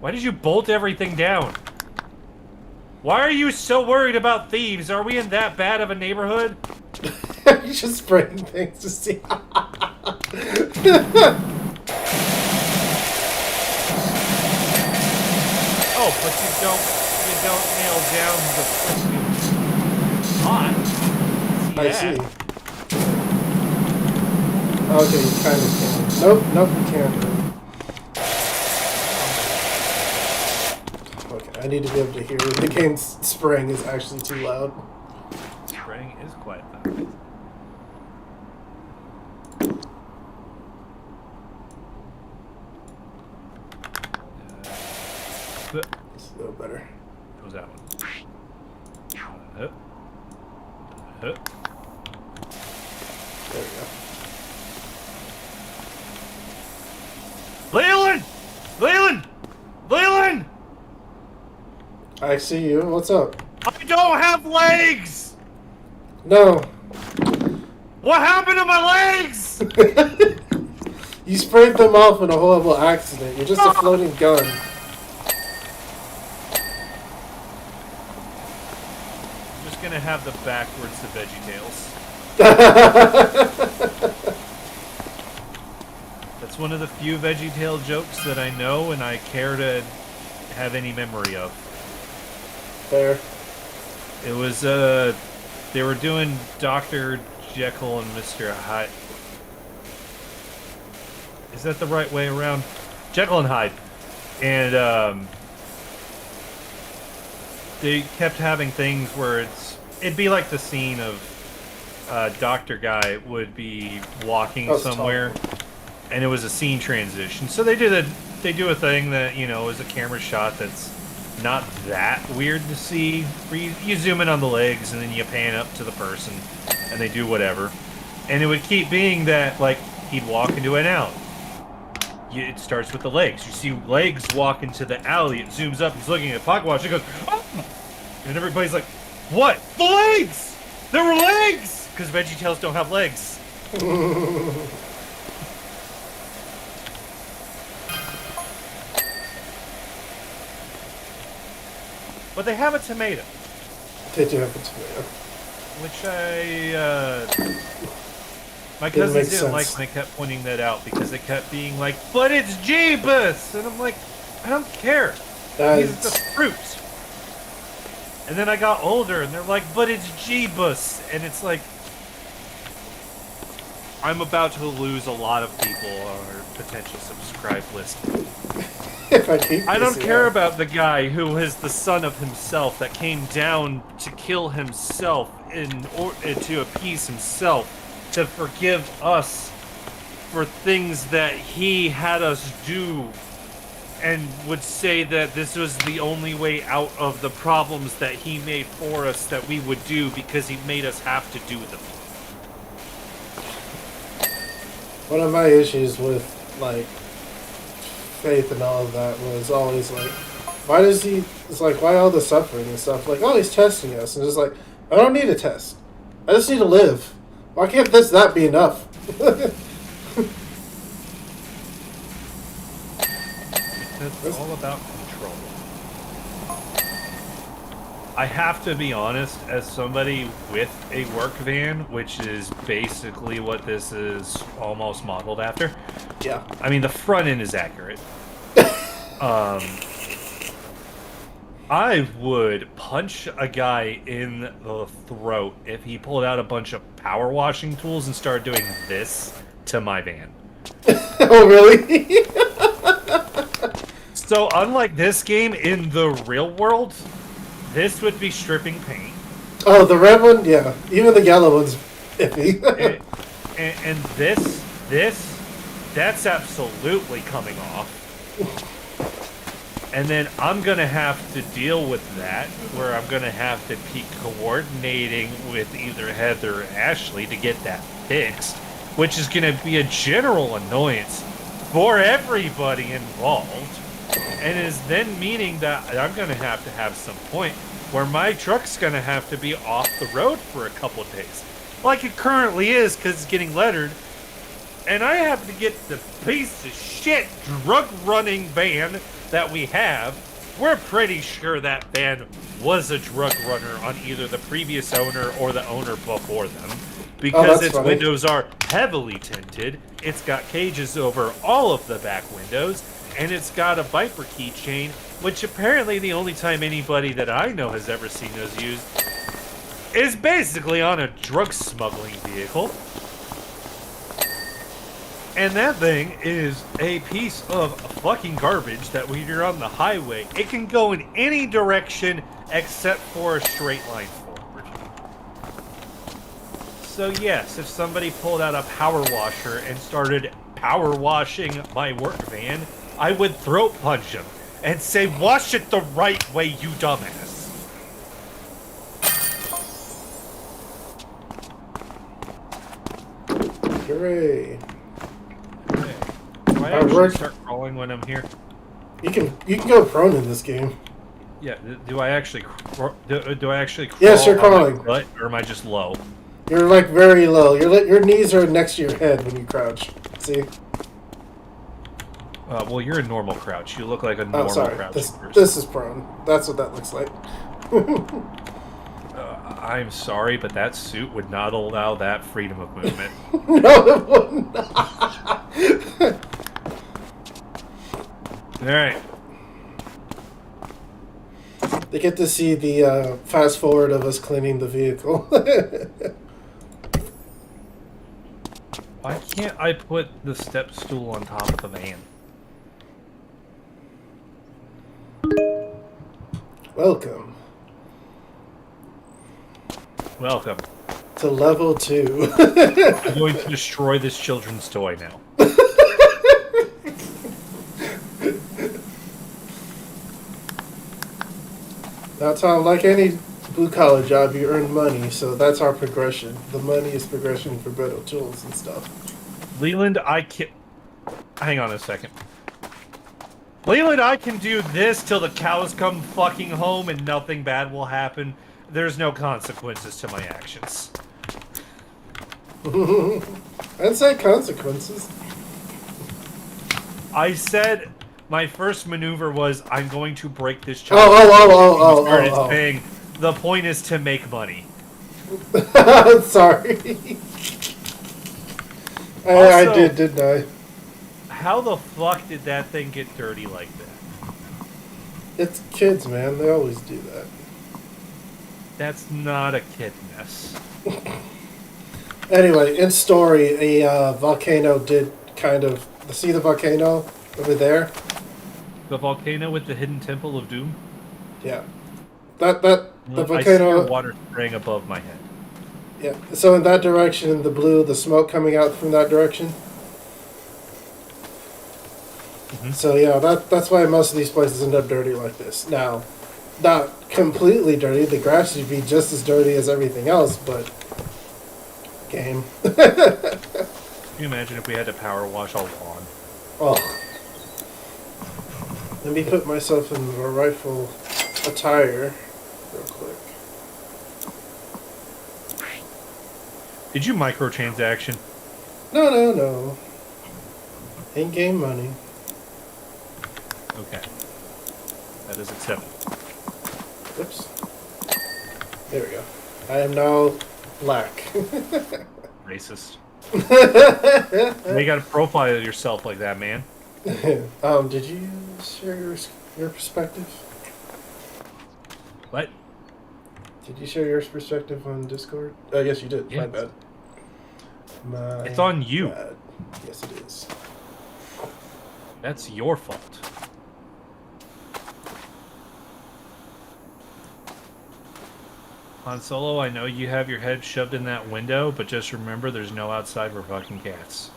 Why did you bolt everything down? Why are you so worried about thieves? Are we in that bad of a neighborhood? You're just spraying things to see. Oh, but you don't nail down the freaking pot. I Yeah. see. Okay, you kind of can. Nope, you can't. Okay, I need to be able to hear when the game's spraying is actually too loud. Spraying is quite loud. It's a little better. What was that one? Huh. There we go. Leland! Leland! Leland! I see you. What's up? I don't have legs! No. What happened to my legs? You sprayed them off in a horrible accident. You're just a floating gun. I'm just gonna have the backwards to VeggieTales. That's one of the few VeggieTale jokes that I know and I care to have any memory of. Fair. It was, they were doing Dr. Jekyll and Mr. Hyde. Is that the right way around? Jekyll and Hyde. And, they kept having things where it'd be like the scene of, Dr. Guy would be walking somewhere, and it was a scene transition. So they do a thing that, you know, is a camera shot that's not that weird to see. Where you zoom in on the legs and then you pan up to the person and they do whatever. And it would keep being that, like, he'd walk into an alley. It starts with the legs. You see legs walk into the alley. It zooms up. He's looking at a pocket watch. It goes, oh! And everybody's like, what? The legs! There were legs! Because VeggieTales don't have legs. But they have a tomato. They do have a tomato. Which my cousins didn't like sense. when they kept pointing that out because they kept being like, but it's Jeebus! And I'm like, I don't care. It's a fruit. And then I got older and they're like, but it's Jeebus! And it's like, I'm about to lose a lot of people on our potential subscribe list. If I keep I don't this, care yeah. about the guy who is the son of himself that came down to kill himself to appease himself, to forgive us for things that he had us do, and would say that this was the only way out of the problems that he made for us that we would do because he made us have to do them. One of my issues with, like, faith and all of that was always like, why does he, it's like, why all the suffering and stuff? Like, oh, he's testing us. And it's like, I don't need a test. I just need to live. Why can't that be enough? It's all about control. I have to be honest, as somebody with a work van, which is basically what this is almost modeled after. Yeah. I mean, the front end is accurate. I would punch a guy in the throat if he pulled out a bunch of power washing tools and started doing this to my van. Oh, really? So, unlike this game, in the real world, this would be stripping paint. Oh, the red one? Yeah. Even the yellow one's iffy. and that's absolutely coming off. And then I'm going to have to deal with that, where I'm going to have to be coordinating with either Heather or Ashley to get that fixed, which is going to be a general annoyance for everybody involved. And is then meaning that I'm going to have some point where my truck's going to have to be off the road for a couple of days. Like it currently is, because it's getting lettered. And I have to get the piece of shit drug running van that we have, we're pretty sure that van was a drug runner on either the previous owner or the owner before them. Because that's its funny. windows are heavily tinted, it's got cages over all of the back windows, and it's got a Viper keychain, which apparently the only time anybody that I know has ever seen those used is basically on a drug smuggling vehicle. And that thing is a piece of fucking garbage that when you're on the highway, it can go in any direction except for a straight line forward. So yes, if somebody pulled out a power washer and started power washing my work van, I would throat punch him and say, wash it the right way, you dumbass. Hooray. Do I actually start crawling when I'm here? You can go prone in this game. Yeah. Do I actually do I actually crawl? Yes, you're crawling. On my butt, or am I just low? You're like very low. Your knees are next to your head when you crouch. See? Well, you're a normal crouch. You look like a normal crouch. This is prone. That's what that looks like. I'm sorry, but that suit would not allow that freedom of movement. No, it would not. Alright. They get to see the fast forward of us cleaning the vehicle. Why can't I put the step stool on top of the van? Welcome to level 2. I'm going to destroy this children's toy now. Now, Tom, like any blue-collar job, you earn money, so that's our progression. The money is progression for better tools and stuff. Leland, I can... Hang on a second. Leland, I can do this till the cows come fucking home and nothing bad will happen. There's no consequences to my actions. I'd say consequences. I said my first maneuver was I'm going to break this child. Oh. Paying. The point is to make money. Sorry. Also, I did, didn't I? How the fuck did that thing get dirty like that? It's kids, man. They always do that. That's not a kid mess. Anyway, in story, a volcano did kind of... See the volcano over there? The volcano with the hidden temple of doom? Yeah. The volcano... I see water spraying above my head. Yeah. So in that direction, in the blue, the smoke coming out from that direction. Mm-hmm. So yeah, that's why most of these places end up dirty like this. Now, not completely dirty. The grass should be just as dirty as everything else, but... Game. Can you imagine if we had to power wash a lawn? Oh. Let me put myself in the rightful attire real quick. Did you microtransaction? No. In-game money. Okay. That is acceptable. Oops. There we go. I am now black. Racist. You gotta profile yourself like that, man. Did you share your perspective? What? Did you share your perspective on Discord? I guess you did. Yeah. My bad. It's on you. Bad. Yes, it is. That's your fault. Han Solo, I know you have your head shoved in that window, but just remember there's no outside for fucking cats.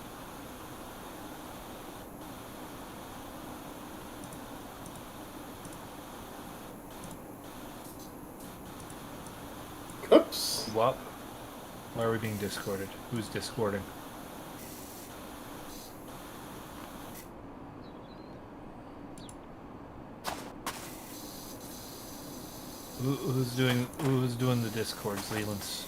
Oops. What? Why are we being discorded? Who's discording? Who's doing the Discord, Zealands?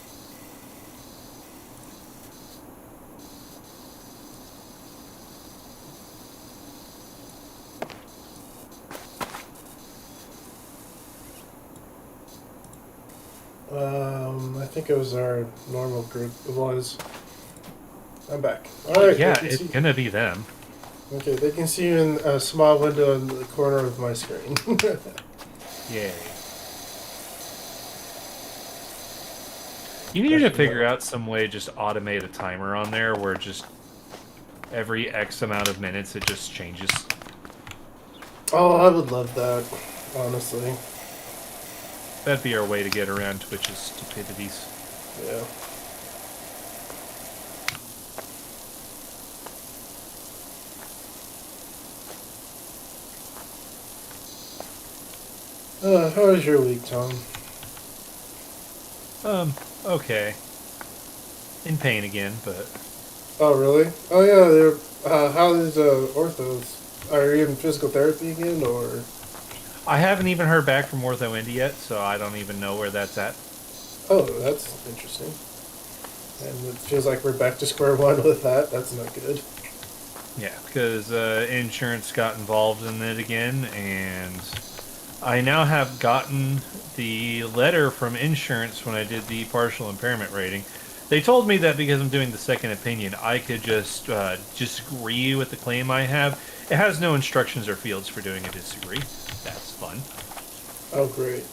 I think it was our normal group. It was. I'm back. All right. Yeah, They can it's see, gonna be them. okay, they can see you in a small window in the corner of my screen. Yay. You need to figure out some way just automate a timer on there where just every X amount of minutes it just changes. Oh, I would love that, honestly. That'd be our way to get around Twitch's stupidities. Yeah. How was your week, Tom? Okay. In pain again, but Oh, really? Oh, yeah. How is orthos? Are you in physical therapy again, or? I haven't even heard back from Ortho Indy yet, so I don't even know where that's at. Oh, that's interesting. And it feels like we're back to square one with that. That's not good. Yeah, because insurance got involved in it again, and I now have gotten the letter from insurance when I did the partial impairment rating. They told me that because I'm doing the second opinion, I could just disagree with the claim I have. It has no instructions or fields for doing a disagree. That's fun. Oh, great.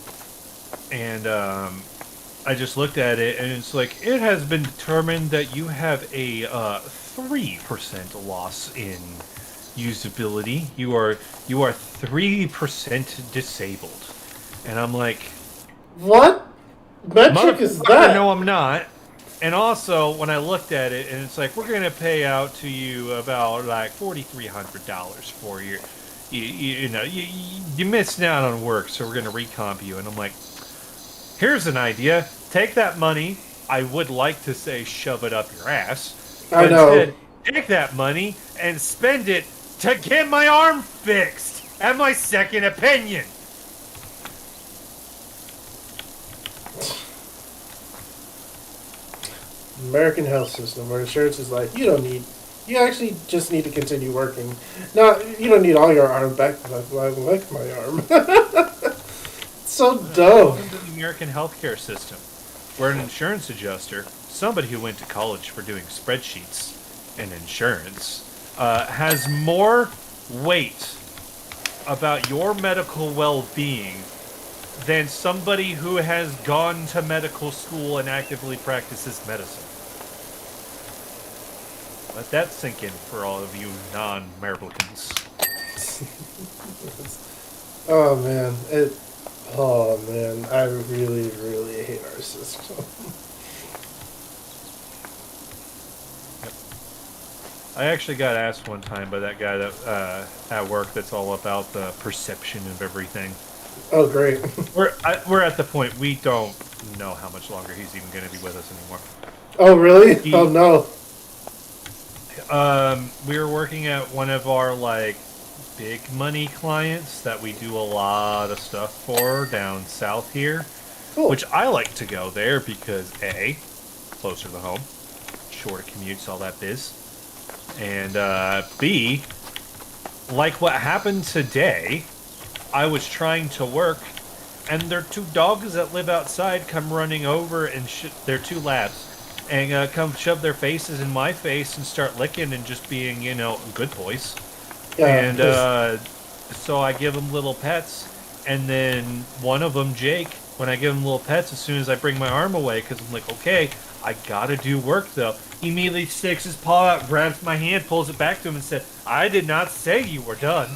And I just looked at it, and it's like, it has been determined that you have a 3% loss in usability. You are 3% disabled. And I'm like, What metric is that? no, I'm not. And also, when I looked at it, and it's like, we're going to pay out to you about like $4,300 for your, you missed out on work, so we're going to recomp you. And I'm like, here's an idea. Take that money. I would like to say shove it up your ass. I know. Instead, take that money and spend it to get my arm fixed at my second opinion. American health system where insurance is like, you actually just need to continue working. No, you don't need all your arm back. I like my arm. So dumb. Welcome to the American healthcare system, where an insurance adjuster, somebody who went to college for doing spreadsheets and insurance, has more weight about your medical well-being than somebody who has gone to medical school and actively practices medicine. Let that sink in for all of you non-Americans. Oh man, Oh man, I really, really hate our system. I actually got asked one time by that guy that at work that's all about the perception of everything. Oh great. We're at the point we don't know how much longer he's even going to be with us anymore. Oh really? Oh no. We were working at one of our like big money clients that we do a lot of stuff for down south here. Cool. Which I like to go there because A, closer to home, shorter commutes, all that biz. And B, like what happened today, I was trying to work, and their two dogs that live outside come running over, and they're two labs, and come shove their faces in my face and start licking and just being, good boys. Yeah, And so I give them little pets, and then one of them, Jake, when I give him little pets, as soon as I bring my arm away, because I'm like, okay, I gotta do work though. He immediately sticks his paw out, grabs my hand, pulls it back to him, and said, "I did not say you were done."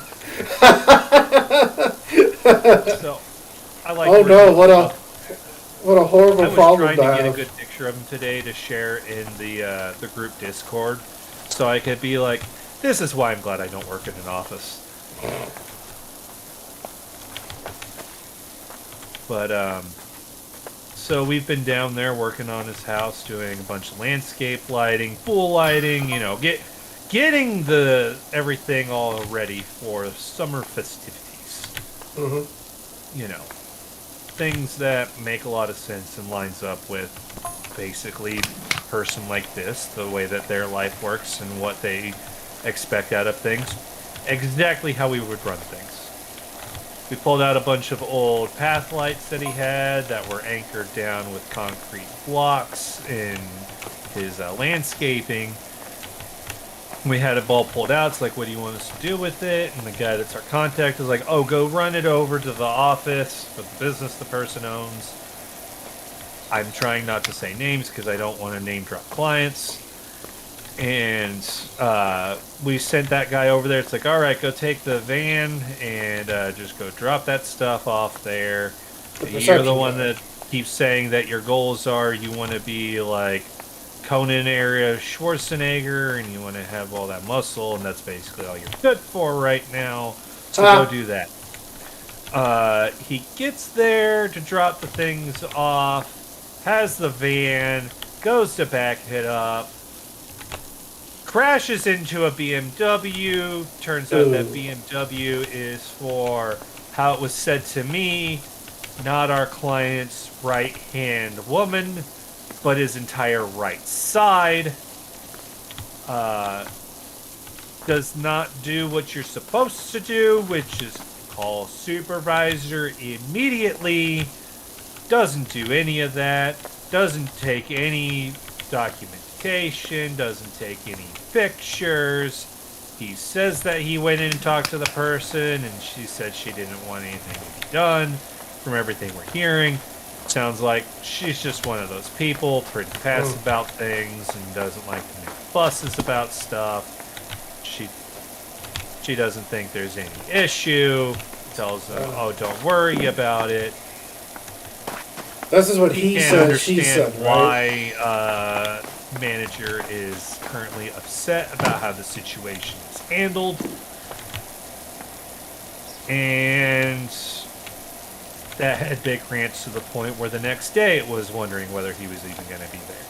So I like. Oh no! What a horrible problem I was trying to to get have. a good picture of him today to share in the group Discord, so I could be like, "This is why I'm glad I don't work in an office." But so we've been down there working on his house, doing a bunch of landscape lighting, pool lighting, getting the everything all ready for summer festivities. Mm-hmm. Things that make a lot of sense and lines up with basically a person like this, the way that their life works and what they expect out of things. Exactly how we would run things. We pulled out a bunch of old path lights that he had that were anchored down with concrete blocks in his landscaping. We had it all pulled out. It's like, what do you want us to do with it? And the guy that's our contact is like, oh, go run it over to the office for the business the person owns. I'm trying not to say names because I don't want to name drop clients. And we sent that guy over there. It's like, all right, go take the van and just go drop that stuff off there. You're the one that keeps saying that your goals are you want to be like Conan area Schwarzenegger and you want to have all that muscle, and that's basically all you're good for right now. So go do that. He gets there to drop the things off, has the van, goes to back it up, crashes into a BMW. Turns out that BMW is, for how it was said to me, not our client's right-hand woman, but his entire right side. Does not do what you're supposed to do, which is call supervisor immediately. Doesn't do any of that. Doesn't take any documentation. Doesn't take any pictures. He says that he went in and talked to the person, and she said she didn't want anything to be done. From everything we're hearing, sounds like she's just one of those people, pretty fast about things, and doesn't like to make fusses about stuff. She doesn't think there's any issue. Tells them, oh, don't worry about it. This is what he said, she said, right? Why manager is currently upset about how the situation is handled. And that had big rants to the point where the next day it was wondering whether he was even going to be there.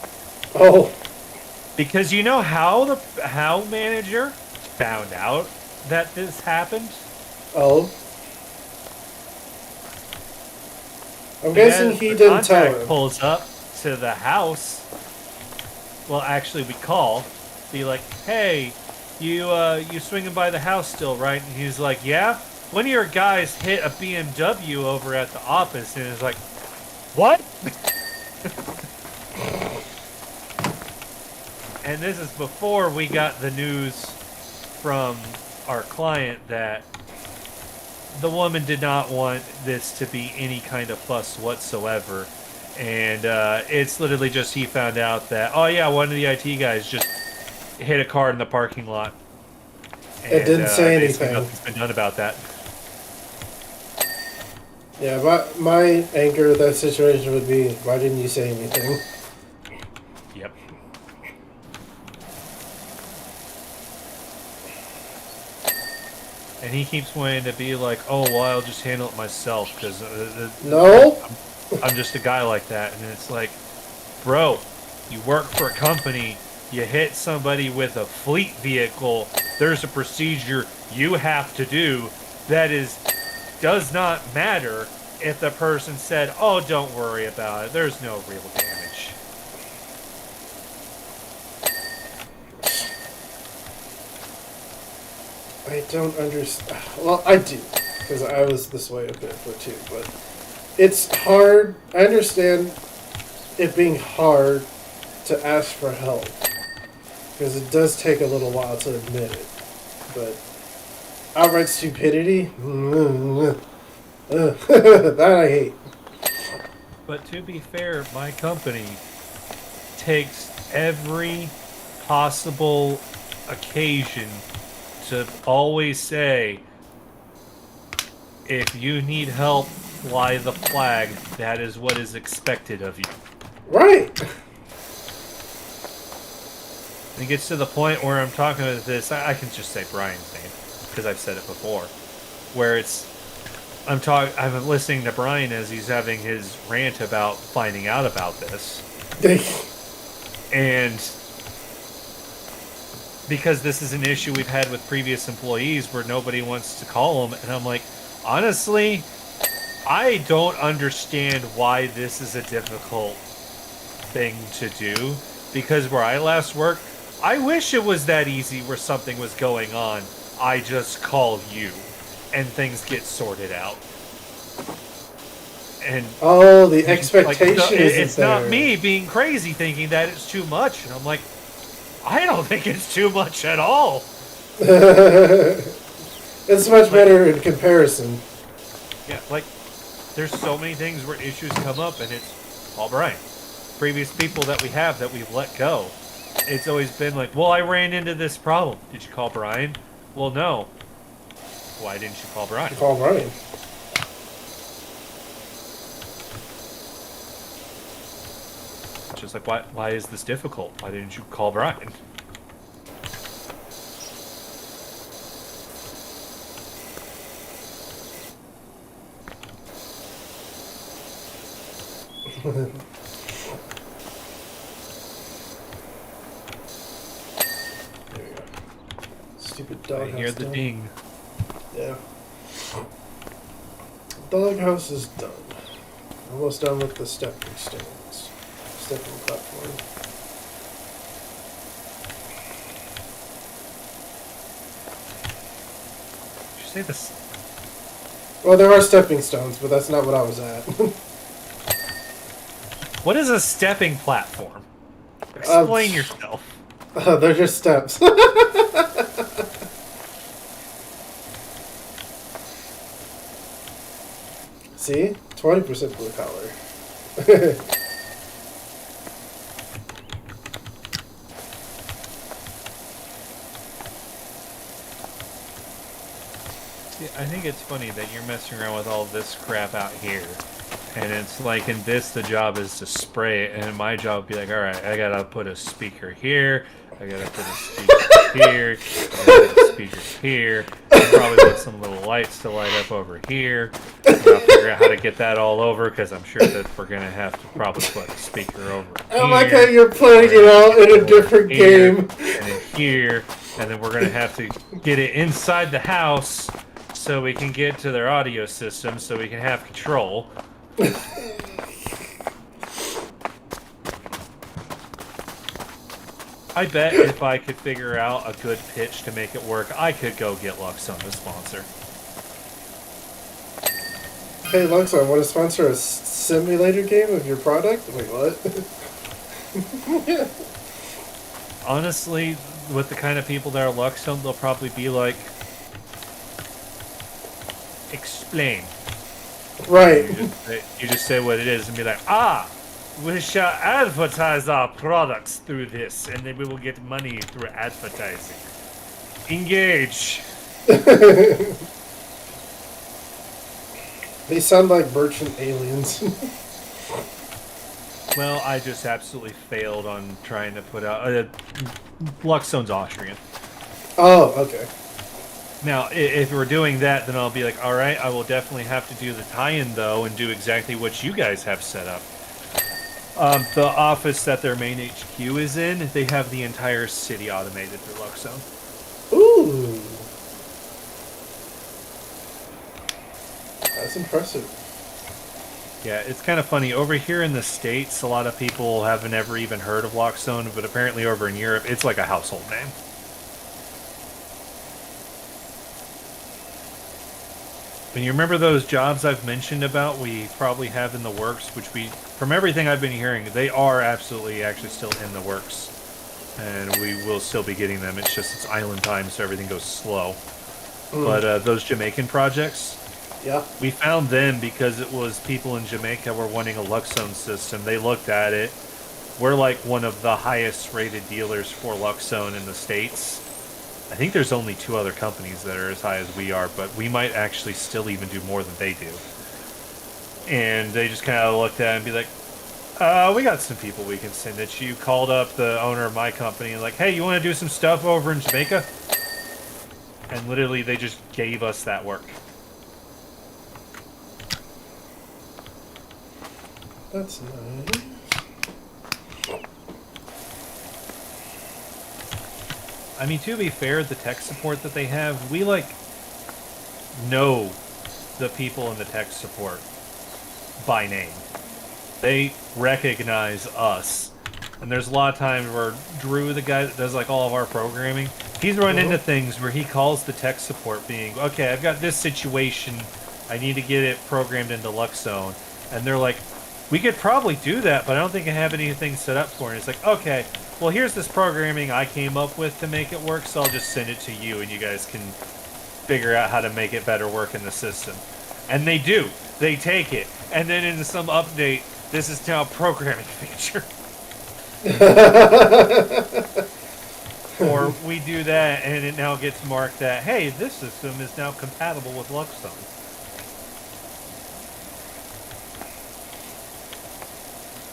Oh. Because you know how manager found out that this happened? Oh. I'm guessing he didn't tell him. Pulls up to the house. Well, actually, we call. Be like, hey, you swinging by the house still, right? And he's like, yeah. One of your guys hit a BMW over at the office, and is like, what? And this is before we got the news from our client that the woman did not want this to be any kind of fuss whatsoever. And it's literally just he found out that, oh yeah, one of the IT guys just hit a car in the parking lot. And, it didn't say anything. Nothing's been done about that. Yeah, my anchor of that situation would be, why didn't you say anything? Yep. And he keeps wanting to be like, oh, well, I'll just handle it myself, because no, I'm just a guy like that. And it's like, bro, you work for a company, you hit somebody with a fleet vehicle, there's a procedure you have to do that does not matter if the person said, oh, don't worry about it, there's no real damage. I don't understand. Well, I do, because I was this way up there for too, but it's hard. I understand it being hard to ask for help, because it does take a little while to admit it, but outright stupidity? That I hate. But to be fair, my company takes every possible occasion to always say, if you need help, fly the flag. That is what is expected of you. Right. And it gets to the point where I'm talking about this, I can just say Brian's name, because I've said it before, where I'm listening to Brian as he's having his rant about finding out about this. And because this is an issue we've had with previous employees where nobody wants to call them, and I'm like, honestly, I don't understand why this is a difficult thing to do, because where I last worked, I wish it was that easy where something was going on. I just call you. and things get sorted out. And oh, the like, expectation it's there. not me being crazy thinking that it's too much, and I'm like, I don't think it's too much at all. It's much better in comparison. Yeah, like, there's so many things where issues come up, and it's Paul Bryan. Previous people that we have that we've let go, it's always been like, well, I ran into this problem. Did you call Brian? Well, no. Why didn't you call Brian? Paul Bryan. It's just like, why is this difficult? Why didn't you call Brian? There we go. Stupid I doghouse. hear the done. ding. Yeah. Doghouse is done. Almost done with the stepping stones. Stepping platform. Did you say this? Well, there are stepping stones, but that's not what I was at. What is a stepping platform? Explain yourself. They're just steps. See? 20% blue collar. I think it's funny that you're messing around with all this crap out here. And it's like in this, the job is to spray it, and my job would be like, all right, I gotta put a speaker here, I gotta put a speaker here, I gotta put a speaker here, and probably put some little lights to light up over here. And I'll figure out how to get that all over, because I'm sure that we're gonna have to probably put a speaker over here. I like how you're playing it out in a different game. And in here, and then we're gonna have to get it inside the house so we can get to their audio system so we can have control. I bet if I could figure out a good pitch to make it work, I could go get Luxon to sponsor. Hey, Luxon, want to sponsor a simulator game of your product? Wait, what? Honestly, with the kind of people that are Luxon, they'll probably be like, explain. Right. You just say what it is and be like, we shall advertise our products through this, and then we will get money through advertising. Engage. They sound like merchant aliens. Well, I just absolutely failed on trying to put out... Luxon's Austrian. Oh, okay. Now, if we're doing that, then I'll be like, alright, I will definitely have to do the tie-in, though, and do exactly what you guys have set up. The office that their main HQ is in, they have the entire city automated through Luxon. Ooh. That's impressive. Yeah, it's kind of funny. Over here in the States, a lot of people haven't ever even heard of Luxon, but apparently over in Europe, it's like a household name. And you remember those jobs I've mentioned about we probably have in the works, which from everything I've been hearing, they are absolutely actually still in the works. And we will still be getting them. It's just it's island time, so everything goes slow. But those Jamaican projects, Yeah. we found them because it was people in Jamaica were wanting a Luxon system. They looked at it. We're like one of the highest rated dealers for Luxon in the States. I think there's only 2 other companies that are as high as we are, but we might actually still even do more than they do. And they just kind of looked at it and be like, we got some people we can send it. You called up the owner of my company and like, hey, you want to do some stuff over in Jamaica? And literally they just gave us that work. That's nice. I mean, to be fair, the tech support that they have, we, like, know the people in the tech support by name. They recognize us And there's a lot of times where Drew, the guy that does like all of our programming, he's run into things where he calls the tech support being, okay, I've got this situation, I need to get it programmed into LuxZone. And they're like, we could probably do that, but I don't think I have anything set up for it. And it's like, okay, well, here's this programming I came up with to make it work, so I'll just send it to you, and you guys can figure out how to make it better work in the system. And they do. They take it. And then in some update, this is now a programming feature. Or we do that, and it now gets marked that, hey, this system is now compatible with LuxZone.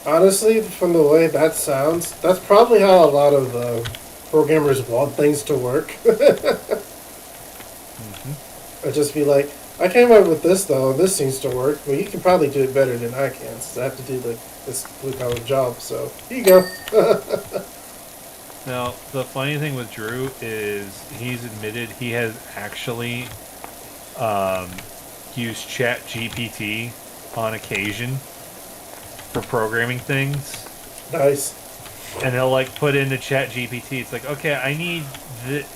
Honestly, from the way that sounds, that's probably how a lot of programmers want things to work. I'd just be like, I came up with this though, and this seems to work. Well, you can probably do it better than I can, since I have to do this blue collar job. So here you go. Now, the funny thing with Drew is he's admitted he has actually used ChatGPT on occasion for programming things. Nice. And he'll like put into ChatGPT, it's like, okay, I need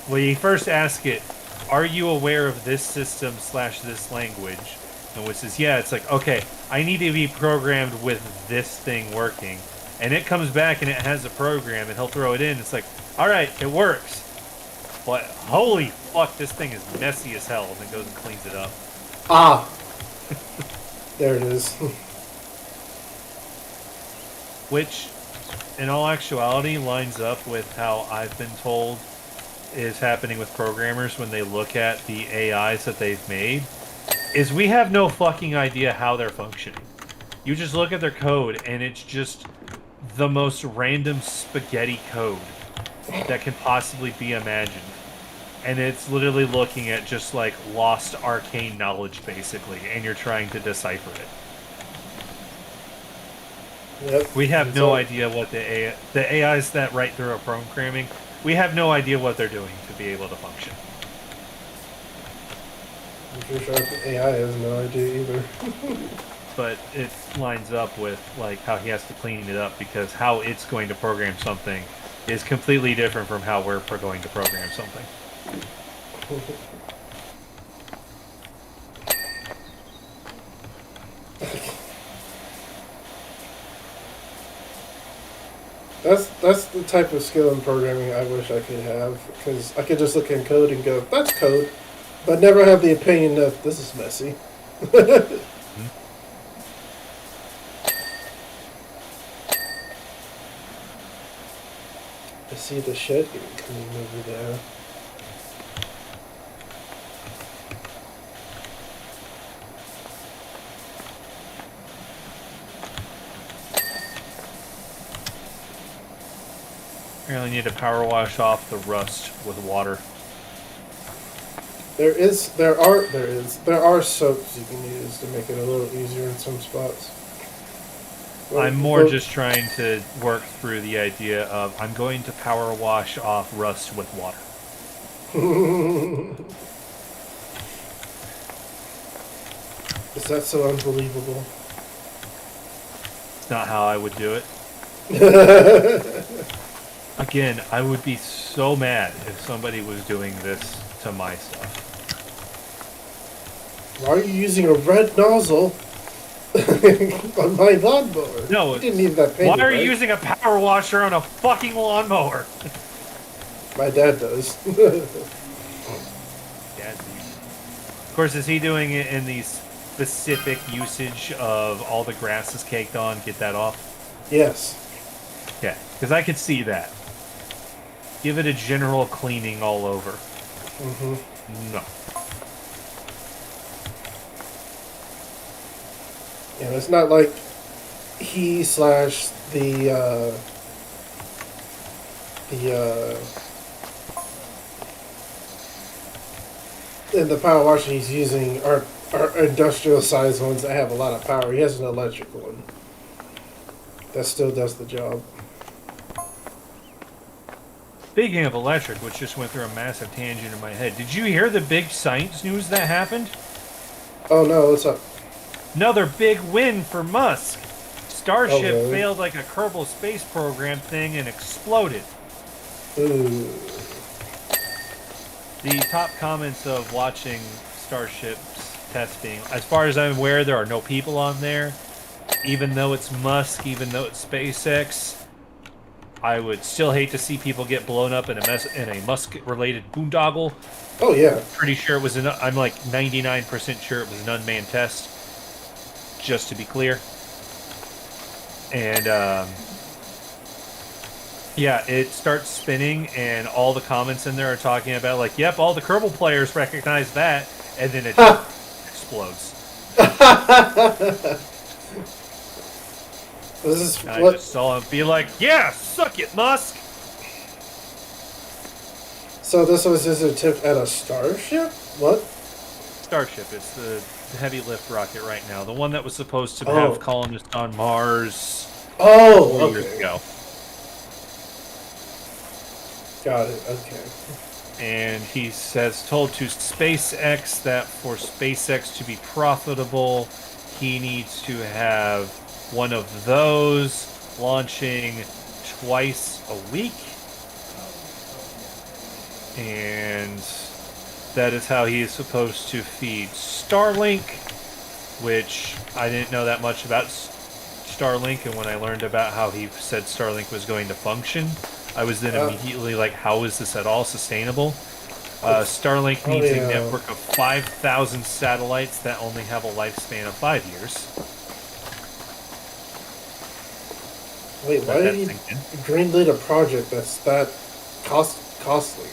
well, you first ask it, are you aware of this system / this language? And which says, yeah, it's like, okay, I need to be programmed with this thing working. And it comes back and it has a program and he'll throw it in. It's like, all right, it works. But holy fuck, this thing is messy as hell. And then goes and cleans it up. Ah. There it is. Which, in all actuality, lines up with how I've been told is happening with programmers when they look at the AIs that they've made, is we have no fucking idea how they're functioning. You just look at their code, and it's just the most random spaghetti code that can possibly be imagined. And it's literally looking at just, like, lost arcane knowledge, basically, and you're trying to decipher it. Yep. We have no idea what the AIs that write through our programming, we have no idea what they're doing to be able to function. I'm pretty sure the AI has no idea either. But it lines up with like how he has to clean it up because how it's going to program something is completely different from how we're going to program something. That's the type of skill in programming I wish I could have, because I could just look in code and go, that's code, but never have the opinion of, this is messy. I see the shed getting cleaned over there. I really need to power wash off the rust with water. There are soaps you can use to make it a little easier in some spots. Well, I'm more just trying to work through the idea of I'm going to power wash off rust with water. Is that so unbelievable? It's not how I would do it. Again, I would be so mad if somebody was doing this to my stuff. Why are you using a red nozzle on my lawnmower? No, you didn't need that painted, why are you right? using a power washer on a fucking lawnmower? My dad does. Yeah, of course, is he doing it in the specific usage of all the grass is caked on? Get that off? Yes. Yeah, because I could see that. Give it a general cleaning all over. Mm-hmm. No. And it's not like he / the power washer he's using are industrial sized ones that have a lot of power. He has an electric one that still does the job. Speaking of electric, which just went through a massive tangent in my head, did you hear the big science news that happened? Oh no, what's up? Another big win for Musk. Starship really? failed like a Kerbal Space Program thing and exploded. Ooh. The top comments of watching Starship's testing, as far as I'm aware, there are no people on there. Even though it's Musk, even though it's SpaceX, I would still hate to see people get blown up in a Musk-related boondoggle. Oh yeah. Pretty sure it was I'm like 99% sure it was an unmanned test. Just to be clear. And yeah, it starts spinning, and all the comments in there are talking about like, "Yep, all the Kerbal players recognize that," and then it explodes. This is And I what. just saw him be like, "Yeah, suck it, Musk." So this was his attempt at a starship? What? Starship. It's the heavy lift rocket right now, the one that was supposed to Oh. have colonists on Mars Oh, 4 years okay. ago. Got it. Okay. And he has told to SpaceX that for SpaceX to be profitable, he needs to have one of those launching twice a week. And that is how he is supposed to feed Starlink, which I didn't know that much about Starlink, and when I learned about how he said Starlink was going to function, I was then immediately like, how is this at all sustainable? Starlink needs a network of 5,000 satellites that only have a lifespan of 5 years. Wait, why did he greenlit a project that's that costly?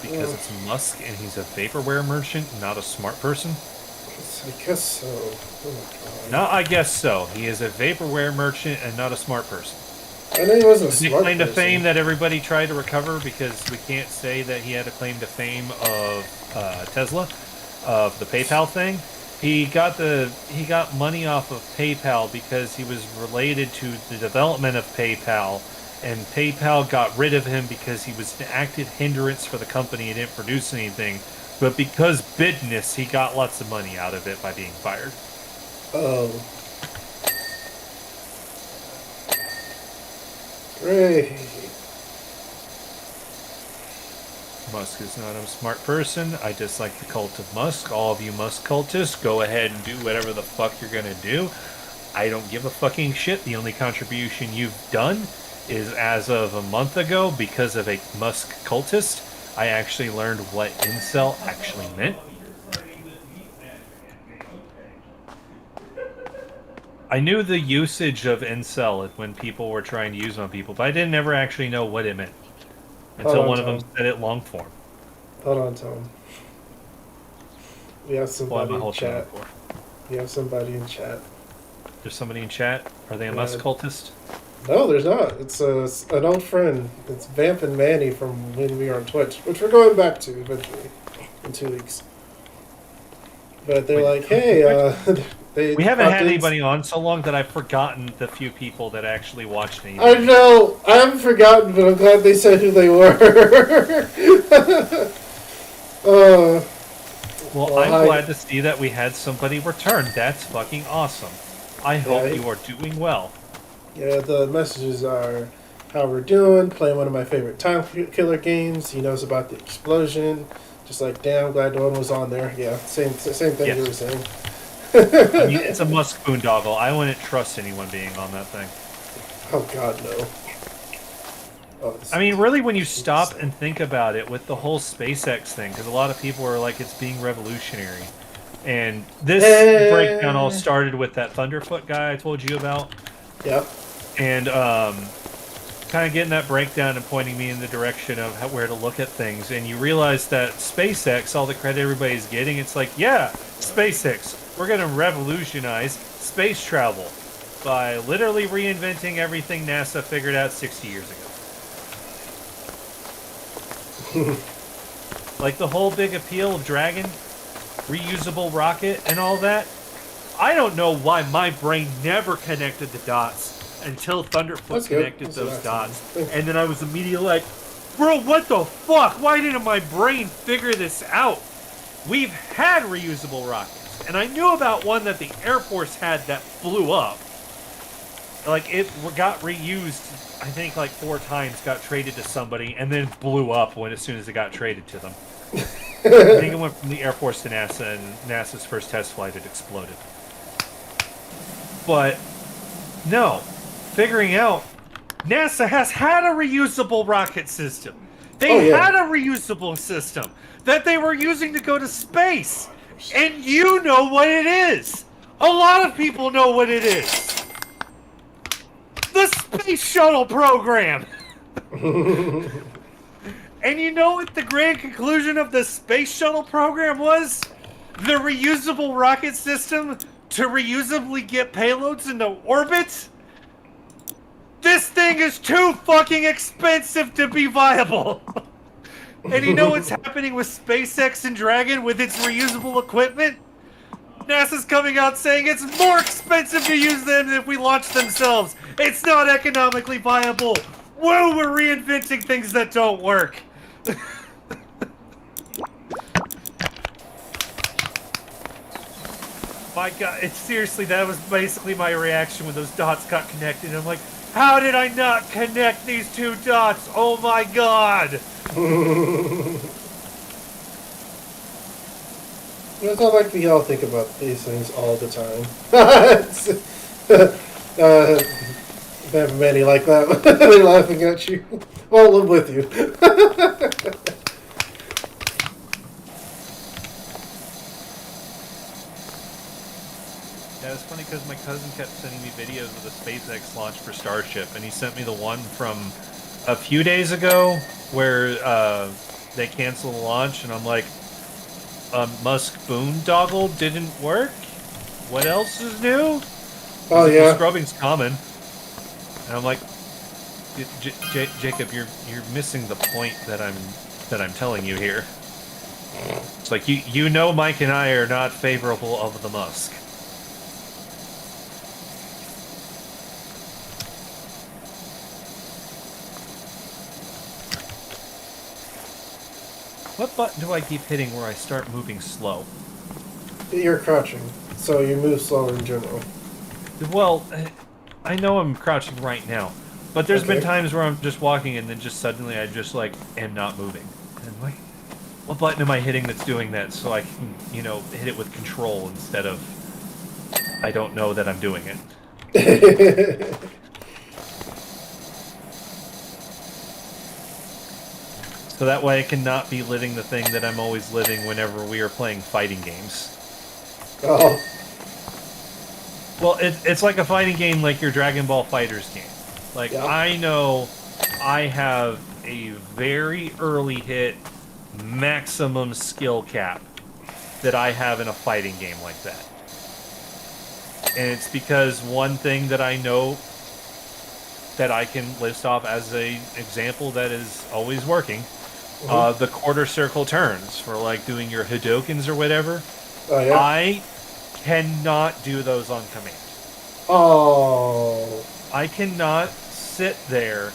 Because it's Musk and he's a vaporware merchant, not a smart person. I guess so. Oh my god. No, I guess so. He is a vaporware merchant and not a smart person. I know he wasn't a Is he smart claim to person. fame that everybody tried to recover because we can't say that he had a claim to fame of Tesla, of the PayPal thing. He got money off of PayPal because he was related to the development of PayPal, and PayPal got rid of him because he was an active hindrance for the company and didn't produce anything. But because business, he got lots of money out of it by being fired. Oh. Great. Musk is not a smart person. I dislike the cult of Musk. All of you Musk cultists, go ahead and do whatever the fuck you're gonna do. I don't give a fucking shit. The only contribution you've done is as of a month ago, because of a Musk cultist, I actually learned what incel actually meant. I knew the usage of incel when people were trying to use it on people, but I didn't ever actually know what it meant until one of them said it long form. Hold on, Tom. We have somebody in chat. We have somebody in chat. There's somebody in chat? Are they a Musk cultist? No, there's not. It's an old friend. It's Vamp and Manny from when we were on Twitch, which we're going back to eventually in 2 weeks. But they're like, hey, we haven't had anybody on so long that I've forgotten the few people that actually watched anything. I know. I haven't forgotten, but I'm glad they said who they were. Well, I'm glad to see that we had somebody return. That's fucking awesome. I hope you are doing well. Yeah, the messages are how we're doing, playing one of my favorite time killer games. He knows about the explosion. Just like, damn, glad no one was on there. Yeah, same thing you were saying. I mean, it's a Musk boondoggle. I wouldn't trust anyone being on that thing. Oh, God, no. Oh, I mean, really, when you stop and think about it with the whole SpaceX thing, because a lot of people are like, it's being revolutionary. And this breakdown all started with that Thunderfoot guy I told you about. Yep. And kind of getting that breakdown and pointing me in the direction of where to look at things. And you realize that SpaceX, all the credit everybody's getting, it's like, yeah, SpaceX, we're going to revolutionize space travel by literally reinventing everything NASA figured out 60 years ago. Like the whole big appeal of Dragon, reusable rocket, and all that. I don't know why my brain never connected the dots until Thunderfoot connected those dots. And then I was immediately like, bro, what the fuck? Why didn't my brain figure this out? We've had reusable rockets. And I knew about one that the Air Force had that blew up. like it got reused. I think like 4 times, got traded to somebody, and then blew up as soon as it got traded to them. I think it went from the Air Force to NASA, and NASA's first test flight it exploded. But no, figuring out NASA has had a reusable rocket system. They had a reusable system that they were using to go to space. And you know what it is. A lot of people know what it is. The Space Shuttle program. And you know what the grand conclusion of the Space Shuttle program was? The reusable rocket system to reusably get payloads into orbit? This thing is too fucking expensive to be viable. And you know what's happening with SpaceX and Dragon with its reusable equipment? NASA's coming out saying it's more expensive to use them than if we launch themselves. It's not economically viable. Whoa, we're reinventing things that don't work. My God, seriously, that was basically my reaction when those dots got connected. I'm like, how did I not connect these 2 dots? Oh my God. It's not like we all think about these things all the time. Manny like that. They're laughing at you. Well, I'm with you. Yeah, it's funny because my cousin kept sending me videos of the SpaceX launch for Starship, and he sent me the one from a few days ago where they canceled the launch, and I'm like, Musk boondoggle didn't work? What else is new? Oh yeah, scrubbing's common. And I'm like, Jacob, you're missing the point that I'm telling you here. It's like you know Mike and I are not favorable of the Musk. What button do I keep hitting where I start moving slow? you're crouching, so you move slower in general. Well, I know I'm crouching right now, but there's been Okay. times where I'm just walking and then just suddenly I just like am not moving. And I'm like, what button am I hitting that's doing that so I can, hit it with control instead of I don't know that I'm doing it. So that way I cannot be living the thing that I'm always living whenever we are playing fighting games. Oh. Well, it's like a fighting game like your Dragon Ball FighterZ game. Like, Yeah. I know I have a very early hit maximum skill cap that I have in a fighting game like that. And it's because one thing that I know that I can list off as a example that is always working, the quarter circle turns for like doing your Hadokens or whatever. Oh yeah. I cannot do those on command. Oh. I cannot sit there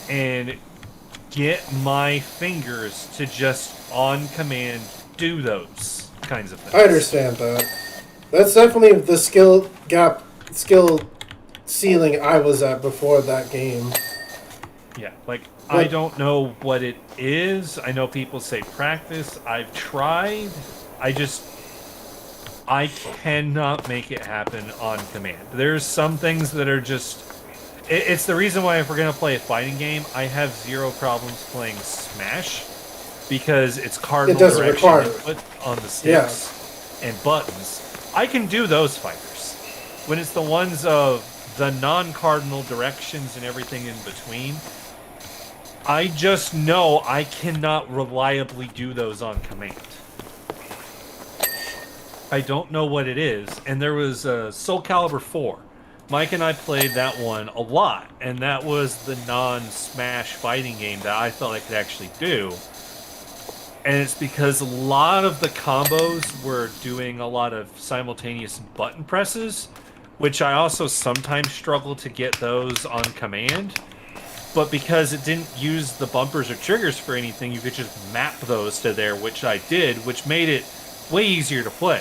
and get my fingers to just on command do those kinds of things. I understand that. That's definitely the skill ceiling I was at before that game. Yeah, like I don't know what it is. I know people say practice. I've tried. I cannot make it happen on command. There's some things that are just... It's the reason why if we're going to play a fighting game, I have zero problems playing Smash, because it's cardinal direction input on the sticks and buttons. I can do those fighters. When it's the ones of the non-cardinal directions and everything in between, I just know I cannot reliably do those on command. I don't know what it is. And there was Soul Calibur 4. Mike and I played that one a lot, and that was the non-Smash fighting game that I felt I could actually do. And it's because a lot of the combos were doing a lot of simultaneous button presses, which I also sometimes struggle to get those on command. But because it didn't use the bumpers or triggers for anything, you could just map those to there, which I did, which made it way easier to play.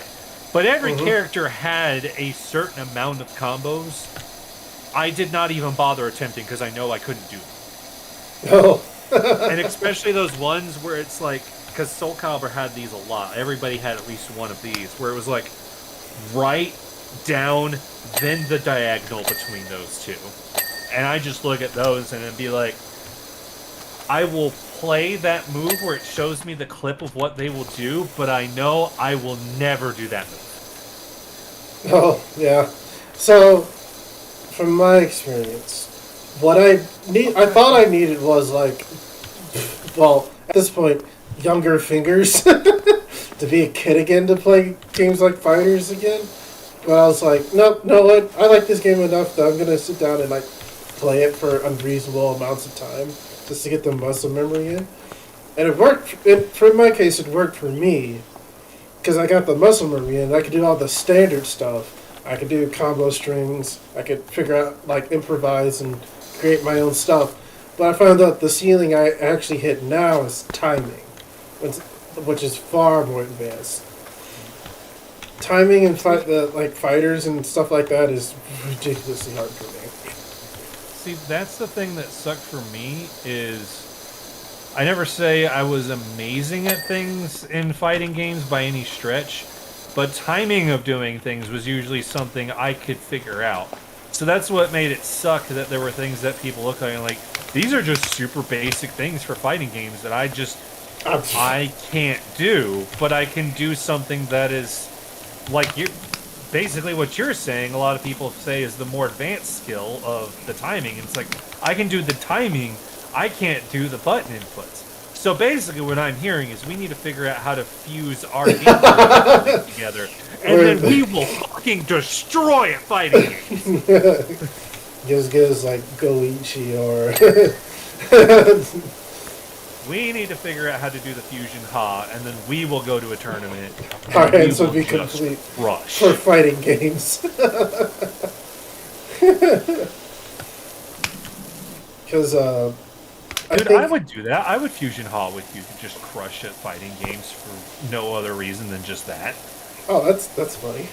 But every character had a certain amount of combos I did not even bother attempting because I know I couldn't do them. Oh. And especially those ones where it's like, because Soul Calibur had these a lot. Everybody had at least one of these, where it was like right down, then the diagonal between those two. And I just look at those and then be like, I will play that move where it shows me the clip of what they will do, but I know I will never do that move. Oh, yeah. So, from my experience, what I thought I needed was like, well, at this point, younger fingers to be a kid again to play games like Fighters again. But I was like, nope, no, what? I like this game enough that I'm gonna sit down and like play it for unreasonable amounts of time just to get the muscle memory in. And it worked. For my case, it worked for me because I got the muscle memory in. I could do all the standard stuff. I could do combo strings. I could figure out, like, improvise and create my own stuff. But I found out the ceiling I actually hit now is timing, which is far more advanced. Timing and fighters and stuff like that is ridiculously hard for me. See, that's the thing that sucked for me is I never say I was amazing at things in fighting games by any stretch, but timing of doing things was usually something I could figure out. So that's what made it suck that there were things that people look at and like, these are just super basic things for fighting games that I can't do, but I can do something that is like you. Basically what you're saying, a lot of people say is the more advanced skill of the timing. It's like, I can do the timing, I can't do the button inputs. So basically what I'm hearing is we need to figure out how to fuse our games together, and then we will fucking destroy at fighting games. Just get us like Goichi or... We need to figure out how to do the fusion ha, and then we will go to a tournament. Our hands will be complete rush for fighting games. Because, I would do that. I would fusion ha with you to just crush at fighting games for no other reason than just that. Oh, that's funny.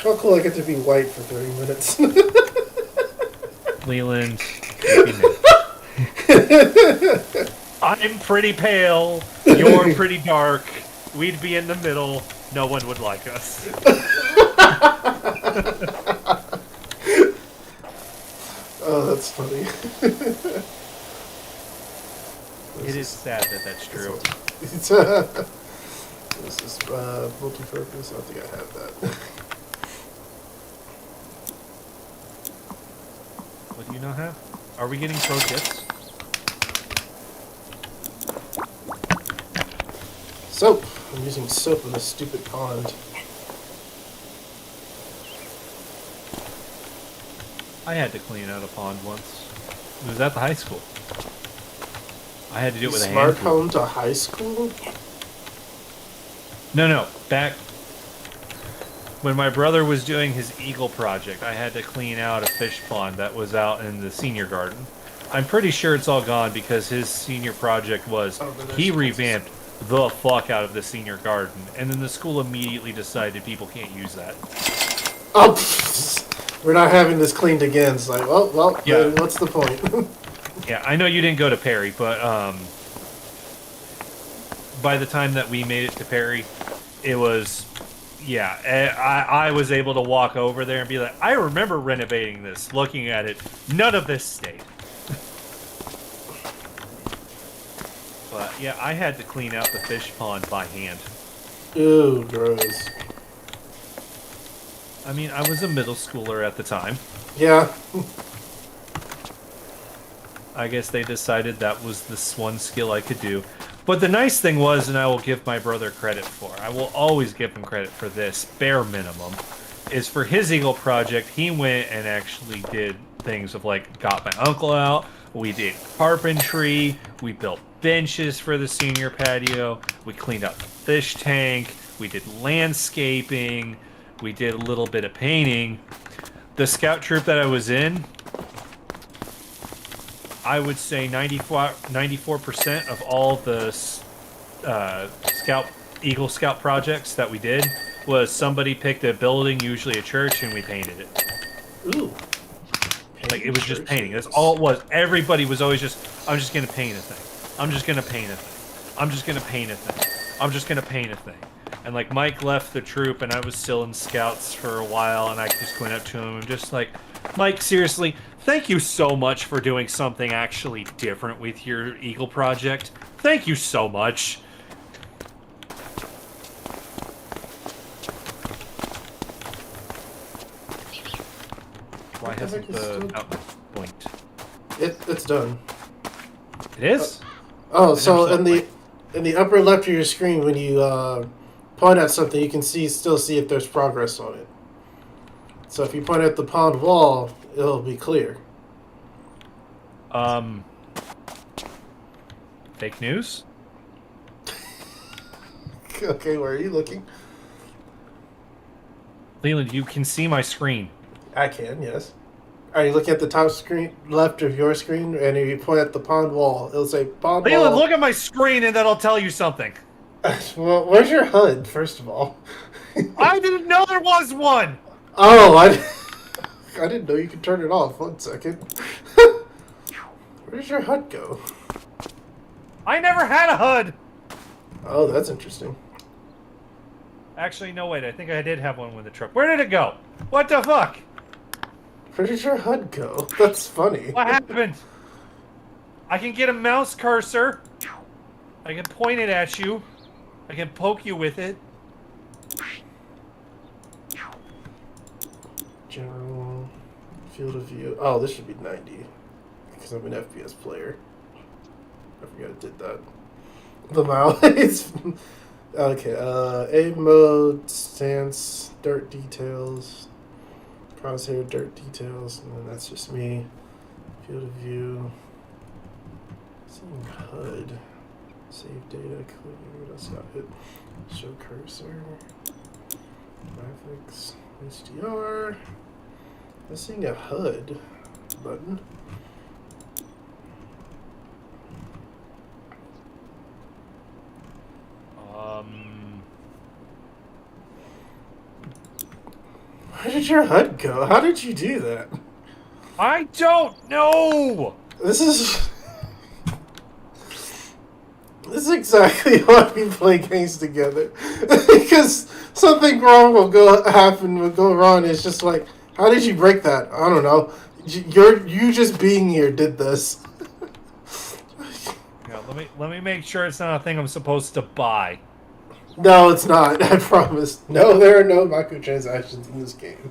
How cool I get to be white for 30 minutes. Leland. I'm pretty pale. You're pretty dark. We'd be in the middle. No one would like us. Oh, that's funny. It is sad that that's true. This is multi-purpose. I think I have that. What do you not have? Are we getting pro kits? Soap. I'm using soap in this stupid pond. I had to clean out a pond once. It was at the high school. I had to do it with a hand. Smart home to high school? No. Back when my brother was doing his Eagle project, I had to clean out a fish pond that was out in the senior garden. I'm pretty sure it's all gone because his senior project was he revamped the fuck out of the senior garden, and then the school immediately decided people can't use that. Oh, we're not having this cleaned again. It's like, well, yeah. What's the point? Yeah, I know you didn't go to Perry, but by the time that we made it to Perry, it was, yeah, I was able to walk over there and be like, I remember renovating this, looking at it, none of this stayed. But yeah, I had to clean out the fish pond by hand. Ew, gross. I mean, I was a middle schooler at the time. Yeah. I guess they decided that was this one skill I could do. But the nice thing was, and I will give my brother credit for, I will always give him credit for this, bare minimum, is for his Eagle project, he went and actually did things of like, got my uncle out, we did carpentry, we built benches for the senior patio, we cleaned out the fish tank, we did landscaping, we did a little bit of painting. The scout troop that I was in, I would say 94% of all the Eagle Scout projects that we did was somebody picked a building, usually a church, and we painted it. Ooh. Like, it was just painting. That's all it was. Everybody was always just, I'm just gonna paint a thing. I'm just gonna paint a thing. I'm just gonna paint a thing. I'm just gonna paint a thing. And like Mike left the troop and I was still in scouts for a while and I just went up to him and just like, Mike, seriously, thank you so much for doing something actually different with your Eagle project. Thank you so much. Why hasn't the outlet blinked? It's done. It is? Oh, so in the upper left of your screen, when you point at something, you can still see if there's progress on it. So if you point at the pond wall, it'll be clear. Fake news? Okay, where are you looking? Leland, you can see my screen. I can, yes. Are you looking at the top screen, left of your screen, and if you point at the pond wall, it'll say pond wall. Leland, look at my screen and that'll tell you something. Well, where's your HUD, first of all? I didn't know there was one! Oh, I didn't know you could turn it off. 1 second. Where does your HUD go? I never had a HUD! Oh, that's interesting. Actually, no, wait, I think I did have one with the truck. Where did it go? What the fuck? Where did your HUD go? That's funny. What happened? I can get a mouse cursor. I can point it at you. I can poke you with it. General field of view. Oh, this should be 90 because I'm an FPS player. I forgot I did that. The mouse. Okay. Aim mode, stance, dirt details, crosshair, dirt details, and then that's just me. Field of view. Seeing HUD. Save data. Clear. What else got hit? Show cursor. Graphics. HDR. I'm seeing a HUD button. Where did your HUD go? How did you do that? I don't know! This is exactly why we play games together. Because something wrong will go wrong. It's just like, how did you break that? I don't know. You just being here did this. Yeah, let me make sure it's not a thing I'm supposed to buy. No, it's not. I promise. No, there are no microtransactions in this game.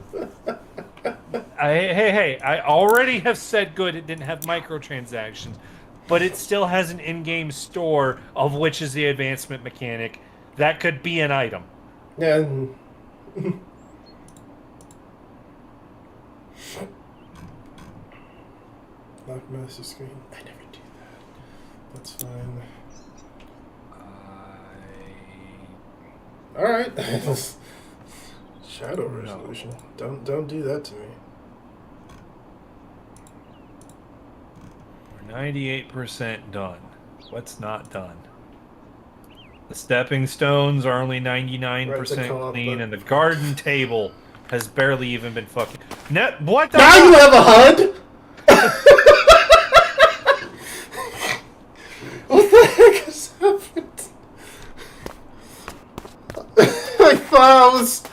Hey, I already have said good it didn't have microtransactions, but it still has an in-game store, of which is the advancement mechanic. That could be an item. Yeah. Lock master screen. I never do that. That's fine. Alright. Shadow resolution. No. Don't do that to me. We're 98% done. What's not done? The stepping stones are only 99% clean, and the garden table has barely even been fucking... What the Now fuck? you have a HUD? What the heck has happened? I thought I was...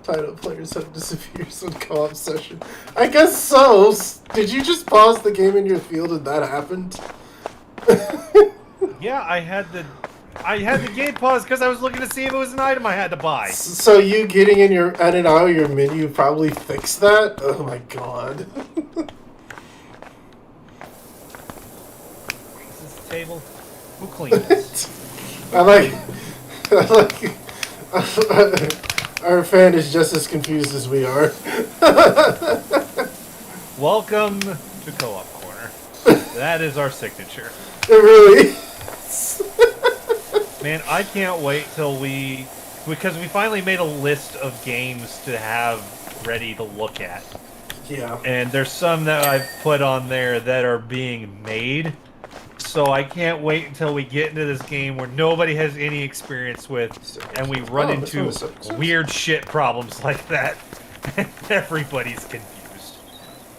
Title players have disappeared in co-op session. I guess so. Did you just pause the game in your field and that happened? Yeah, I had the game paused because I was looking to see if it was an item I had to buy. So you getting in and out of your menu probably fixed that? Oh my god. Is this a table? Who cleaned this? I like our fan is just as confused as we are. Welcome to Co-op Corner. That is our signature. It really is. Man, I can't wait till because we finally made a list of games to have ready to look at. Yeah. And there's some that I've put on there that are being made. So I can't wait until we get into this game where nobody has any experience with, and we run into weird shit problems like that. And everybody's confused.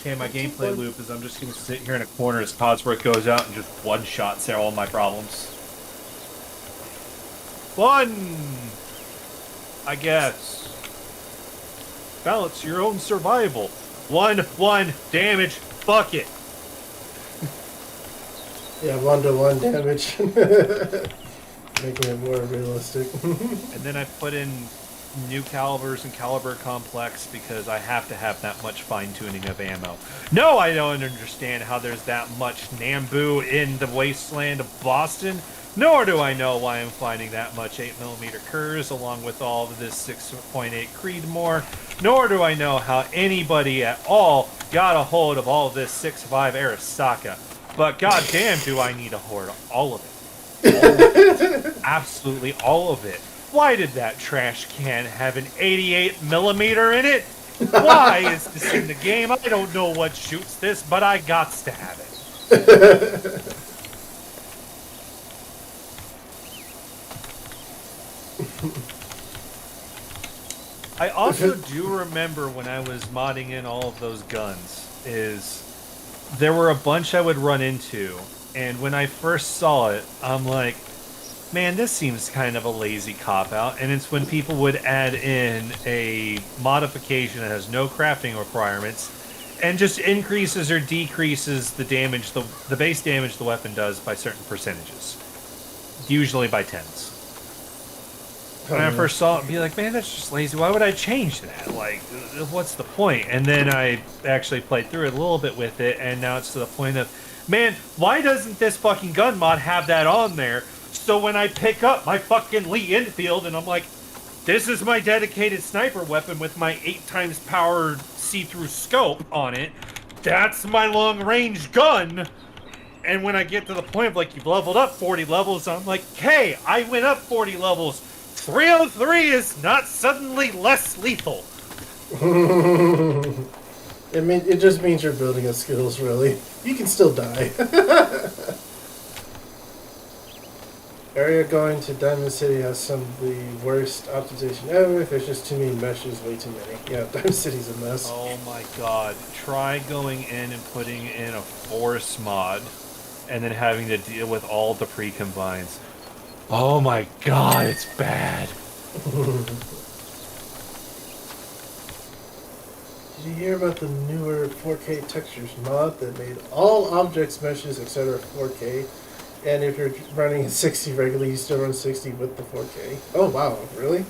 Okay, my gameplay loop is I'm just gonna sit here in a corner as Codsworth goes out and just one-shots all my problems. One! I guess. Balance your own survival. One, damage, fuck it. Yeah, 1-to-1 damage. Making it more realistic. And then I put in new calibers and caliber complex because I have to have that much fine-tuning of ammo. No, I don't understand how there's that much Nambu in the wasteland of Boston, nor do I know why I'm finding that much 8mm Kurz along with all of this 6.8 Creedmoor, nor do I know how anybody at all got a hold of all of this 6.5 Arasaka. But goddamn, do I need to hoard all of it. Absolutely all of it. Why did that trash can have an 88mm in it? Why is this in the game? I don't know what shoots this, but I gots to have it. I also do remember when I was modding in all of those guns, is there were a bunch I would run into, and when I first saw it, I'm like, man, this seems kind of a lazy cop-out, and it's when people would add in a modification that has no crafting requirements, and just increases or decreases the damage, the base damage the weapon does by certain percentages. Usually by tens. When I first saw it, I'd be like, man, that's just lazy. Why would I change that? Like, what's the point? And then I actually played through it a little bit with it, and now it's to the point of, man, why doesn't this fucking gun mod have that on there? So when I pick up my fucking Lee Enfield, and I'm like, this is my dedicated sniper weapon with my 8x powered see-through scope on it. That's my long-range gun. And when I get to the point of, like, you've leveled up 40 levels, I'm like, hey, I went up 40 levels. 303 is not suddenly less lethal. It just means you're building up skills, really. You can still die. Area going to Diamond City has some of the worst optimization ever. There's just too many meshes, way too many. Yeah, Diamond City's a mess. Oh my god. Try going in and putting in a force mod and then having to deal with all the pre-combines. Oh my god, it's bad. Did you hear about the newer 4K textures mod that made all objects, meshes, etc. 4K? And if you're running at 60 regularly, you still run 60 with the 4K. Oh wow, really?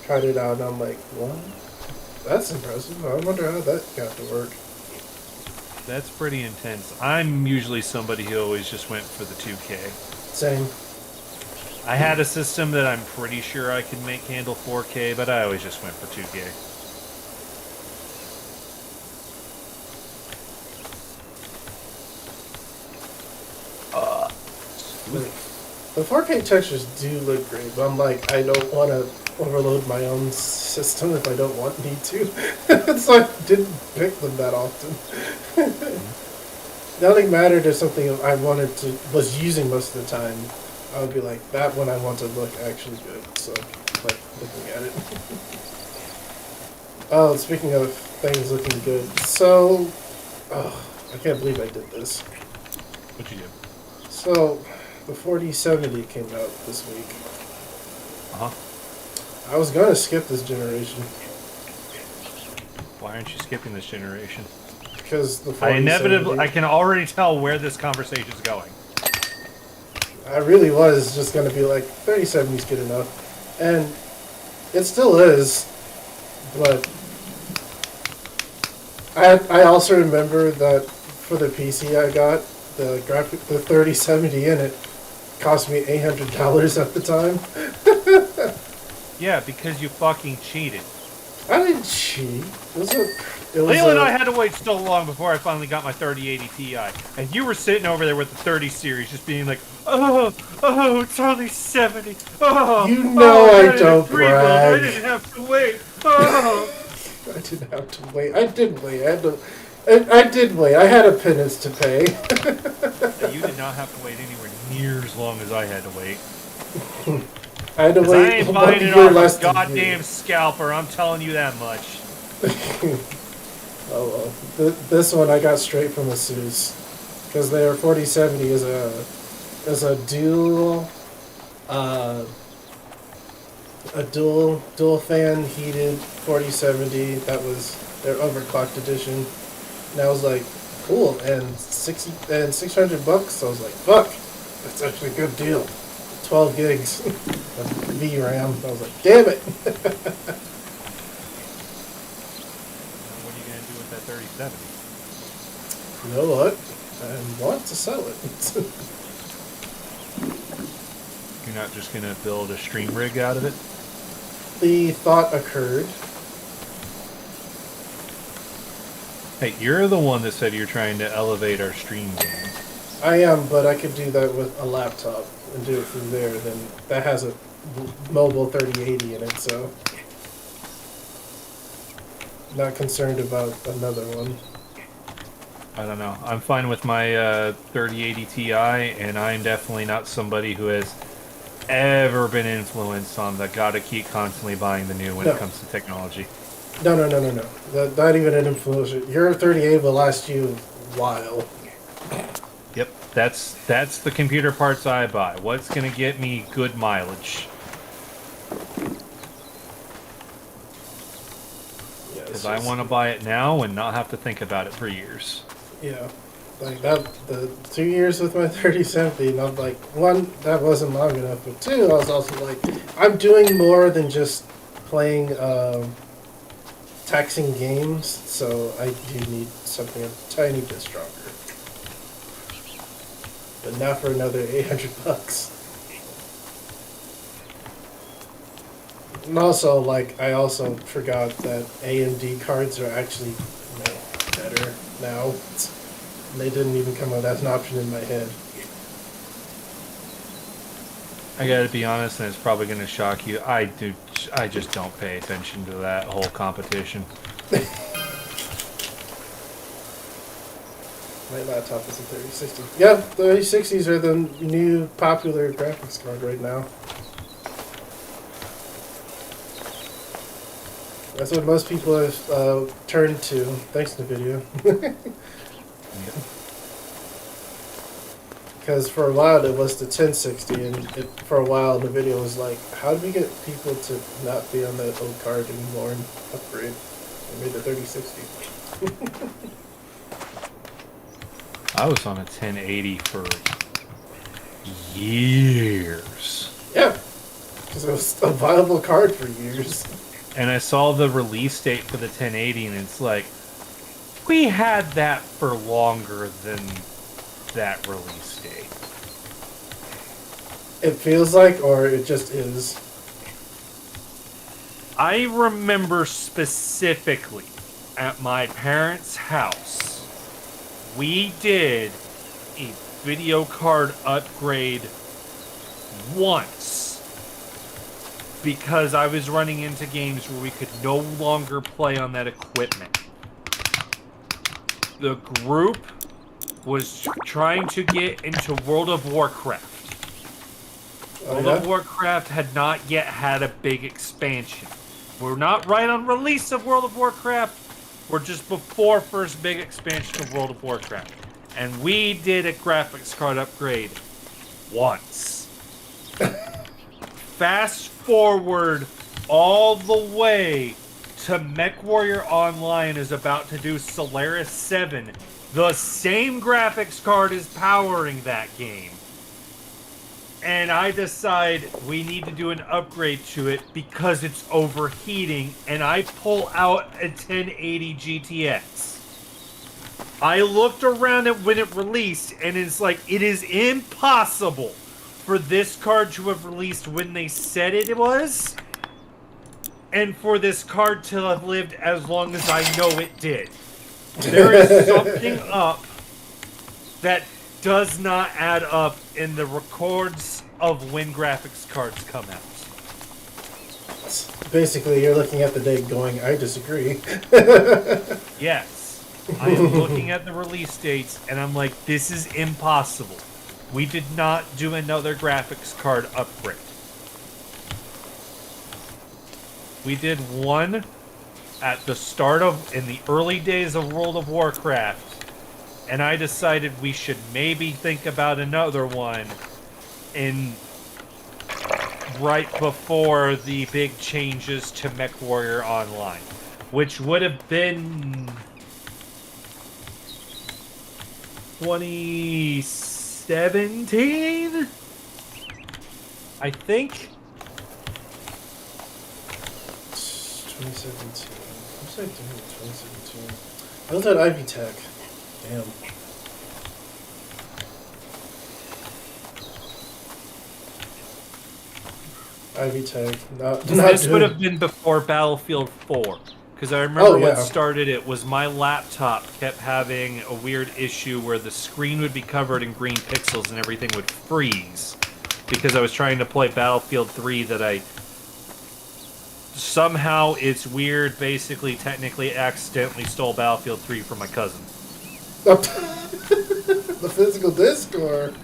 Tried it out and I'm like, what? That's impressive. I wonder how that got to work. That's pretty intense. I'm usually somebody who always just went for the 2K. Same. I had a system that I'm pretty sure I could make handle 4K, but I always just went for 2K. The 4K textures do look great, but I'm like, I don't want to overload my own system if I don't want me to. So I didn't pick them that often. Nothing mattered if something I was using most of the time. I would be like, that one I want to look actually good. So, like, looking at it. Oh, speaking of things looking good. So, I can't believe I did this. What'd you do? So, the 4070 came out this week. Uh-huh. I was going to skip this generation. Why aren't you skipping this generation? Because the 4070... I can already tell where this conversation's going. I really was just going to be like, 3070's good enough. And it still is. But I also remember that for the PC I got, the 3070 in it cost me $800 at the time. Yeah, because you fucking cheated. I didn't cheat. Leland and I had to wait so long before I finally got my 3080 Ti. And you were sitting over there with the 30 series just being like, oh, it's only 70. Oh, you know I don't brag. brag. I didn't have to wait. Oh. I didn't have to wait. I did wait. I did wait. I had a penance to pay. You did not have to wait anywhere near as long as I had to wait. I had to wait. I ain't buying it off a goddamn scalper. I'm telling you that much. Oh well. This one I got straight from ASUS because their 4070 is a uh, dual fan heated 4070. That was their overclocked edition. And I was like, cool, and $600. I was like, fuck, that's actually a good deal. 12 gigs of VRAM. I was like, damn it. What are you gonna do with that 3070? You know what? I want to sell it. You're not just gonna build a stream rig out of it? The thought occurred. Hey, you're the one that said you're trying to elevate our stream game. I am, but I could do that with a laptop and do it from there. Then that has a mobile 3080 in it, so not concerned about another one. I don't know. I'm fine with my 3080 Ti, and I'm definitely not somebody who has ever been influenced on the gotta keep constantly buying the new when it comes to technology. No. Not even an influencer. Your 3080 will last you a while. Yep, that's the computer parts I buy. What's gonna get me good mileage? Because I want to buy it now and not have to think about it for years. Yeah, like that. The 2 years with my 3070, and I'm like, one, that wasn't long enough, but two, I was also like, I'm doing more than just playing taxing games, so I do need something a tiny bit stronger. But not for another $800. And also, like, I also forgot that AMD cards are actually better now. They didn't even come out as an option in my head. I gotta be honest, and it's probably gonna shock you. I just don't pay attention to that whole competition. My laptop is a 3060. Yeah, 3060s are the new popular graphics card right now. That's what most people have turned to, thanks to video. Because for a while it was the 1060, and for a while the video was like, how do we get people to not be on that old card anymore and upgrade? I made the 3060. I was on a 1080 for years. Yeah, because it was a viable card for years. And I saw the release date for the 1080, and it's like, we had that for longer than that release date. It feels like, or it just is. I remember specifically at my parents' house, we did a video card upgrade once. Because I was running into games where we could no longer play on that equipment. The group was trying to get into World of Warcraft. World of Warcraft had not yet had a big expansion. We're not right on release of World of Warcraft. We're just before first big expansion of World of Warcraft. And we did a graphics card upgrade once. Fast forward all the way to MechWarrior Online is about to do Solaris 7. The same graphics card is powering that game. And I decide we need to do an upgrade to it because it's overheating, and I pull out a 1080 GTX. I looked around at when it released, and it's like, it is impossible for this card to have released when they said it was, and for this card to have lived as long as I know it did. There is something up that does not add up in the records of when graphics cards come out. Basically, you're looking at the date going, I disagree. Yes. I am looking at the release dates, and I'm like, this is impossible. We did not do another graphics card upgrade. We did one at the start of, in the early days of World of Warcraft, and I decided we should maybe think about another one in right before the big changes to MechWarrior Online, which would have been 2017, I think. 2017. What was I doing in 2017? I was at Ivy Tech. Damn. Ivy Tech. This would have been before Battlefield 4. Because I remember what started it was my laptop kept having a weird issue where the screen would be covered in green pixels and everything would freeze. Because I was trying to play Battlefield 3 that I... Somehow, it's weird, basically, technically, accidentally stole Battlefield 3 from my cousin. The physical disc, or...?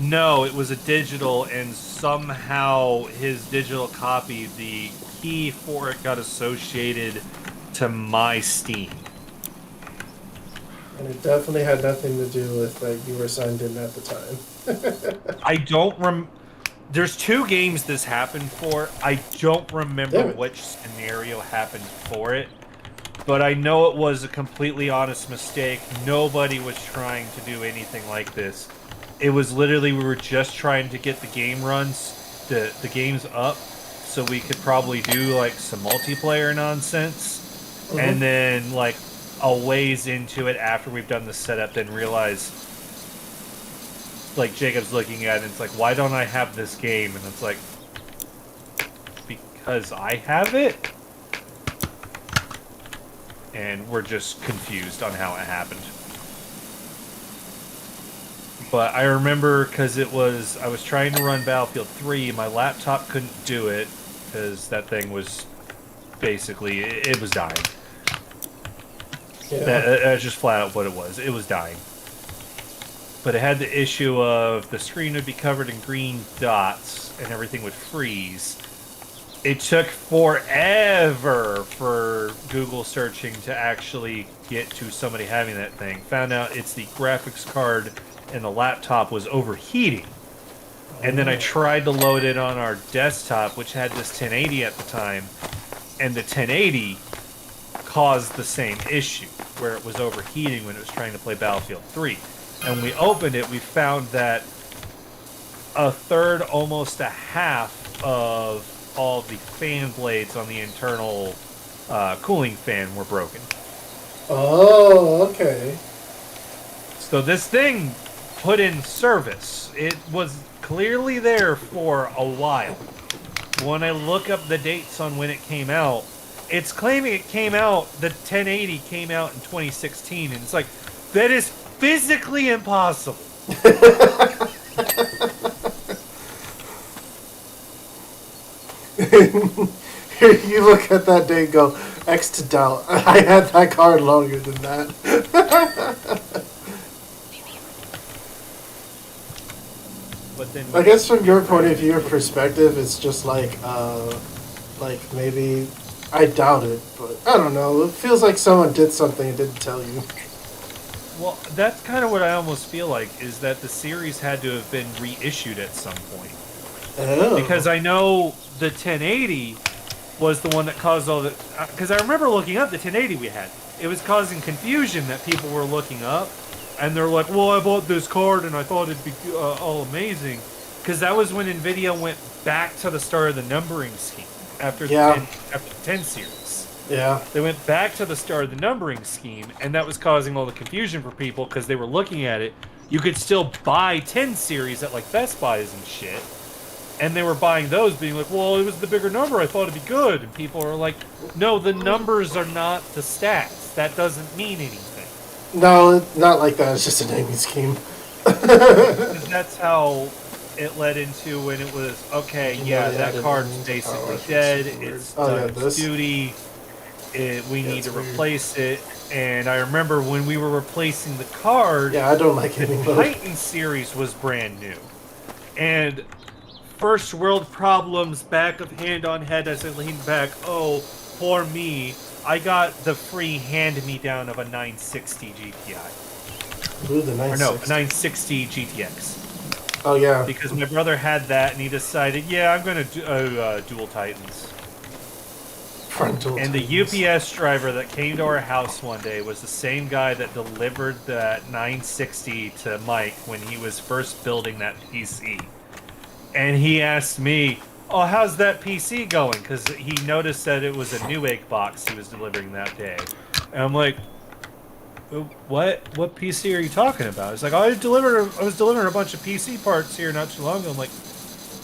No, it was a digital, and somehow his digital copy, the key for it got associated to my Steam. And it definitely had nothing to do with, like, you were signed in at the time. I don't There's 2 games this happened for. I don't remember which scenario happened for it. But I know it was a completely honest mistake. Nobody was trying to do anything like this. It was literally, we were just trying to get the game runs, the games up, so we could probably do, like, some multiplayer nonsense. Mm-hmm. And then, like, a ways into it after we've done the setup, then realize, like, Jacob's looking at it, and it's like, why don't I have this game? And it's like, because I have it? And we're just confused on how it happened. But I remember, because I was trying to run Battlefield 3, my laptop couldn't do it, because that thing was basically, it was dying. Yeah. That's just flat out what it was. It was dying. But it had the issue of the screen would be covered in green dots, and everything would freeze. It took forever for Google searching to actually get to somebody having that thing. Found out it's the graphics card and the laptop was overheating. And then I tried to load it on our desktop, which had this 1080 at the time, and the 1080 caused the same issue, where it was overheating when it was trying to play Battlefield 3. And when we opened it, we found that a third, almost a half of all the fan blades on the internal cooling fan were broken. Oh, okay. So this thing put in service. It was clearly there for a while. When I look up the dates on when it came out, it's claiming it came out, the 1080 came out in 2016, and it's like, that is physically impossible. You look at that date and go, X to doubt. I had that card longer than that. But then, I guess from your point of view or perspective, it's just like maybe, I doubt it, but I don't know. It feels like someone did something and didn't tell you. Well, that's kind of what I almost feel like, is that the series had to have been reissued at some point. Oh. Because I know the 1080 was the one that caused all the... Because I remember looking up the 1080 we had. It was causing confusion that people were looking up. And they're like, well, I bought this card and I thought it'd be all amazing. Because that was when NVIDIA went back to the start of the numbering scheme after the 10 series. Yeah. They went back to the start of the numbering scheme, and that was causing all the confusion for people because they were looking at it. You could still buy 10 series at, like, Best Buys and shit. And they were buying those, being like, well, it was the bigger number, I thought it'd be good. And people are like, no, the numbers are not the stats. That doesn't mean anything. No, not like that. It's just a naming scheme. That's how it led into when it was, okay, yeah, that card's basically dead. It's done its duty. We need to replace it. And I remember when we were replacing the card, I don't like the Titan series was brand new. And first world problems, back of hand on head as I leaned back, oh, poor me, I got the free hand-me-down of a 960 GTI. Ooh, the Or no, a 960. 960 GTX. Oh yeah. Because my brother had that, and he decided, yeah, I'm going to do Dual Titans. Frontal And Titans. the UPS driver that came to our house one day was the same guy that delivered that 960 to Mike when he was first building that PC. And he asked me, oh, how's that PC going? Because he noticed that it was a Newegg box he was delivering that day. And I'm like, what PC are you talking about? It's like, I was delivering a bunch of PC parts here not too long ago. I'm like,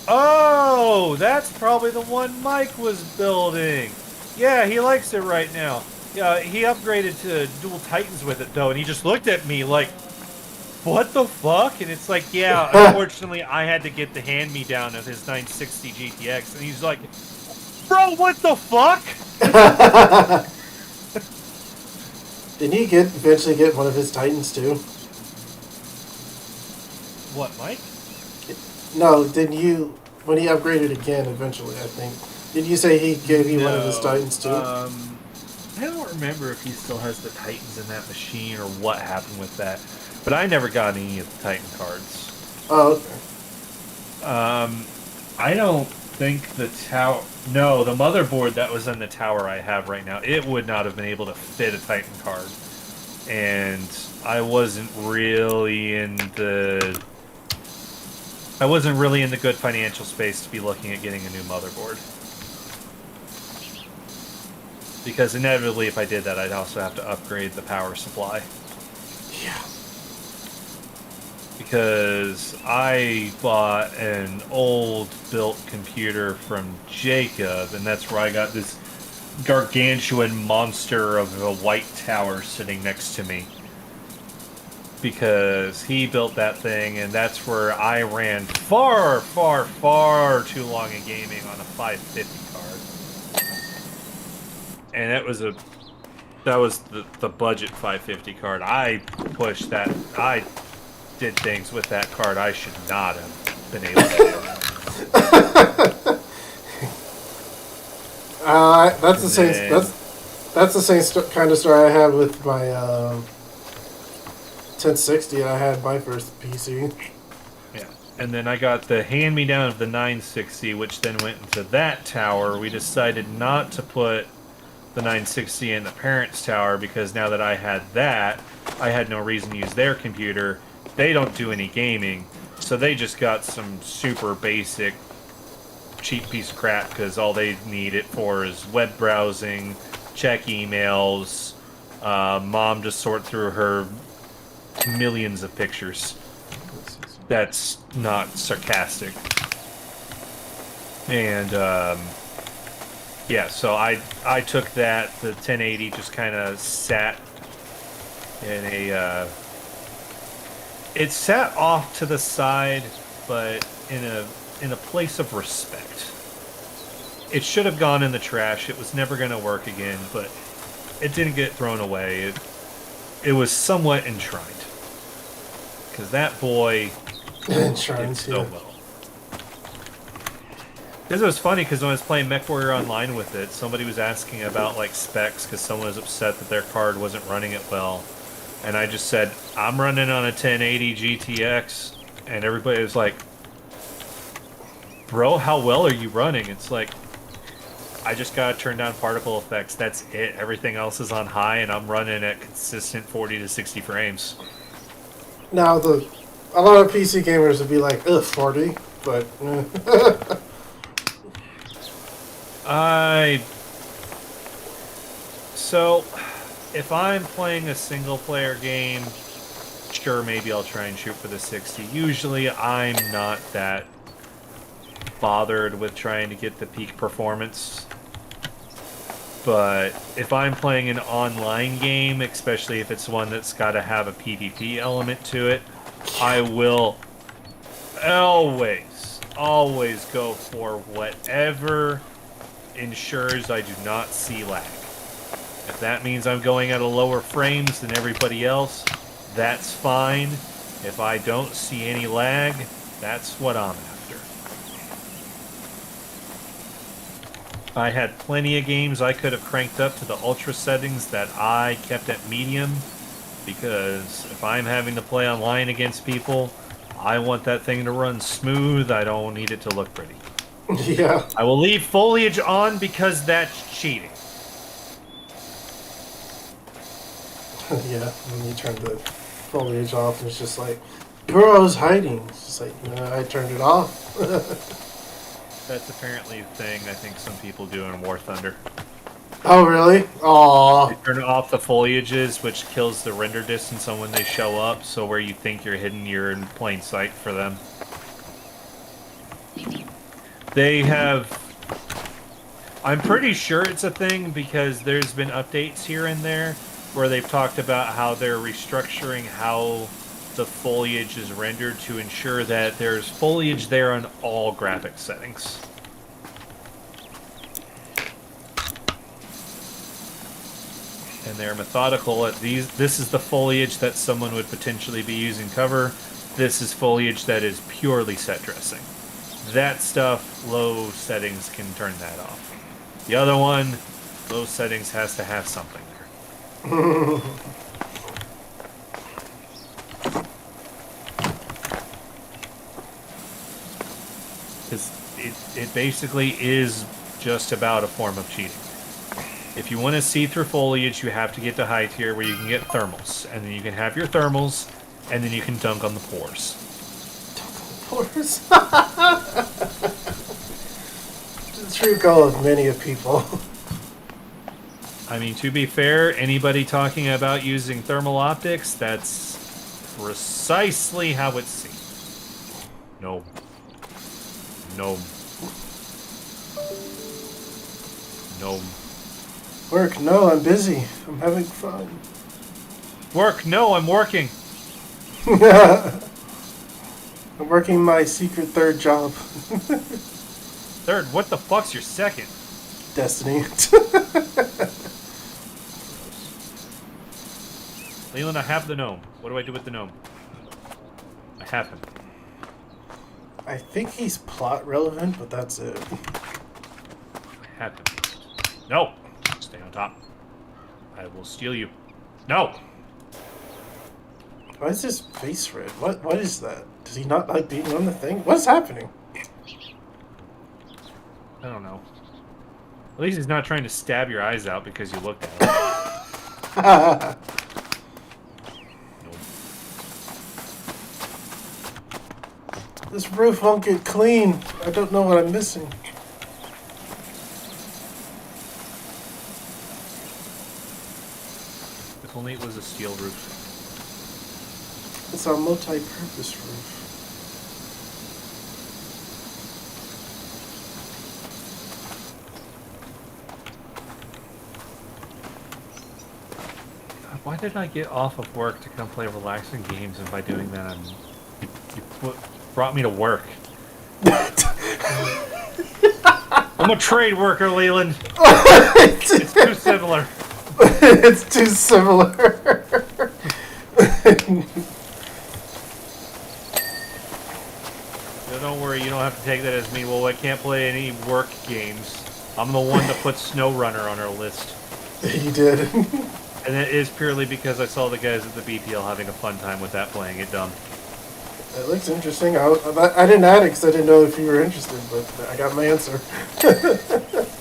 oh, that's probably the one Mike was building. Yeah, he likes it right now. Yeah, he upgraded to Dual Titans with it though, and he just looked at me like, what the fuck? And it's like, yeah, unfortunately, I had to get the hand-me-down of his 960 GTX, and he's like, bro, what the fuck? Didn't he eventually get one of his Titans too? What, Mike? No, didn't you? When he upgraded again, eventually, I think. Did you say he gave you one of his Titans too? I don't remember if he still has the Titans in that machine or what happened with that. But I never got any of the Titan cards. Oh, okay. I don't think the tower... No, the motherboard that was in the tower I have right now, it would not have been able to fit a Titan card. And I wasn't really in the... I wasn't really in the good financial space to be looking at getting a new motherboard. Because inevitably, if I did that, I'd also have to upgrade the power supply. Yeah. Because I bought an old built computer from Jacob, and that's where I got this gargantuan monster of a white tower sitting next to me. Because he built that thing, and that's where I ran far, far, far too long in gaming on a 550 card. And that was the budget 550 card. I pushed that. I did things with that card I should not have been able to do. That's the same. That's the same kind of story I had with my 1060. I had my first PC. Yeah, and then I got the hand-me-down of the 960, which then went into that tower. We decided not to put the 960 in the parents' tower because now that I had that, I had no reason to use their computer. They don't do any gaming, so they just got some super basic, cheap piece of crap because all they need it for is web browsing, check emails, mom just sort through her millions of pictures. That's not sarcastic. And, yeah, so I took that, the 1080 just kind of sat in a, it sat off to the side, but in a place of respect. It should have gone in the trash. It was never going to work again, but it didn't get thrown away. It was somewhat enshrined. Because that boy did so well. Because it was funny, because when I was playing MechWarrior Online with it, somebody was asking about like specs, because someone was upset that their card wasn't running it well. And I just said, I'm running on a 1080 GTX. And everybody was like, bro, how well are you running? It's like, I just gotta turn down particle effects. That's it. Everything else is on high, and I'm running at consistent 40 to 60 frames. Now, a lot of PC gamers would be like, ugh, 40, but... So, if I'm playing a single-player game, sure, maybe I'll try and shoot for the 60. Usually, I'm not that bothered with trying to get the peak performance. But if I'm playing an online game, especially if it's one that's got to have a PvP element to it, I will always go for whatever ensures I do not see lag. If that means I'm going at a lower frames than everybody else, that's fine. If I don't see any lag, that's what I'm after. I had plenty of games I could have cranked up to the ultra settings that I kept at medium, because if I'm having to play online against people, I want that thing to run smooth. I don't need it to look pretty. Yeah. I will leave foliage on because that's cheating. Yeah, when you turn the foliage off, it's just like, Burrow's hiding. It's just like, I turned it off. That's apparently a thing I think some people do in War Thunder. Oh, really? Aww. They turn off the foliages, which kills the render distance on when they show up, so where you think you're hidden, you're in plain sight for them. They have... I'm pretty sure it's a thing because there's been updates here and there where they've talked about how they're restructuring how the foliage is rendered to ensure that there's foliage there on all graphic settings. And they're methodical at these. This is the foliage that someone would potentially be using cover. This is foliage that is purely set dressing. That stuff, low settings can turn that off. The other one, low settings has to have something there. Because it basically is just about a form of cheating. If you want to see through foliage, you have to get to high tier where you can get thermals. And then you can have your thermals, and then you can dunk on the pores. Pores? The true goal of many of people. I mean, to be fair, anybody talking about using thermal optics, that's precisely how it's seen. No. No. No. Work? No, I'm busy. I'm having fun. Work? No, I'm working. I'm working my secret third job. Third? What the fuck's your second? Destiny. Leland, I have the gnome. What do I do with the gnome? I have him. I think he's plot relevant, but that's it. I have him. No! Stay on top. I will steal you. No! Why is his face red? What is that? Does he not like being on the thing? What's happening? I don't know. At least he's not trying to stab your eyes out because you looked at him. Nope. This roof won't get clean. I don't know what I'm missing. If only it was a steel roof. It's a multi-purpose roof. Why did I get off of work to come play relaxing games, and by doing that, you brought me to work? I'm a trade worker, Leland. It's too similar. It's too similar. No, don't worry, you don't have to take that as me. Well, I can't play any work games. I'm the one that put SnowRunner on our list. He did. And it is purely because I saw the guys at the BPL having a fun time with that, playing it dumb. It looks interesting. I didn't add it because I didn't know if you were interested, but I got my answer.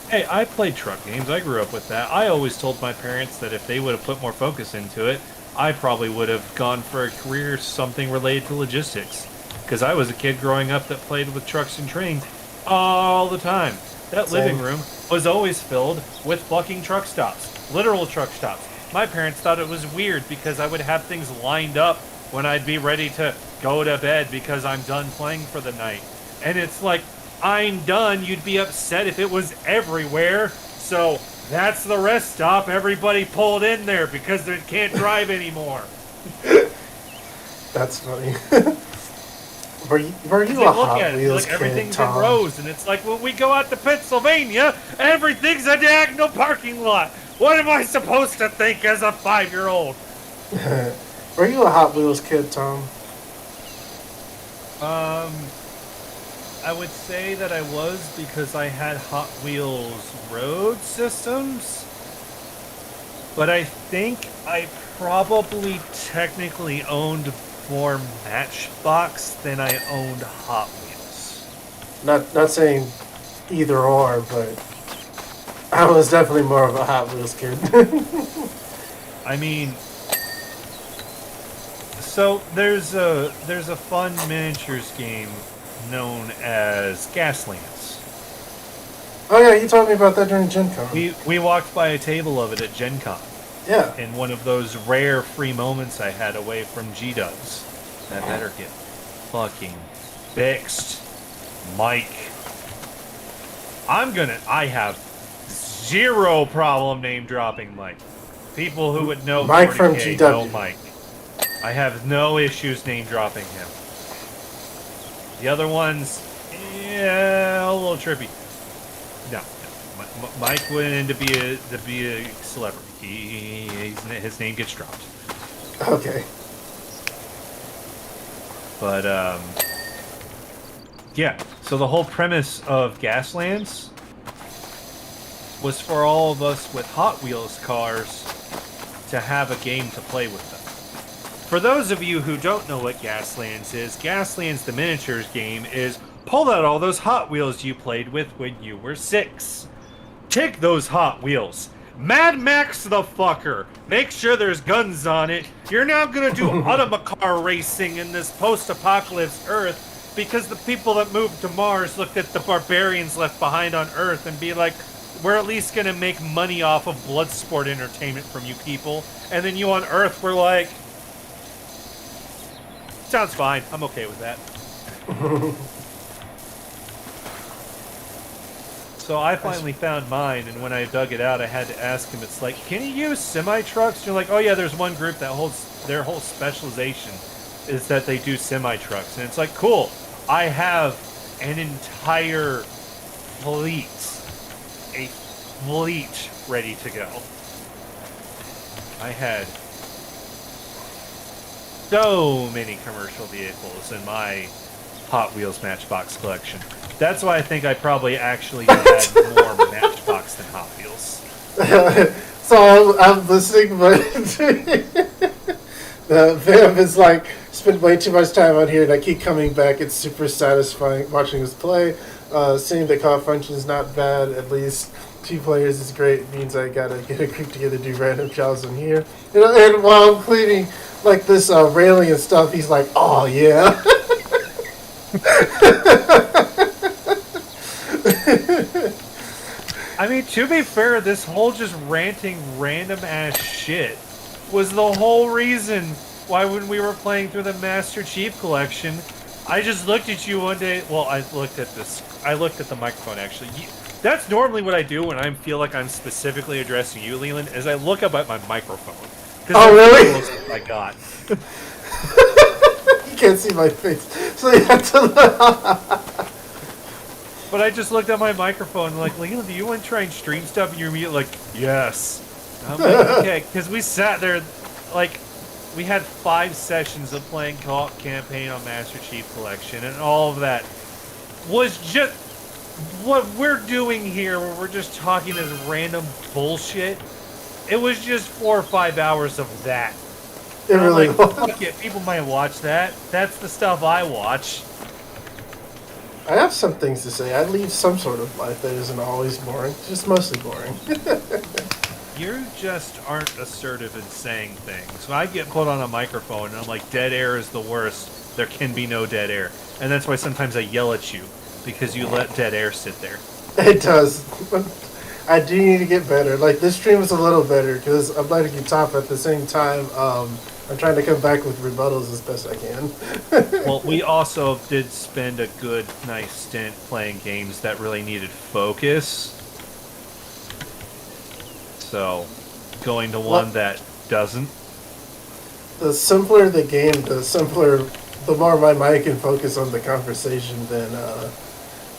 Hey, I played truck games. I grew up with that. I always told my parents that if they would have put more focus into it, I probably would have gone for a career something related to logistics. Because I was a kid growing up that played with trucks and trains all the time. That living room was always filled with fucking truck stops. Literal truck stops. My parents thought it was weird because I would have things lined up when I'd be ready to go to bed because I'm done playing for the night. And it's like, I'm done. You'd be upset if it was everywhere. So that's the rest stop. Everybody pulled in there because they can't drive anymore. That's funny. Were you a Hot Wheels like kid, everything's Tom? in rows, and it's like when we go out to Pennsylvania, everything's a diagonal parking lot. What am I supposed to think as a 5-year-old? Were you a Hot Wheels kid, Tom? I would say that I was because I had Hot Wheels road systems. But I think I probably technically owned more Matchbox than I owned Hot Wheels. Not saying either or, but I was definitely more of a Hot Wheels kid. I mean, so there's a fun miniatures game known as Gaslands. Oh yeah, you told me about that during Gen Con. We walked by a table of it at Gen Con. Yeah. In one of those rare free moments I had away from G-Dubs. That better get fucking fixed. Mike. I have zero problem name dropping Mike. People who would know Mike from 40K GW. know Mike. I have no issues name dropping him. The other ones, yeah, a little trippy. No. Mike went in to be a celebrity. His name gets dropped. Okay. But yeah. So the whole premise of Gaslands was for all of us with Hot Wheels cars to have a game to play with them. For those of you who don't know what Gaslands is, Gaslands, the miniatures game, is pull out all those Hot Wheels you played with when you were 6. Take those Hot Wheels. Mad Max the fucker. Make sure there's guns on it. You're now gonna do automacar racing in this post-apocalypse Earth because the people that moved to Mars looked at the barbarians left behind on Earth and be like, we're at least gonna make money off of blood sport entertainment from you people. And then you on Earth were like, sounds fine. I'm okay with that. So I finally found mine, and when I dug it out, I had to ask him, it's like, can you use semi-trucks? You're like, oh yeah, there's one group that holds, their whole specialization is that they do semi-trucks. And it's like, cool, I have an entire fleet, a fleet ready to go. I had so many commercial vehicles in my Hot Wheels Matchbox collection. That's why I think I probably actually had more Matchbox than Hot Wheels. So I'm listening, but Viv is like, spent way too much time on here, and I keep coming back. It's super satisfying watching us play. Seeing the co-op function is not bad. At least 2 players is great. It means I gotta get a group together to do random jobs in here. And while I'm cleaning like this railing and stuff, he's like, oh yeah. I mean, to be fair, this whole just ranting random ass shit was the whole reason why when we were playing through the Master Chief Collection, I just looked at you one day. Well, I looked at the microphone actually. That's normally what I do when I feel like I'm specifically addressing you, Leland, is I look up at my microphone. Oh, really? I got. You can't see my face, so you have to. But I just looked at my microphone and like, Leland, do you want to try and stream stuff? And you're immediately like, yes. And I'm like, okay, because we sat there, like, we had 5 sessions of playing co-op campaign on Master Chief Collection, and all of that was just what we're doing here, where we're just talking this random bullshit. It was just 4 or 5 hours of that. It really like, was. Fuck it, people might watch that. That's the stuff I watch. I have some things to say. I lead some sort of life that isn't always boring, just mostly boring. You just aren't assertive in saying things. When I get put on a microphone and I'm like, dead air is the worst, there can be no dead air. And that's why sometimes I yell at you, because you let dead air sit there. It does. I do need to get better. Like, this stream is a little better, because I'm letting you top at the same time. I'm trying to come back with rebuttals as best I can. Well, we also did spend a good, nice stint playing games that really needed focus. So, going to one that doesn't. The simpler the game, the more my mind can focus on the conversation than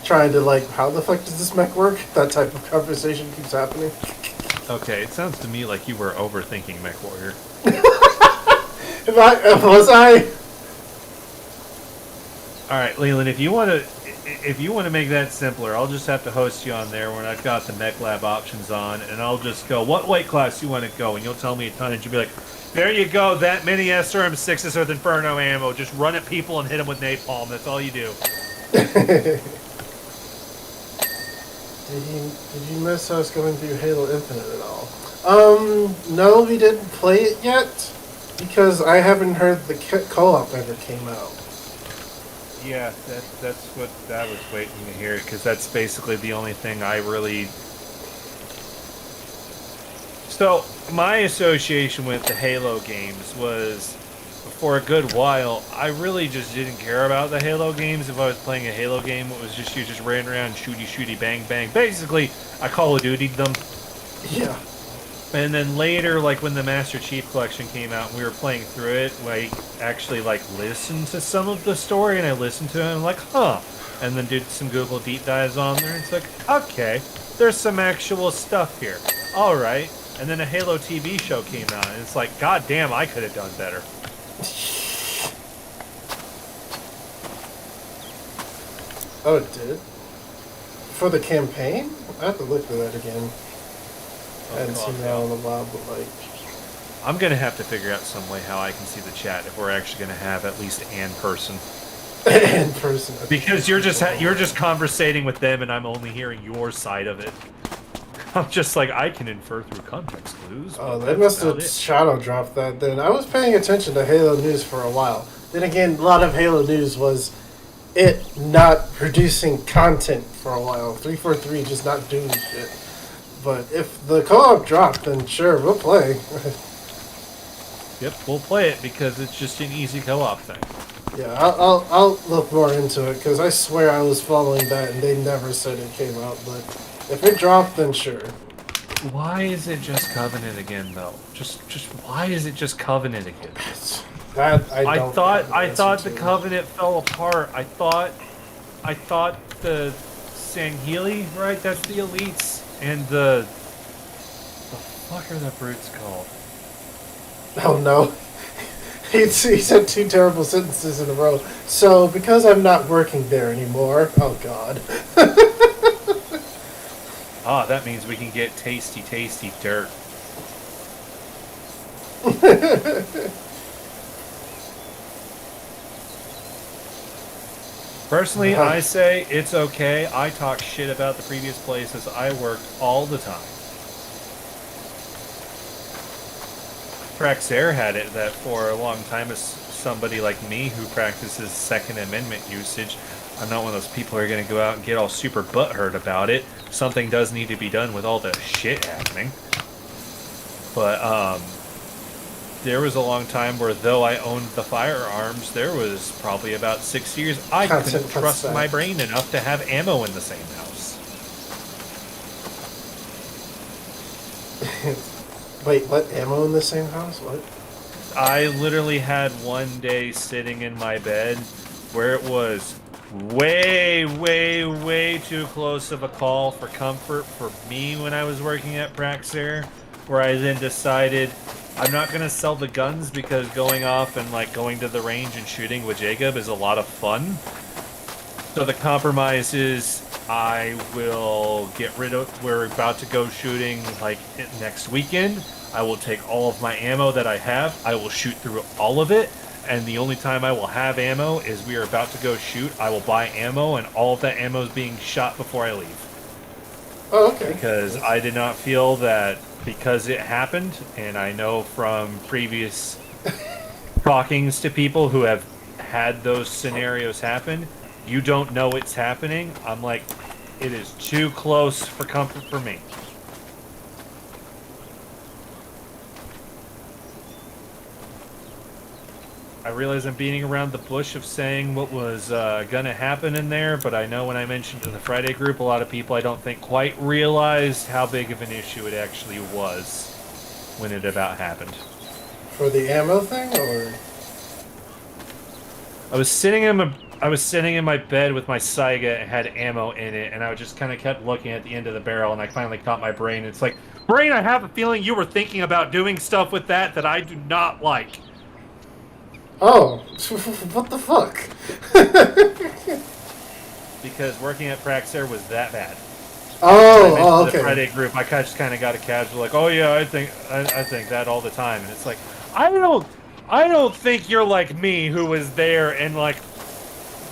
trying to, like, how the fuck does this mech work? That type of conversation keeps happening. Okay, it sounds to me like you were overthinking MechWarrior. Was I? Alright, Leland, if if you want to make that simpler, I'll just have to host you on there when I've got the Mech Lab options on, and I'll just go, what weight class you want to go? And you'll tell me a ton, and you'll be like, there you go, that many SRM-6s with Inferno ammo. Just run at people and hit them with napalm. That's all you do. Did you miss us going through Halo Infinite at all? No, we didn't play it yet because I haven't heard the co-op ever came out. Yeah, that's what I was waiting to hear, because that's basically the only thing I really... So, my association with the Halo games was, for a good while, I really just didn't care about the Halo games. If I was playing a Halo game, it was just you just ran around, shooty, bang, bang. Basically, I Call of Duty'd them. Yeah. And then later, like when the Master Chief Collection came out and we were playing through it, I actually like listened to some of the story and I listened to it and I'm like, huh. And then did some Google deep dives on there and it's like, okay, there's some actual stuff here. Alright. And then a Halo TV show came out and it's like, god damn, I could have done better. Oh, it did? For the campaign? I have to look for that again. I hadn't seen that in a while, but like... I'm going to have to figure out some way how I can see the chat if we're actually going to have at least an person. In person. Because you're just conversating with them and I'm only hearing your side of it. I'm just like, I can infer through context clues. Oh, they must have shadow dropped that then. I was paying attention to Halo news for a while. Then again, a lot of Halo news was it not producing content for a while. 343 just not doing shit. But if the co-op dropped, then sure, we'll play. Yep, we'll play it because it's just an easy co-op thing. Yeah, I'll look more into it because I swear I was following that and they never said it came out. But if it dropped, then sure. Why is it just Covenant again, though? Just why is it just Covenant again? That I thought the Covenant fell apart. I thought the Sangheili, right? That's the elites, and the fuck are the brutes called? Oh no. He said two terrible sentences in a row. So, because I'm not working there anymore, oh god. Ah, that means we can get tasty dirt. Personally, I say it's okay. I talk shit about the previous places I worked all the time. Praxair had it that for a long time as somebody like me who practices Second Amendment usage, I'm not one of those people who are going to go out and get all super butthurt about it. Something does need to be done with all the shit happening. But, there was a long time where though I owned the firearms, there was probably about 6 years I couldn't trust my brain enough to have ammo in the same house. Wait, what? Ammo in the same house? What? I literally had one day sitting in my bed where it was way too close of a call for comfort for me when I was working at Praxair, where I then decided I'm not going to sell the guns because going off and like going to the range and shooting with Jacob is a lot of fun. So the compromise is I will get rid of, we're about to go shooting like next weekend. I will take all of my ammo that I have. I will shoot through all of it. And the only time I will have ammo is we are about to go shoot. I will buy ammo and all of that ammo is being shot before I leave. Oh, okay. Because I did not feel that because it happened, and I know from previous talkings to people who have had those scenarios happen, you don't know it's happening. I'm like, it is too close for comfort for me. I realize I'm beating around the bush of saying what was gonna happen in there, but I know when I mentioned in the Friday group, a lot of people I don't think quite realized how big of an issue it actually was when it about happened. For the ammo thing, or? I was sitting in my bed with my Saiga and had ammo in it, and I just kind of kept looking at the end of the barrel, and I finally caught my brain. It's like, brain, I have a feeling you were thinking about doing stuff with that I do not like. Oh, what the fuck? because working at Praxair was that bad. Oh, The okay. Friday group, I just kind of got a casual like, oh yeah, I think that all the time, and it's like, I don't think you're like me who was there and like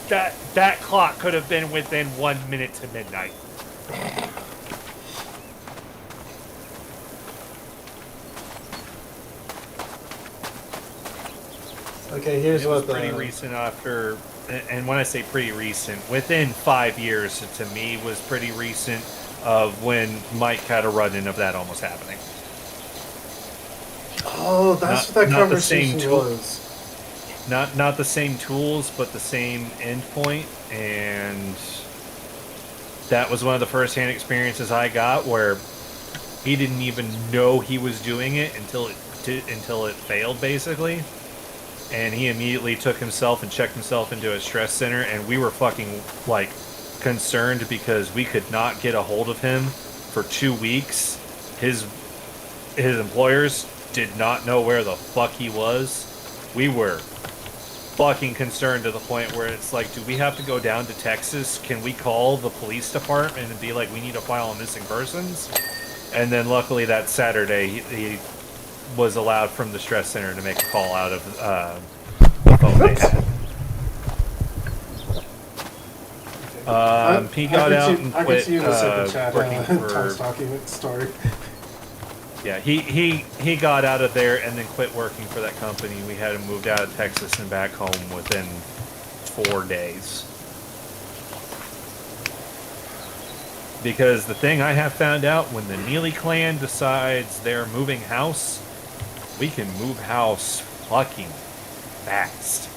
that clock could have been within 1 minute to midnight. Okay, here's It was what pretty recent after, and when I say pretty recent, within 5 years, to me was pretty recent of when Mike had a run-in of that almost happening. Oh, that's what that not the same conversation tool. was. Not the same tools, but the same endpoint, and that was one of the first-hand experiences I got where he didn't even know he was doing it until it failed, basically. And he immediately took himself and checked himself into a stress center, and we were fucking like concerned because we could not get a hold of him for 2 weeks. His employers did not know where the fuck he was. We were fucking concerned to the point where it's like, do we have to go down to Texas? Can we call the police department and be like, we need to file a missing persons? And then luckily that Saturday he was allowed from the stress center to make a call out of the phone they had. He got out and I quit could see in the second chat, working Tom's for. talking story. Yeah, he got out of there and then quit working for that company. We had him moved out of Texas and back home within 4 days. Because the thing I have found out, when the Neely clan decides they're moving house, we can move house fucking fast.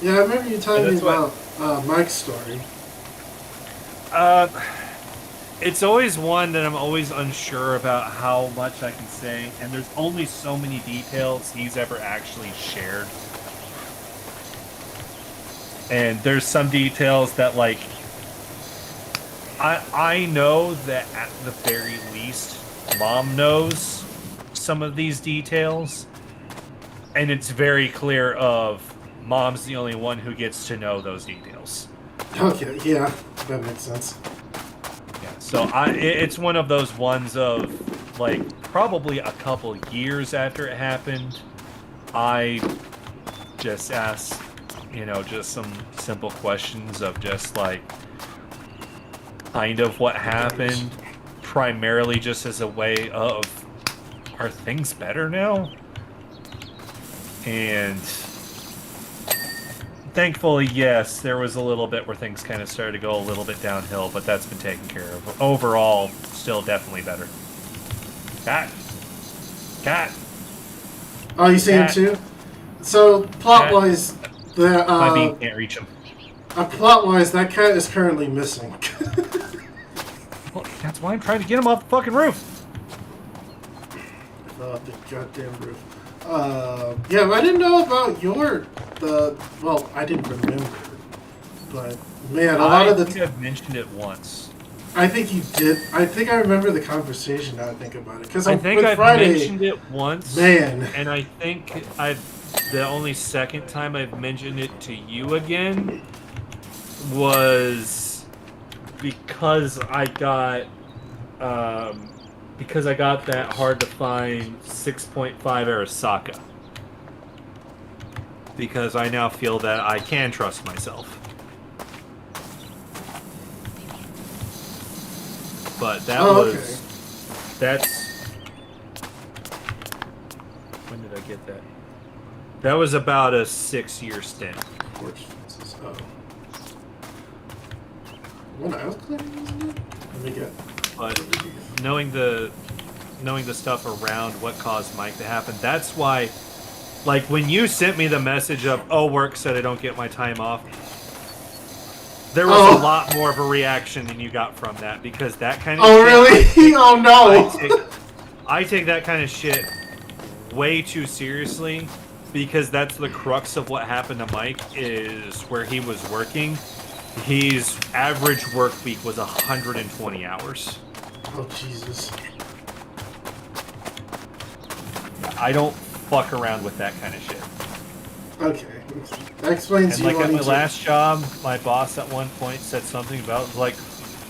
Yeah, I remember you telling me that's what- about Mike's story. It's always one that I'm always unsure about how much I can say, and there's only so many details he's ever actually shared. And there's some details that, like, I know that at the very least, Mom knows some of these details, and it's very clear of Mom's the only one who gets to know those details. Okay, yeah, that makes sense. Yeah, so it's one of those ones of, like, probably a couple years after it happened, I just asked, just some simple questions of just, like, kind of what happened, primarily just as a way of, are things better now? And thankfully, yes, there was a little bit where things kind of started to go a little bit downhill, but that's been taken care of. Overall, still definitely better. Cat. Oh, you see him Cat. too? So, plot-wise, the My bean can't reach him. plot-wise, that cat is currently missing. Well, that's why I'm trying to get him off the fucking roof. Oh, the goddamn roof. Yeah, I didn't know about well, I didn't remember. But, man, a lot of I think I've mentioned it once. I think you did. I think I remember the conversation now I think about it. Because I think I've mentioned it once. Man. And I think the only second time I've mentioned it to you again was because I got that hard to find 6.5 Arasaka. Because I now feel that I can trust myself. But that that's when did I get that? That was about a 6-year stint. Oh. When I was cleaning, wasn't it? Let me get. But knowing the stuff around what caused Mike to happen, that's why, like, when you sent me the message of, work said I don't get my time off, there was a lot more of a reaction than you got from that, because that kind of shit, really? Oh no! I take that kind of shit way too seriously, because that's the crux of what happened to Mike, is where he was working. His average work week was 120 hours. Oh, Jesus. I don't fuck around with that kind of shit. Okay. That explains And you like at wanting my to... last job, my boss at one point said something about like,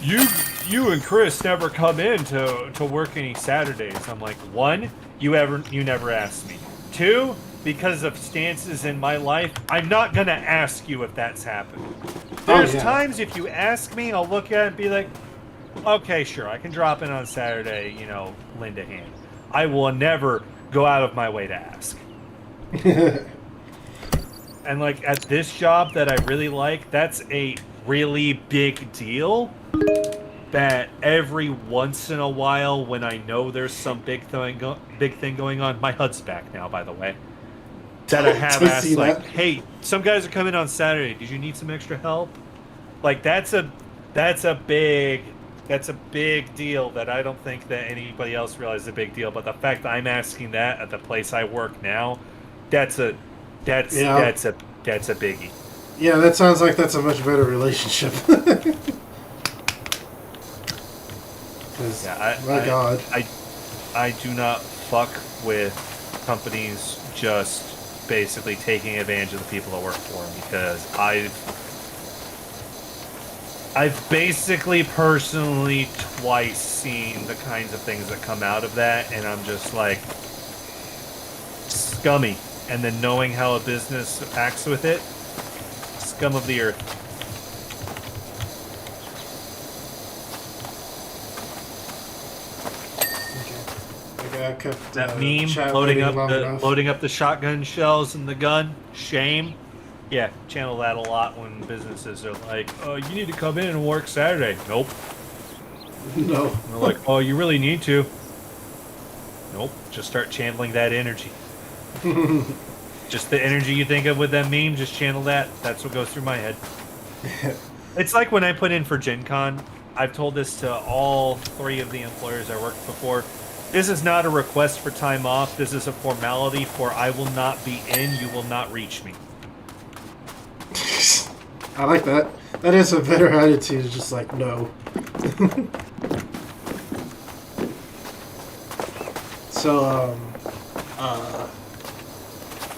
you and Chris never come in to work any Saturdays. I'm like, one, you never asked me. Two, because of stances in my life, I'm not gonna ask you if that's happened. Oh, There's yeah. times if you ask me, I'll look at it and be like, okay, sure, I can drop in on Saturday, lend a hand. I will never go out of my way to ask. And like at this job that I really like, that's a really big deal. That every once in a while, when I know there's some big thing going on, my HUD's back now, by the way. That I have To see asked, like, that. hey, some guys are coming on Saturday. Did you need some extra help? Like that's a big deal that I don't think that anybody else realizes is a big deal. But the fact that I'm asking that at the place I work now, that's a Yeah. that's a biggie. Yeah, that sounds like that's a much better relationship. Because, Yeah, my God. I do not fuck with companies just basically taking advantage of the people that work for them because I've basically personally twice seen the kinds of things that come out of that, and I'm just like scummy. And then knowing how a business acts with it, scum of the earth. Okay, I kept That meme chat loading waiting up long the enough. loading up the shotgun shells and the gun. Shame. Yeah, channel that a lot when businesses are like, "Oh, you need to come in and work Saturday." Nope. No. And they're like, "Oh, you really need to." Nope. Just start channeling that energy. Just the energy you think of with that meme. Just channel that. That's what goes through my head. It's like when I put in for Gen Con. I've told this to all 3 of the employers I worked before. This is not a request for time off. This is a formality for I will not be in. You will not reach me. I like that. That is a better attitude. It's just like, no. So,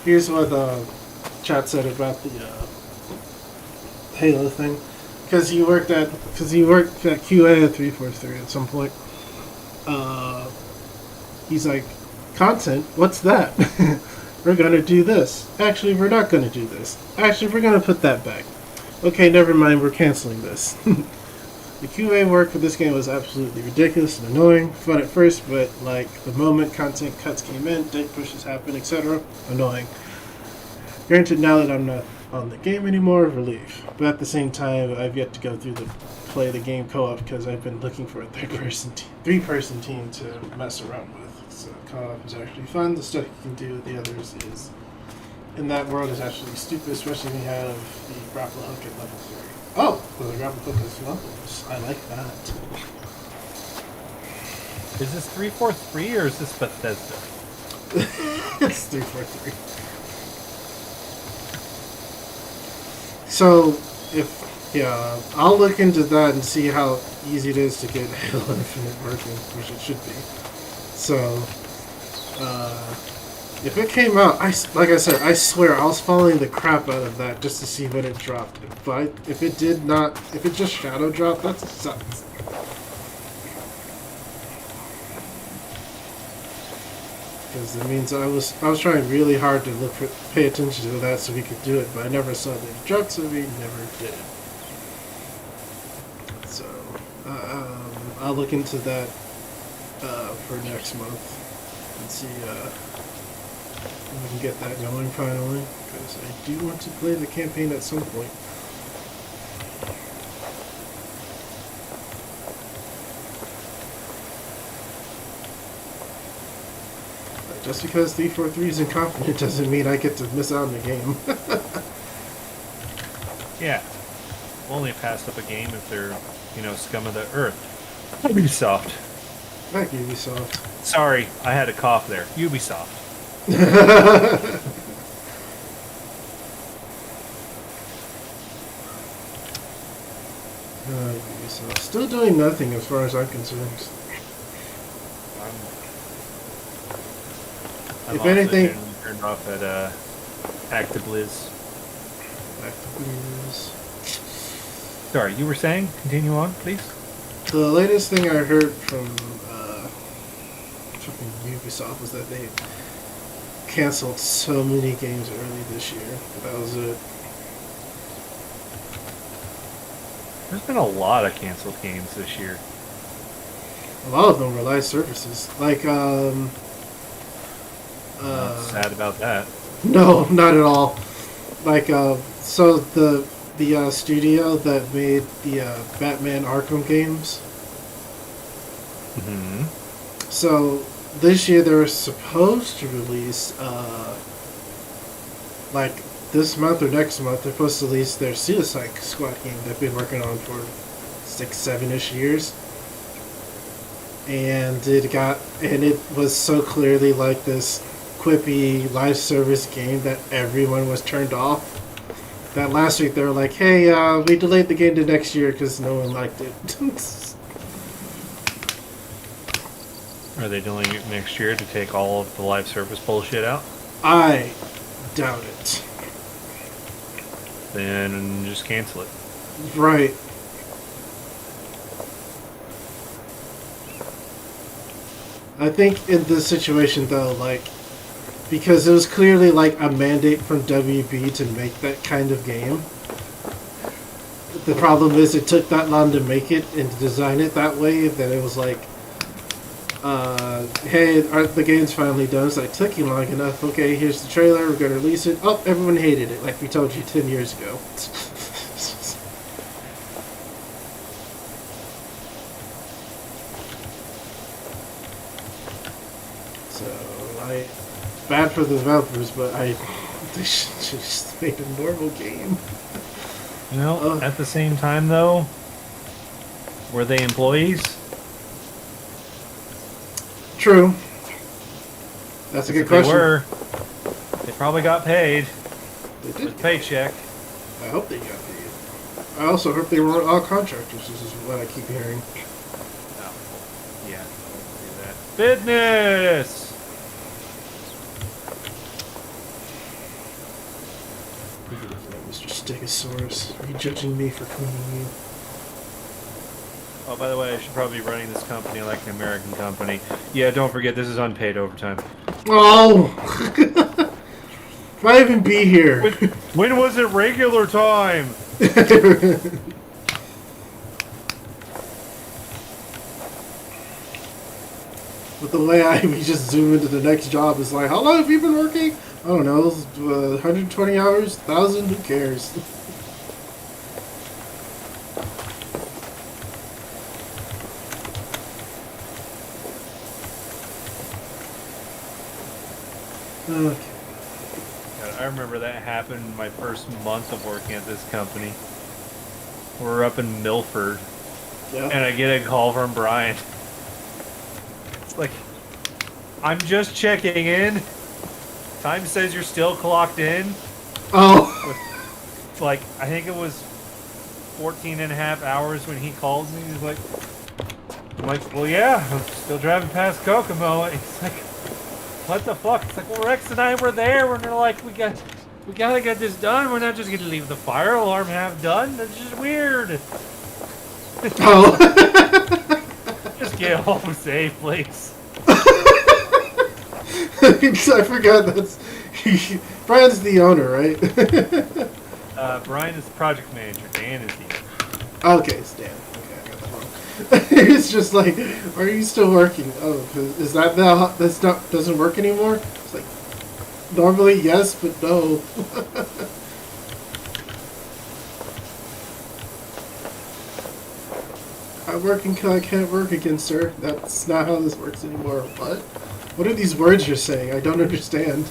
here's what chat said about the Halo thing. Because you worked at QA at 343 at some point. He's like, content? What's that? We're gonna do this. Actually, we're not gonna do this. Actually, we're gonna put that back. Okay, never mind, we're canceling this. The QA work for this game was absolutely ridiculous and annoying. Fun at first, but like the moment content cuts came in, date pushes happened, etc. Annoying. Granted, now that I'm not on the game anymore, relief. But at the same time, I've yet to go through play the game co-op because I've been looking for a three-person team to mess around with. So co-op is actually fun. The stuff you can do with the others is, in that world, is actually stupid, especially when you have the grapple hook at level 3. Oh, well, the grapple hook is levels. I like that. Is this 343 or is this Bethesda? It's 343. So, I'll look into that and see how easy it is to get Halo Infinite working, which it should be. So, if it came out, like I said, I swear I was following the crap out of that just to see when it dropped. But if it just shadow dropped, that sucks. Because it means I was trying really hard to pay attention to that so we could do it, but I never saw the drop, so we never did. So I'll look into that for next month and see if we can get that going finally. Because I do want to play the campaign at some point. Just because 343 is incompetent doesn't mean I get to miss out on the game. Yeah. We'll only pass up a game if they're, scum of the earth. Ubisoft. Not Ubisoft. Sorry, I had a cough there. Ubisoft. Ubisoft. Still doing nothing as far as I'm concerned. I'm If also anything, turned off at Actibliz. Activities. Sorry, you were saying? Continue on, please. The latest thing I heard from fucking Ubisoft was that they canceled so many games early this year. That was it. There's been a lot of canceled games this year. A lot of them were live services. Like, I'm sad about that. no, not at all. Like, so the studio that made the Batman Arkham games. Mm-hmm. So this year they were supposed to release, like this month or next month, they're supposed to release their Suicide Squad game they've been working on for 6-7-ish years. And it was so clearly like this quippy live service game that everyone was turned off. That last week they were like, hey, we delayed the game to next year because no one liked it. Are they doing it next year to take all of the live service bullshit out? I doubt it. Then just cancel it. Right. I think in this situation though, like, because it was clearly like a mandate from WB to make that kind of game. The problem is it took that long to make it and to design it that way that it was like, hey, the game's finally done. It's like, took you long enough. Okay, here's the trailer. We're gonna release it. Oh, everyone hated it, like we told you 10 years ago. So, bad for the developers, but they should just made a normal game. You know, at the same time though, were they employees? True. That's a good question. They were. They probably got paid. They did. With a paycheck. I hope they got paid. I also hope they weren't all contractors. This is what I keep hearing. Oh, yeah. Do that. Business. Mr. Stegosaurus, are you judging me for cleaning you? Oh, by the way, I should probably be running this company like an American company. Yeah, don't forget, this is unpaid overtime. Oh! Why even be here? When was it regular time? But the way we just zoom into the next job is like, how long have you been working? I don't know, 120 hours? 1,000? Who cares? Okay. God, I remember that happened my first month of working at this company. We're up in Milford, Yeah. and I get a call from Brian. It's like, I'm just checking in. Time says you're still clocked in. Oh! Like, I think it was 14 and a half hours when he called me. He's like, I'm like, well, yeah, I'm still driving past Kokomo. He's like, what the fuck? It's like, well, Rex and I were there, and they're like, we gotta get this done. We're not just gonna leave the fire alarm half done. That's just weird. Oh! Just get home safe, please. I forgot that's... Brian's the owner, right? Brian is the project manager. Dan is the owner. Okay, it's Dan. Okay, I got that wrong. It's just like, are you still working? Oh, 'cause is that now? That's not doesn't work anymore. It's like, normally yes, but no. I'm working until I can't work again, sir. That's not how this works anymore. What? What are these words you're saying? I don't understand.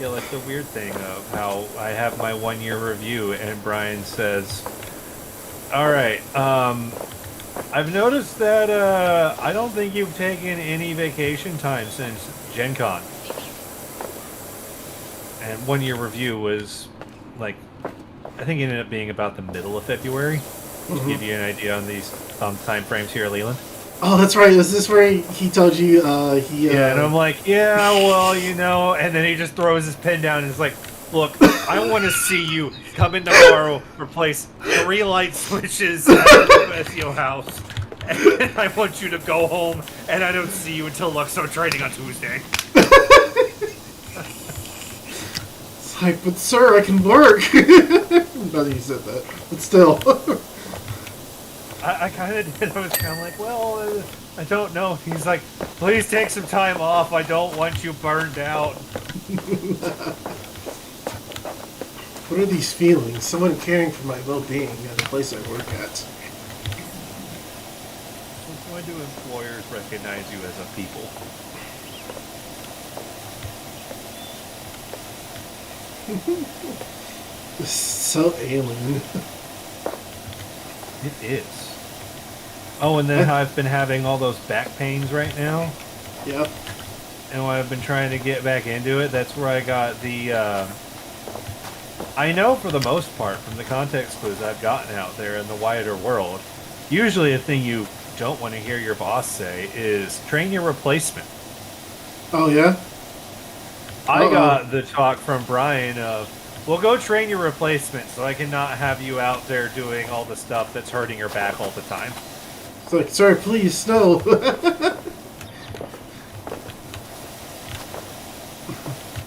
Yeah, like the weird thing of how I have my 1 year review and Brian says, alright, I've noticed that I don't think you've taken any vacation time since Gen Con. And 1 year review was like, I think it ended up being about the middle of February. To give you an idea on these time frames here, Leland. Oh, that's right. Is this where he told you he? Yeah, and I'm like, yeah, well, you know, and then he just throws his pen down and is like, look, I want to see you come in tomorrow, replace 3 light switches at the Vecchio house, and I want you to go home, and I don't see you until Luxor training on Tuesday. It's like, but sir, I can work. Not that you said that, but still. I kind of did. I was kind of like, well, I don't know. He's like, please take some time off. I don't want you burned out. What are these feelings? Someone caring for my well-being at the place I work at. When do employers recognize you as a people? This is so alien. It is. Oh, and then I've been having all those back pains right now. Yep. And when I've been trying to get back into it, that's where I got the, I know for the most part, from the context clues I've gotten out there in the wider world, usually a thing you don't want to hear your boss say is, train your replacement. Oh, yeah? I got the talk from Brian of, well, go train your replacement so I can not have you out there doing all the stuff that's hurting your back all the time. It's like, sir, please, no.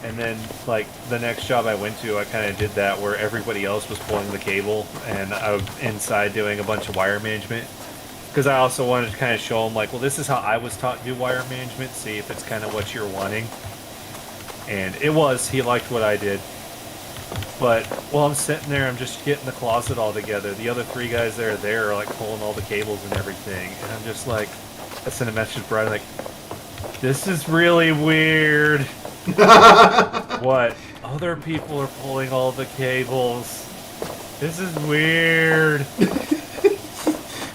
And then, like, the next job I went to, I kind of did that where everybody else was pulling the cable, and I was inside doing a bunch of wire management. Because I also wanted to kind of show them, like, well, this is how I was taught to do wire management, see if it's kind of what you're wanting. And it was. He liked what I did. But while I'm sitting there, I'm just getting the closet all together. The other 3 guys that are there are, like, pulling all the cables and everything. And I'm just like, I sent a message to Brian, like, this is really weird. What? Other people are pulling all the cables. This is weird.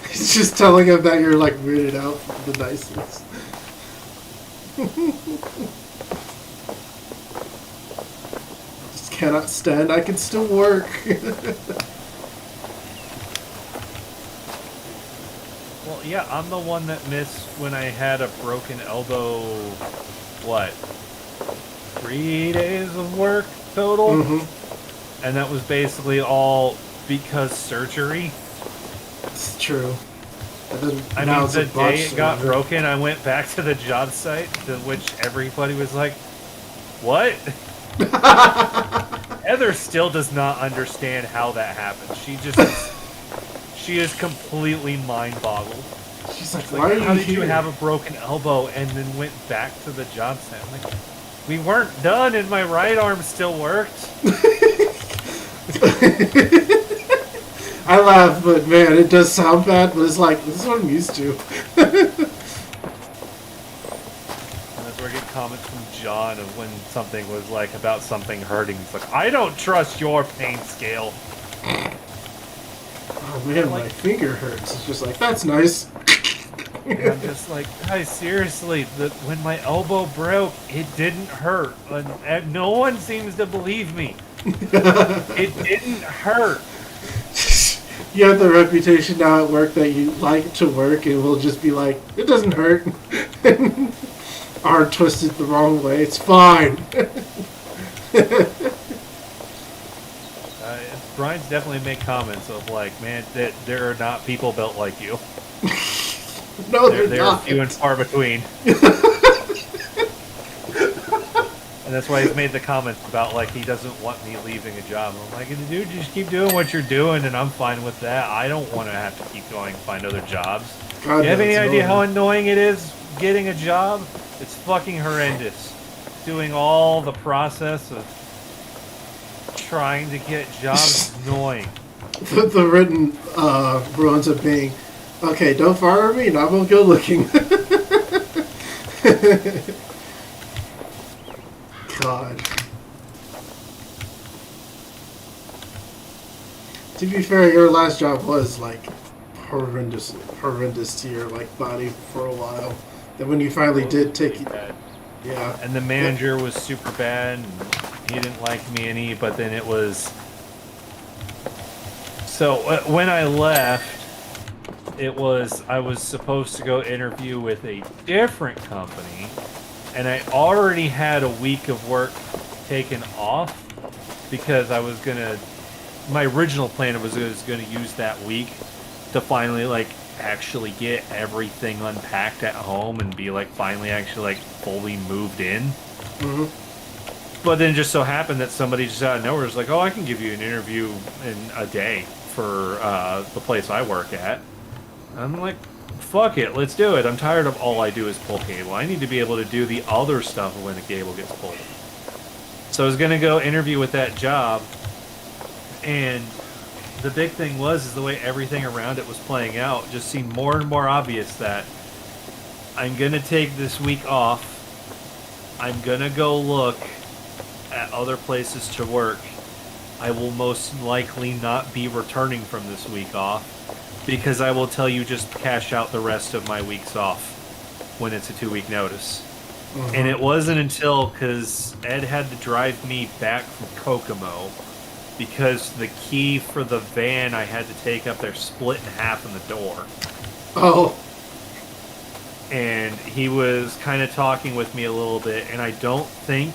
He's just telling him that you're, like, weirded out from the niceness. Just cannot stand. I can still work. Well, yeah, I'm the one that missed when I had a broken elbow, what, 3 days of work total? Mm-hmm. And that was basically all because surgery. It's true. And then I now mean, it's a the day botched it got surgery. broken, I went back to the job site, to which everybody was like, what? Heather still does not understand how that happened. She is completely mind-boggled. She's like, It's why like, are how you did here? you have a broken elbow and then went back to the job site? I'm like, we weren't done and my right arm still worked. I laugh, but man, it does sound bad, but it's like, this is what I'm used to. And that's where I get comments from John of when something was like about something hurting. It's like, I don't trust your pain scale. Oh man, my finger hurts. It's just like, that's nice. And I'm just like, guys, seriously, when my elbow broke, it didn't hurt. And no one seems to believe me. It didn't hurt. You have the reputation now at work that you like to work and will just be like, it doesn't hurt. Arm twisted the wrong way, it's fine. Brian's definitely made comments of like, man, that there are not people built like you. No, they're They're not. few and far between. And that's why he's made the comments about like he doesn't want me leaving a job. I'm like, dude, just keep doing what you're doing, and I'm fine with that. I don't want to have to keep going and find other jobs. God, You have any that's idea how annoying. annoying it is getting a job? It's fucking horrendous. Doing all the process of trying to get jobs is annoying. The written ruins of being, okay, don't fire me and I won't go looking. God. To be fair, your last job was like horrendous to your like body for a while. Then when you finally did take it, Bad. yeah. And the manager was super bad. And he didn't like me any, but then it was. So when I left, I was supposed to go interview with a different company, and I already had a week of work taken off because I was gonna. My original plan was gonna use that week to finally like actually get everything unpacked at home and be like finally actually like fully moved in. Mm-hmm. But then just so happened that somebody just out of nowhere was like, "Oh, I can give you an interview in a day for the place I work at." I'm like, "Fuck it, let's do it." I'm tired of all I do is pull cable. I need to be able to do the other stuff when the cable gets pulled. So I was gonna go interview with that job, and the big thing is the way everything around it was playing out just seemed more and more obvious that I'm gonna take this week off. I'm gonna go look at other places to work. I will most likely not be returning from this week off because I will tell you just cash out the rest of my weeks off when it's a 2-week notice. Mm-hmm. And it wasn't until because Ed had to drive me back from Kokomo because the key for the van I had to take up there split in half in the door. Oh. And he was kind of talking with me a little bit, and I don't think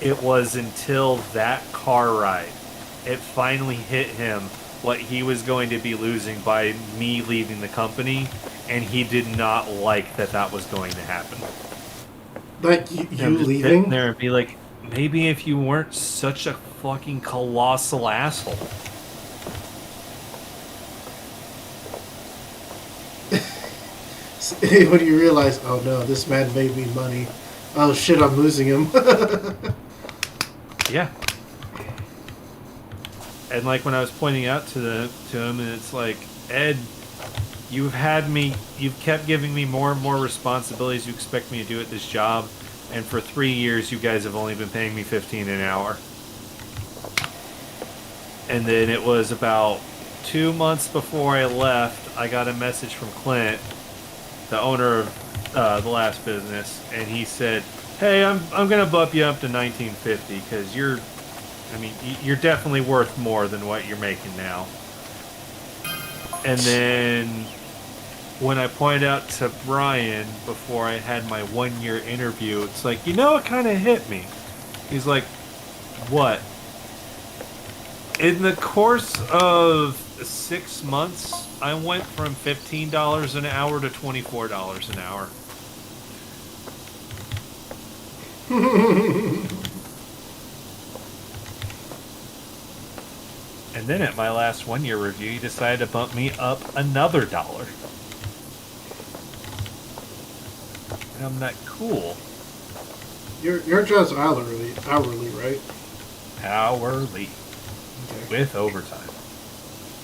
it was until that car ride it finally hit him what he was going to be losing by me leaving the company, and he did not like that was going to happen. Like you just leaving? There and be like, maybe if you weren't such a fucking colossal asshole. When you realize, oh no, this man made me money. Oh shit, I'm losing him. Yeah. And like when I was pointing out to him, and it's like, Ed, you've kept giving me more and more responsibilities you expect me to do at this job, and for 3 years you guys have only been paying me $15 an hour. And then it was about 2 months before I left, I got a message from Clint, the owner of the last business, and he said, "Hey, I'm gonna bump you up to $19.50 because you're definitely worth more than what you're making now." And then when I pointed out to Brian before I had my 1-year interview, it's like, it kind of hit me. He's like, "What?" In the course of 6 months, I went from $15 an hour to $24 an hour. And then at my last 1-year review, he decided to bump me up another $1. And I'm not cool. Your job's hourly, right? Hourly. Okay. With overtime.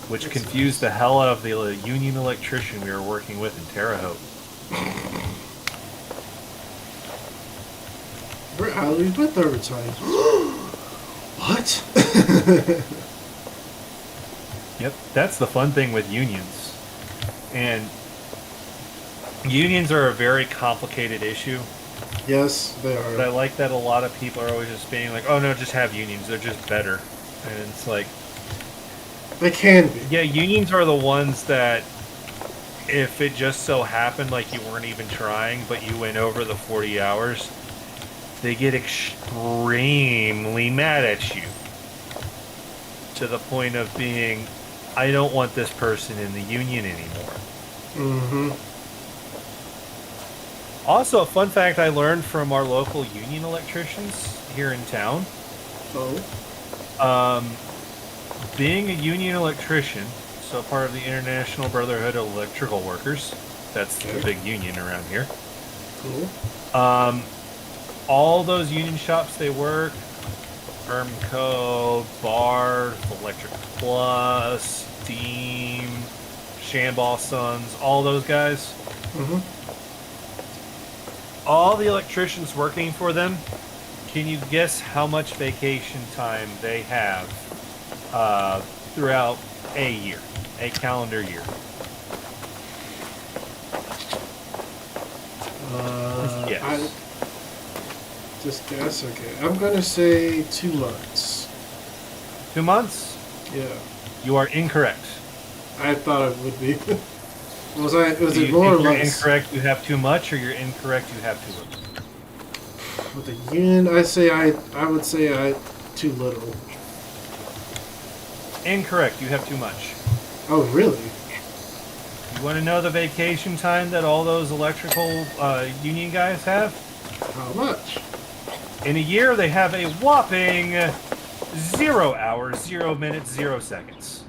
Which That's confused the hell out of the union electrician we were working with in Terre Haute. We're hourly with overtime. What? Yep, that's the fun thing with unions. And unions are a very complicated issue. Yes, they are. But I like that a lot of people are always just being like, "Oh no, just have unions, they're just better." And it's like, they can be. yeah, unions are the ones that if it just so happened like you weren't even trying, but you went over the 40 hours, they get extremely mad at you. To the point of being, I don't want this person in the union anymore. Mm-hmm. Also, a fun fact I learned from our local union electricians here in town. Oh. Being a union electrician, so part of the International Brotherhood of Electrical Workers, that's the big union around here. Cool. All those union shops they work, Ermco, Barth, Electric Plus, Steam, Shamball Sons, all those guys. Mm-hmm. All the electricians working for them, can you guess how much vacation time they have throughout a year, a calendar year? Yes. Just guess, okay. I'm gonna say 2 months. 2 months? Yeah. You are incorrect. I thought it would be. Was Do it you more or think you're less? incorrect, you have too much, or you're incorrect, you have too little? With the union, I would say I too little. Incorrect, you have too much. Oh, really? You want to know the vacation time that all those electrical union guys have? How much? In a year, they have a whopping 0 hours, 0 minutes, 0 seconds.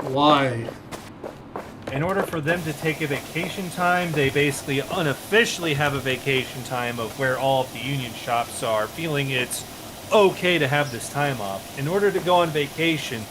Why? In order for them to take a vacation time, they basically unofficially have a vacation time of where all of the union shops are feeling it's okay to have this time off. In order to go on vacation,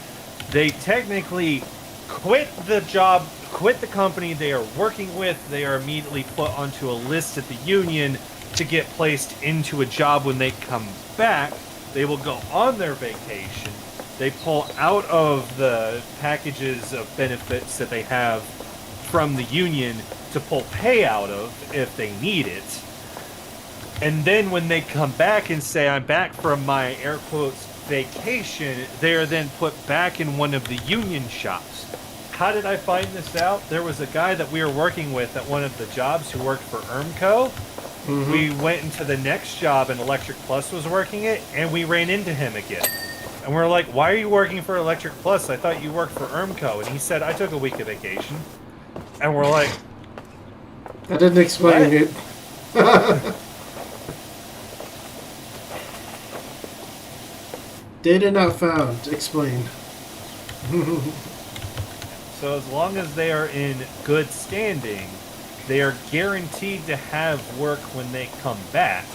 they technically quit the job, quit the company they are working with. They are immediately put onto a list at the union to get placed into a job. When they come back, they will go on their vacation. They pull out of the packages of benefits that they have from the union to pull pay out of if they need it. And then when they come back and say, I'm back from my air quotes vacation, they are then put back in one of the union shops. How did I find this out? There was a guy that we were working with at one of the jobs who worked for ERMCO. Mm-hmm. We went into the next job and Electric Plus was working it, and we ran into him again. And we're like, why are you working for Electric Plus? I thought you worked for ERMCO. And he said, I took a week of vacation. And we're like... That didn't explain it. Data not found. Explained. So as long as they are in good standing, they are guaranteed to have work when they come back.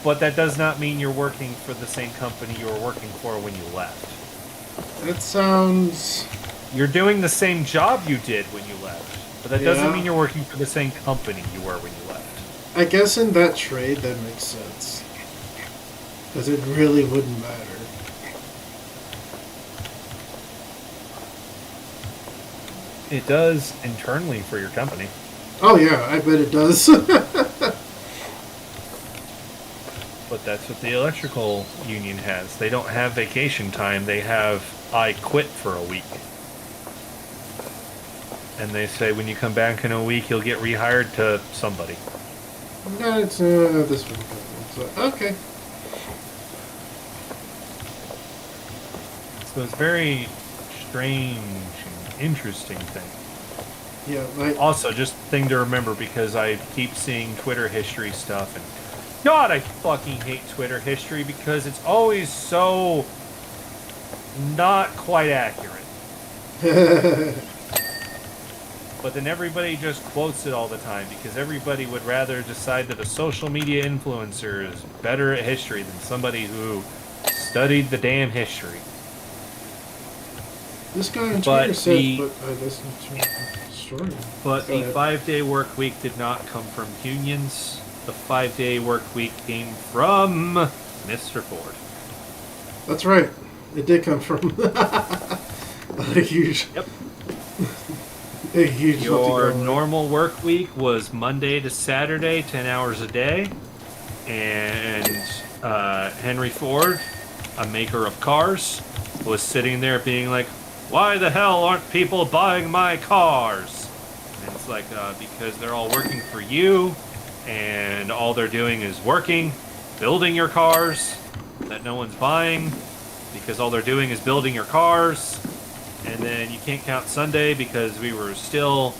But that does not mean you're working for the same company you were working for when you left. That sounds... You're doing the same job you did when you left. But that doesn't mean you're working for the same company you were when you left. I guess in that trade that makes sense. Because it really wouldn't matter. It does internally for your company. Oh yeah, I bet it does. But that's what the electrical union has. They don't have vacation time. They have, I quit for a week. And they say when you come back in a week, you'll get rehired to somebody. No, it's this one. So, okay. So it's very strange and interesting thing. Yeah, like... Also, just thing to remember, because I keep seeing Twitter history stuff, and God, I fucking hate Twitter history because it's always so not quite accurate. But then everybody just quotes it all the time because everybody would rather decide that a social media influencer is better at history than somebody who studied the damn history. This guy on Twitter said, but I listened to the story. But the 5-day work week did not come from unions. The 5-day work week came from Mr. Ford. That's right. It did come from a huge... Yep. A huge... Your normal work week was Monday to Saturday, 10 hours a day. And Henry Ford, a maker of cars, was sitting there being like, why the hell aren't people buying my cars? And it's like, because they're all working for you, and all they're doing is working, building your cars that no one's buying, because all they're doing is building your cars. And then you can't count Sunday because we were still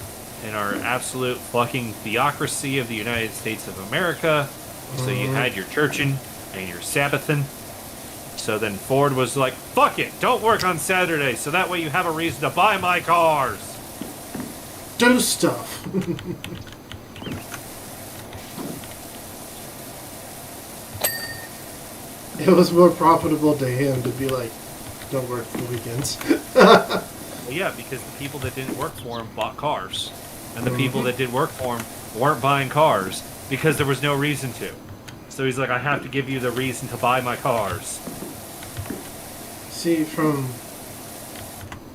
in our absolute fucking theocracy of the United States of America. So you had your churching and your Sabbathing. So then Ford was like, fuck it, don't work on Saturday, so that way you have a reason to buy my cars. Do stuff. It was more profitable to him to be like, don't work for weekends. Well, yeah, because the people that didn't work for him bought cars. And the people that did work for him weren't buying cars because there was no reason to. So he's like, I have to give you the reason to buy my cars. See, from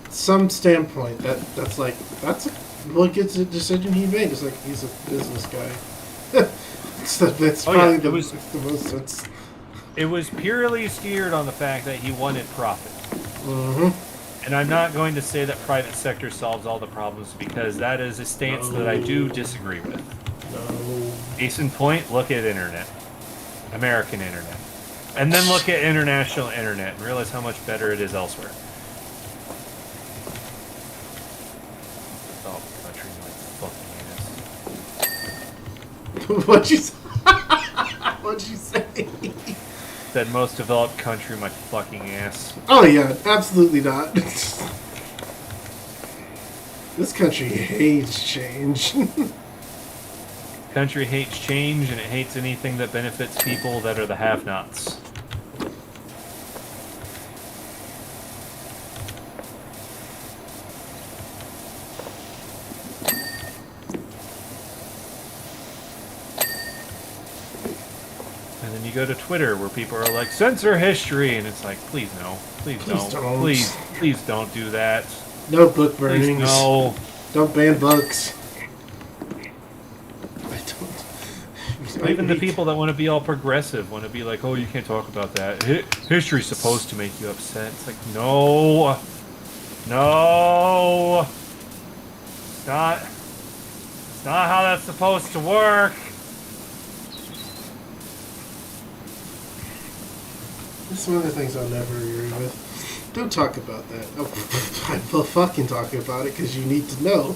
some standpoint, that's a decision he made. It's like he's a business guy. So that's probably the most sense. It was purely steered on the fact that he wanted profit. And I'm not going to say that private sector solves all the problems because that is a stance that I do disagree with. No. Case in point, look at internet. American internet. And then look at international internet and realize how much better it is elsewhere. Oh, country like fucking ass. What'd you say? What'd you say? Said most developed country my fucking ass. Oh yeah, absolutely not. This country hates change. Country hates change and it hates anything that benefits people that are the have-nots. And then you go to Twitter where people are like, censor history, and it's like, please no. Please don't. Please don't do that. No book Please burnings. no. Don't ban books. Even the people that want to be all progressive want to be like, oh, you can't talk about that. History's supposed to make you upset. It's like, no. No. It's not how that's supposed to work. That's one of the things I'll never agree with. Don't talk about that. Oh, I will fucking talk about it because you need to know.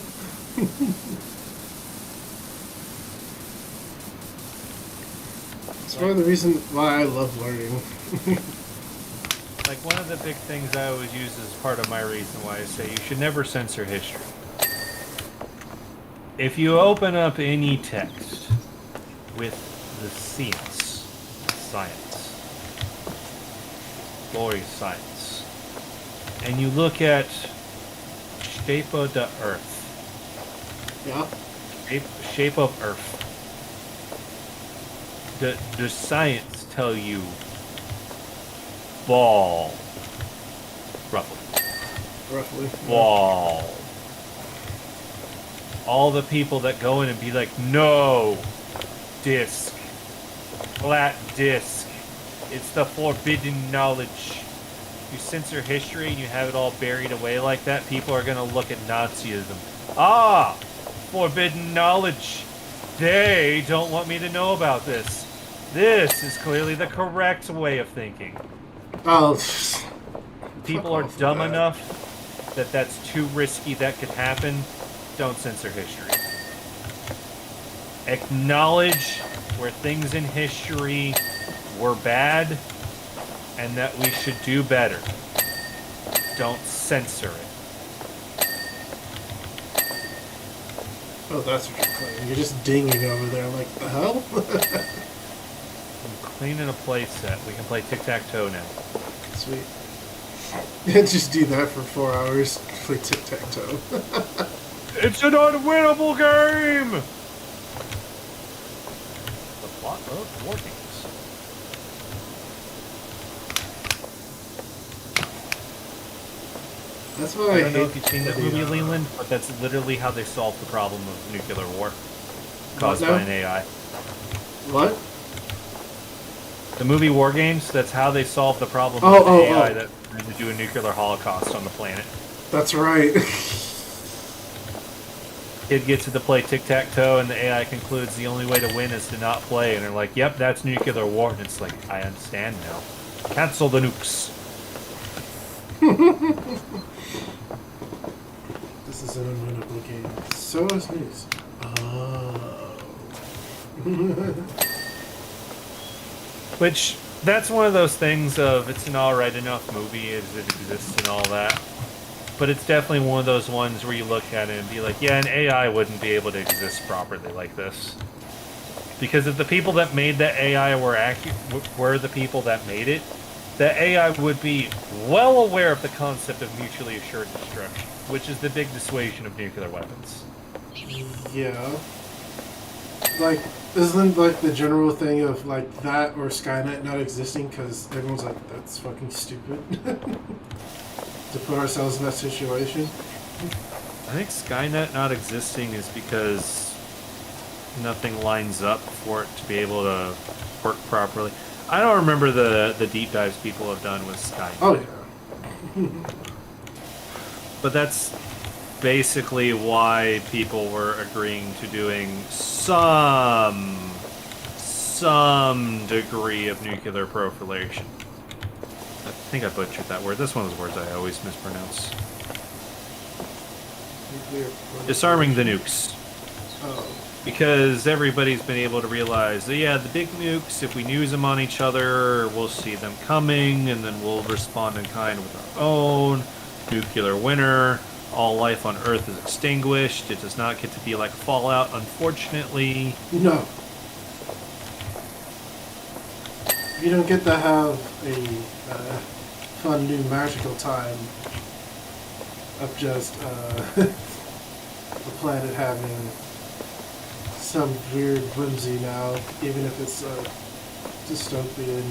It's one of the reasons why I love learning. Like, one of the big things I always use as part of my reason why I say you should never censor history. If you open up any text with the science, glorious science, and you look at shape of the earth, Yeah. shape of earth, the science tell you ball, Roughly. ball. All the people that go in and be like, no, disc, flat disc, it's the forbidden knowledge. You censor history and you have it all buried away like that, people are gonna look at Nazism. Ah, forbidden knowledge. They don't want me to know about this. This is clearly the correct way of thinking. Oh. People are dumb enough that that's too risky that could happen. Don't censor history. Acknowledge where things in history were bad and that we should do better. Don't censor it. Oh, that's what you're playing. You're just dinging over there like, the hell? I'm cleaning a play set. We can play tic-tac-toe now. Sweet. Just do that for 4 hours. Play tic-tac-toe. It's an unwinnable game! The plot of War Games. That's why I don't know hate if you've seen that movie, Leland, but that's literally how they solved the problem of nuclear war caused by an AI. What? The movie War Games, that's how they solved the problem Oh, of the AI oh. that tried to do a nuclear holocaust on the planet. That's right. Kid gets to play tic-tac-toe, and the AI concludes the only way to win is to not play, and they're like, yep, that's nuclear war, and it's like, I understand now. Cancel the nukes. This is an unwinnable game. So is news. Oh. Which, that's one of those things of, it's an alright enough movie as it exists and all that. But it's definitely one of those ones where you look at it and be like, yeah, an AI wouldn't be able to exist properly like this. Because if the people that made the AI were the people that made it, the AI would be well aware of the concept of mutually assured destruction, which is the big dissuasion of nuclear weapons. Yeah. Like, isn't like the general thing of like that or Skynet not existing because everyone's like, that's fucking stupid. To put ourselves in that situation. I think Skynet not existing is because nothing lines up for it to be able to work properly. I don't remember the deep dives people have done with Skynet. Oh yeah. But that's basically why people were agreeing to doing some degree of nuclear proliferation. I think I butchered that word. That's one of those words I always mispronounce. Disarming the nukes. Oh. Because everybody's been able to realize that, yeah, the big nukes, if we use them on each other, we'll see them coming, and then we'll respond in kind with our own. Nuclear winter. All life on Earth is extinguished. It does not get to be like Fallout, unfortunately. No. You don't get to have a fun new magical time of just the planet having some weird whimsy now, even if it's a dystopian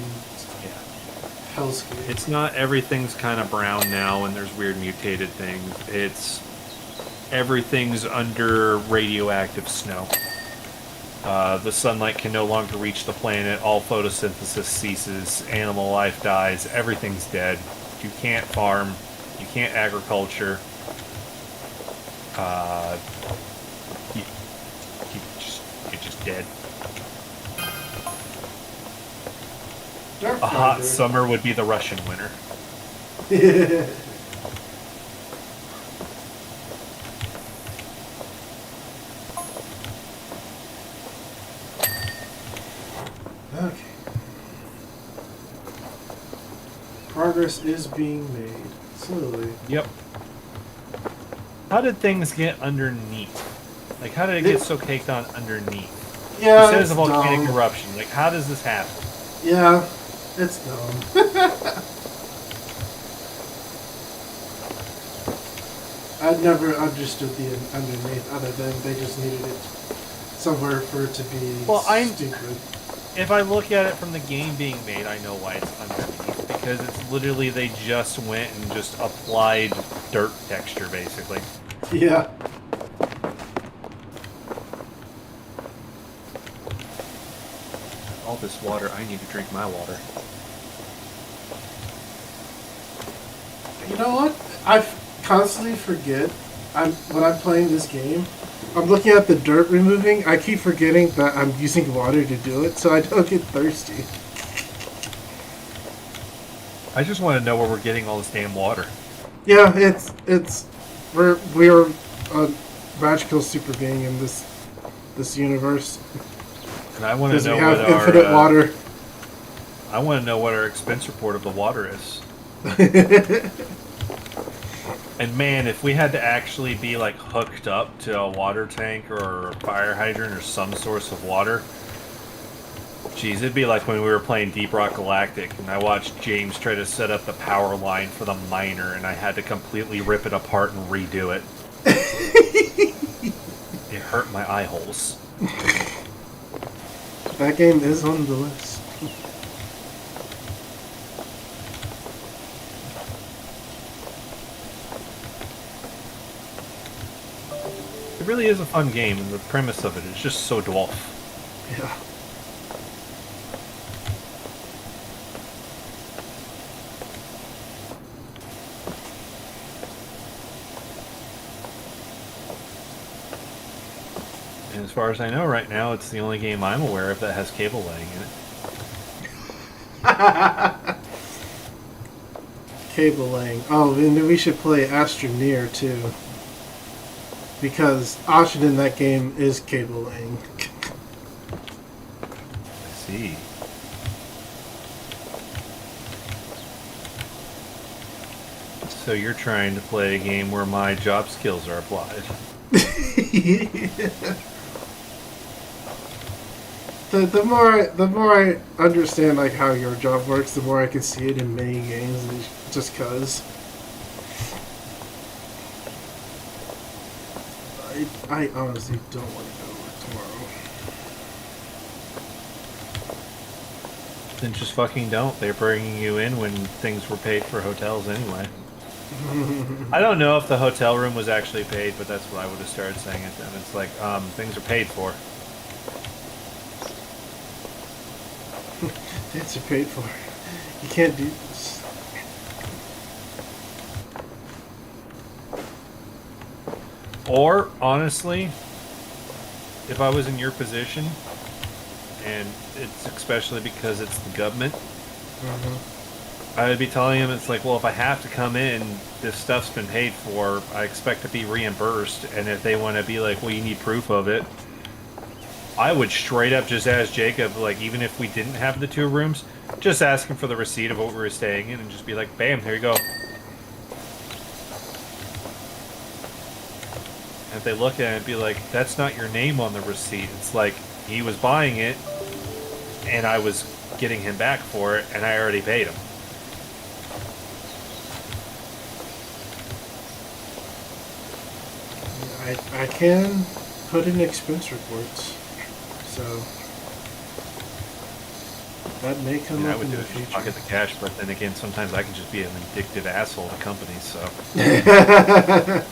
hellscape. It's not everything's kind of brown now and there's weird mutated things. It's everything's under radioactive snow. The sunlight can no longer reach the planet. All photosynthesis ceases. Animal life dies. Everything's dead. You can't farm. You can't agriculture. You're just dead. A hot summer would be the Russian winter. Okay. Progress is being made. Slowly. Yep. How did things get underneath? Like, how did it get so caked on underneath? Yeah, You said it's a it's volcanic dumb. eruption. Like, how does this happen? Yeah, it's dumb. I never understood the underneath other than they just needed it somewhere for it to be stupid. If I look at it from the game being made, I know why it's underneath. Because it's literally, they just went and just applied dirt texture, basically. Yeah. All this water, I need to drink my water. You know what? I constantly forget. When I'm playing this game, I'm looking at the dirt removing. I keep forgetting that I'm using water to do it, so I don't get thirsty. I just want to know where we're getting all this damn water. Yeah, we're a magical super being in this universe. And I want to know we have what infinite our water. I want to know what our expense report of the water is. And man, if we had to actually be like hooked up to a water tank or a fire hydrant or some source of water, geez, it'd be like when we were playing Deep Rock Galactic and I watched James try to set up the power line for the miner and I had to completely rip it apart and redo it. It hurt my eye holes. That game is on the list. It really is a fun game, and the premise of it is just so dwarf. Yeah. And as far as I know right now, it's the only game I'm aware of that has cable laying in it. Cable laying. Oh, and we should play Astroneer too. Because option in that game is cable laying. I see. So you're trying to play a game where my job skills are applied. The more I understand like how your job works, the more I can see it in many games, just cause. I honestly don't want to go to work tomorrow. Then just fucking don't. They're bringing you in when things were paid for hotels anyway. I don't know if the hotel room was actually paid, but that's what I would have started saying at them. It's like, things are paid for. Things are paid for. You can't do this. Or, honestly, if I was in your position, and it's especially because it's the government, I would be telling him, it's like, well, if I have to come in, this stuff's been paid for, I expect to be reimbursed, and if they want to be like, well, you need proof of it, I would straight up just ask Jacob, like, even if we didn't have the 2 rooms, just ask him for the receipt of what we were staying in, and just be like, bam, here you go. And if they look at it and be like, that's not your name on the receipt, it's like, he was buying it, and I was getting him back for it, and I already paid him. I can put in expense reports, so that may come I up would in do the it just future. pocket the cash, but then again, sometimes I can just be an addicted asshole to companies, so. Yeah.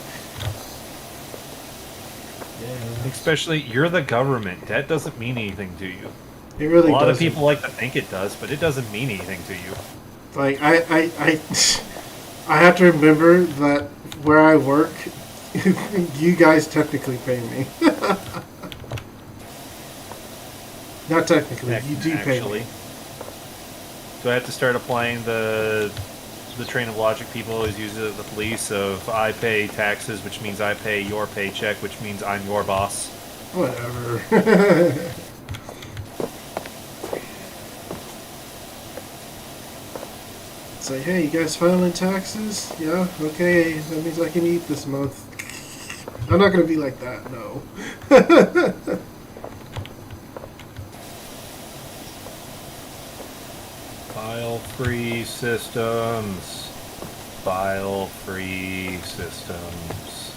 Especially, you're the government. That doesn't mean anything to you. It really A lot of doesn't. people like to think it does, but it doesn't mean anything to you. Like I have to remember that where I work, you guys technically pay me. Not technically, you do pay me. So I have to start applying the train of logic people always use it at the police of I pay taxes, which means I pay your paycheck, which means I'm your boss. Whatever. Say, hey, you guys filing taxes? Yeah, okay, that means I can eat this month. I'm not gonna be like that, no. File-free systems. File-free systems.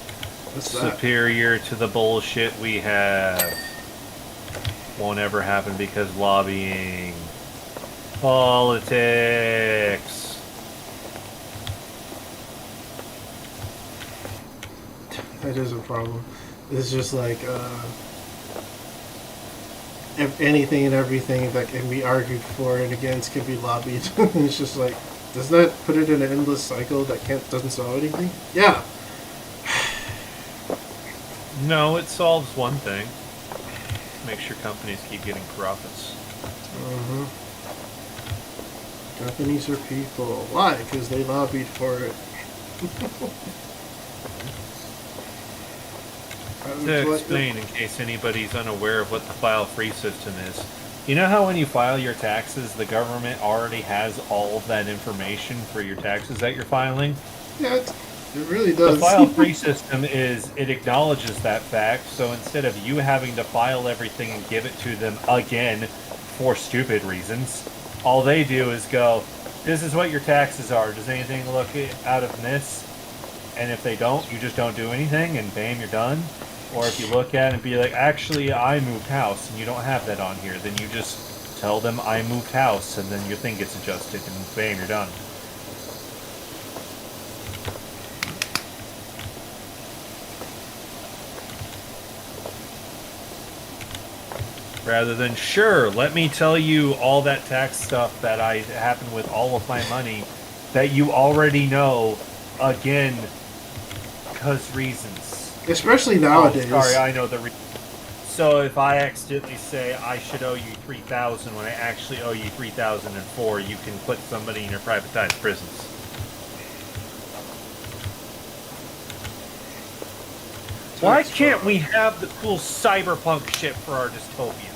What's that? Superior to the bullshit we have. Won't ever happen because lobbying. Politics. That is a problem. It's just like, if anything and everything that can be argued for and against can be lobbied. It's just like, doesn't that put it in an endless cycle that doesn't solve anything? Yeah. No, it solves one thing. Make sure companies keep getting profits. Mm-hmm. Companies are people. Why? Because they lobbied for it. To explain, in case anybody's unaware of what the file-free system is, you know how when you file your taxes, the government already has all of that information for your taxes that you're filing? Yeah, it really does. The file-free system is, it acknowledges that fact, so instead of you having to file everything and give it to them again for stupid reasons, all they do is go, this is what your taxes are, does anything look out of this? And if they don't, you just don't do anything, and bam, you're done. Or if you look at it and be like, actually, I moved house, and you don't have that on here, then you just tell them I moved house, and then your thing gets adjusted, and bam, you're done. Rather than, sure, let me tell you all that tax stuff that happened with all of my money that you already know, again, because reasons. Especially nowadays. Oh, sorry, I know the reason. So if I accidentally say I should owe you $3,000 when I actually owe you $3,004, you can put somebody in your privatized prisons. Why can't we have the cool cyberpunk shit for our dystopia?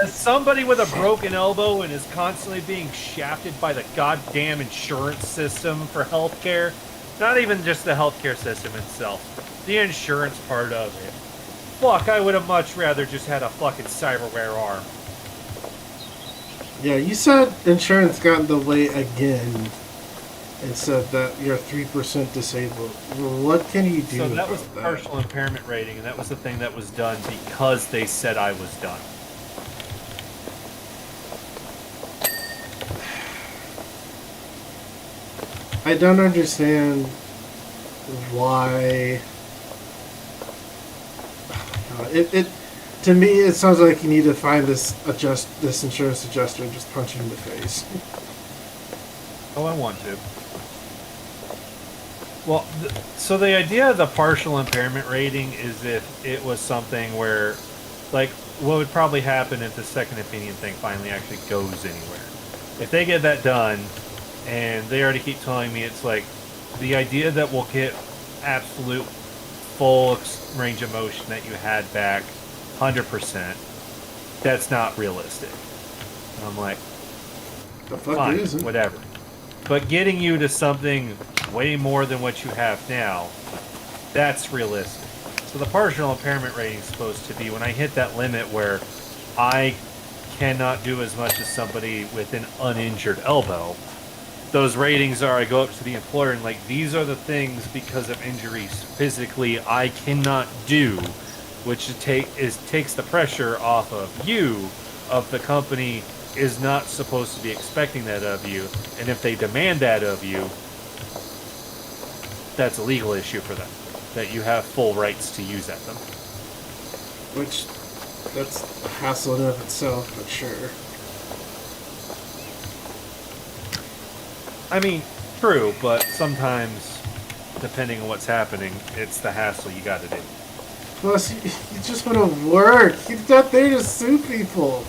As somebody with a broken elbow and is constantly being shafted by the goddamn insurance system for healthcare, not even just the healthcare system itself, the insurance part of it. Fuck, I would have much rather just had a fucking cyberware arm. Yeah, you said insurance got in the way again. It said that you're 3% disabled. Well, what can you do So that about was the partial impairment rating, and that was the thing that was done because they said I was done. I don't understand why. To me, it sounds like you need to find this insurance adjuster and just punch him in the face. Oh, I want to. Well, so the idea of the partial impairment rating is if it was something where, like, what would probably happen if the second opinion thing finally actually goes anywhere. If they get that done, and they already keep telling me it's like, the idea that we'll get absolute full range of motion that you had back 100%, that's not realistic. And I'm like, The fuck fine, it isn't. whatever. But getting you to something way more than what you have now, that's realistic. So the partial impairment rating is supposed to be when I hit that limit where I cannot do as much as somebody with an uninjured elbow. Those ratings are, I go up to the employer and like, these are the things because of injuries physically I cannot do, which takes the pressure off of you, of the company is not supposed to be expecting that of you, and if they demand that of you, that's a legal issue for them, that you have full rights to use at them. Which, that's a hassle in and of itself, but sure. I mean, true, but sometimes, depending on what's happening, it's the hassle you gotta do. Plus, you just want to work. You're not there to sue people.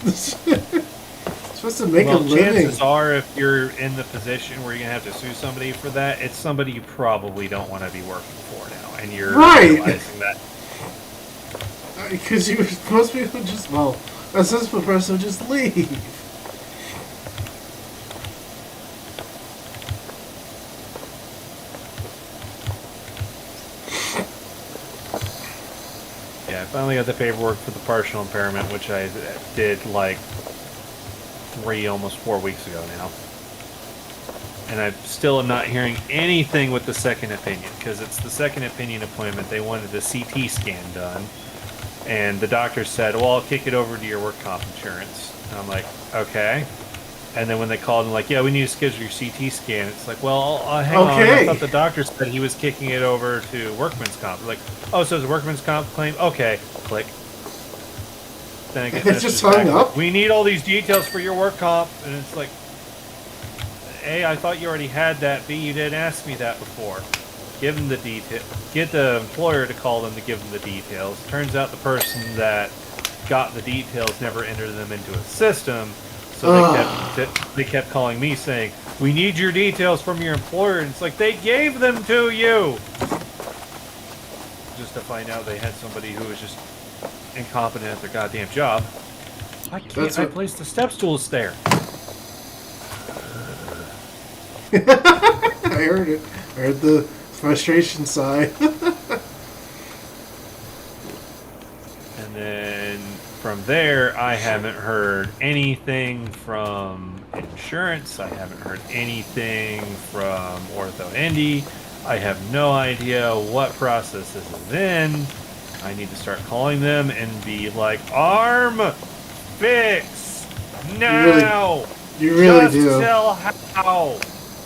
Supposed to make a living. Chances are, if you're in the position where you're gonna have to sue somebody for that, it's somebody you probably don't want to be working for now, and you're realizing that. Because most people just, well, a sensible person would just leave. Yeah, I finally got the paperwork for the partial impairment, which I did like almost 4 weeks ago now. And I still am not hearing anything with the second opinion, because it's the second opinion appointment. They wanted the CT scan done. And the doctor said, well, I'll kick it over to your work comp insurance. And I'm like, okay. And then when they called and like, yeah, we need to schedule your CT scan. It's like, well, hang on. I thought the doctor said he was kicking it over to workman's comp. Like, oh, so it's a workman's comp claim? Okay, click. Then I get it's just hung up? We need all these details for your work comp. And it's like, A, I thought you already had that. B, you didn't ask me that before. Give them the detail. Get the employer to call them to give them the details. Turns out the person that got the details never entered them into a system. So they kept calling me saying, we need your details from your employer. And it's like, they gave them to you. Just to find out they had somebody who was just incompetent at their goddamn job. Why can't I place the step stools there? I heard it. I heard the frustration sigh. And then from there, I haven't heard anything from insurance. I haven't heard anything from Ortho Indy. I have no idea what process this is in. I need to start calling them and be like, arm fix now. You really do. Just tell how.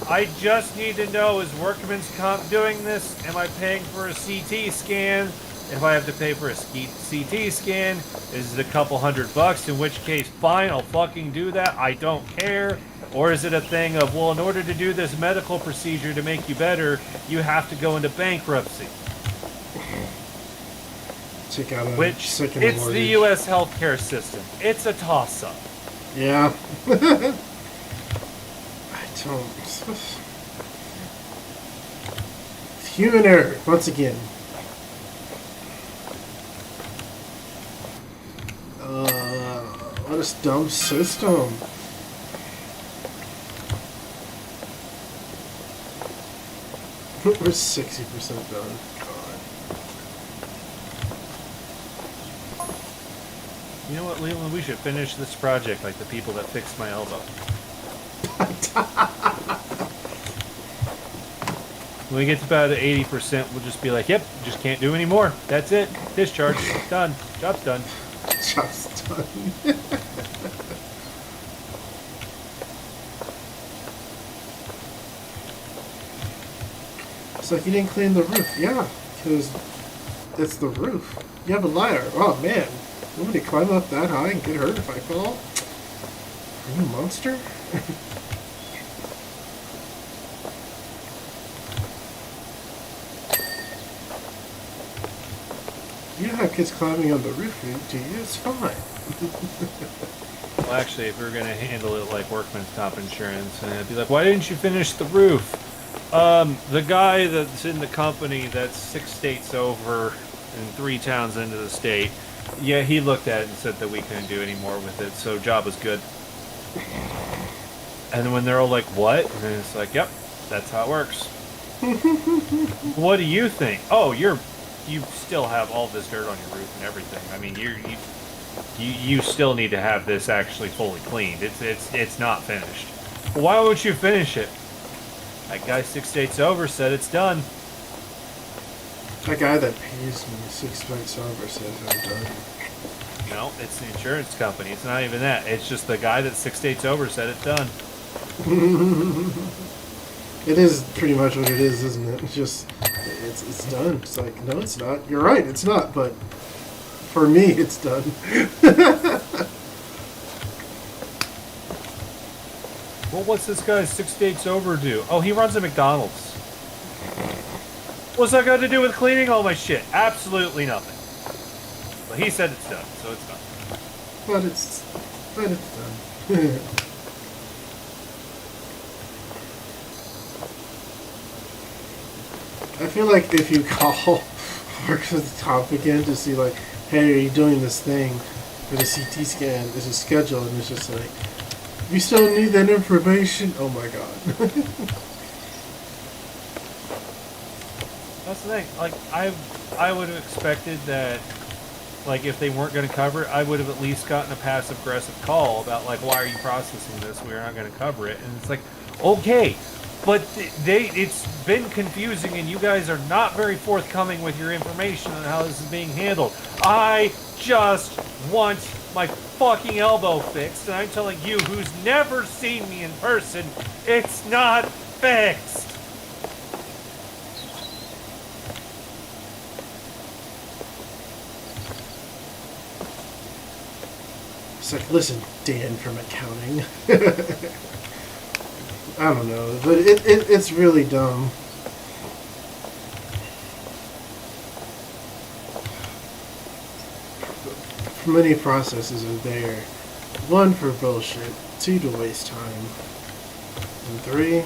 I just need to know, is workman's comp doing this? Am I paying for a CT scan? If I have to pay for a CT scan, is it a couple $100? In which case, fine, I'll fucking do that. I don't care. Or is it a thing of, well, in order to do this medical procedure to make you better, you have to go into bankruptcy? Check out Which, it's the U.S. healthcare system. It's a toss-up. Yeah. I don't... It's human error, once again. What a dumb system. We're 60% done. God. You know what, Leland? We should finish this project like the people that fixed my elbow. When we get to about 80%, we'll just be like, yep, just can't do any more. That's it. Discharge. Done. Job's done. Job's done. It's like you didn't clean the roof. Yeah, because it's the roof. You have a ladder. Oh, man. You want me to climb up that high and get hurt if I fall? Are you a monster? You don't have kids climbing on the roof, do you? It's fine. Well, actually, if we were gonna handle it like workman's comp insurance, and it'd be like, why didn't you finish the roof? The guy that's in the company that's 6 states over and 3 towns into the state, yeah, he looked at it and said that we couldn't do any more with it, so job was good. And then when they're all like, what? And then it's like, yep, that's how it works. What do you think? Oh, you still have all this dirt on your roof and everything. I mean, you still need to have this actually fully cleaned. It's not finished. Well, why won't you finish it? That guy 6 states over said it's done. That guy that pays me 6 states over says I'm done. No, it's the insurance company. It's not even that. It's just the guy that's 6 states over said it's done. It is pretty much what it is, isn't it? It's just, it's done. It's like, no, it's not. You're right, it's not, but for me, it's done. Well, what's this guy 6 states over do? Oh, he runs a McDonald's. What's that got to do with cleaning all my shit? Absolutely nothing. But he said it's done, so it's done. But it's done. I feel like if you call Works at the Top again to see like, hey, are you doing this thing for the CT scan? There's a schedule, and it's just like, you still need that information? Oh my god. That's the thing. Like, I would have expected that, like, if they weren't going to cover it, I would have at least gotten a passive-aggressive call about, like, why are you processing this? We're not going to cover it. And it's like, okay, but it's been confusing, and you guys are not very forthcoming with your information on how this is being handled. I just want my fucking elbow fixed, and I'm telling you, who's never seen me in person, it's not fixed. It's like, listen, Dan from accounting. I don't know, but it's really dumb. Many processes are there. 1, for bullshit. 2, to waste time. And 3,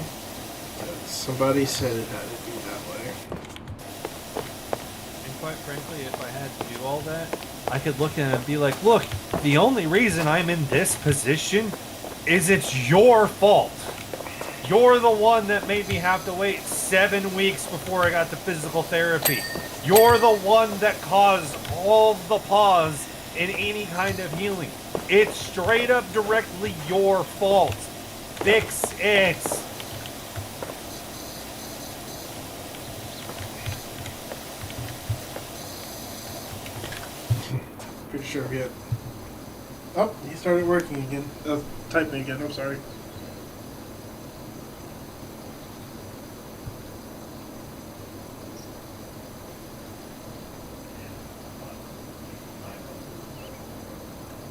somebody said it had to be that way. And quite frankly, if I had to do all that, I could look at it and be like, look, the only reason I'm in this position is it's your fault. You're the one that made me have to wait 7 weeks before I got to physical therapy. You're the one that caused all the pause in any kind of healing. It's straight up directly your fault. Fix it. Pretty sure we had... Oh, he started working again. Typing again, I'm sorry.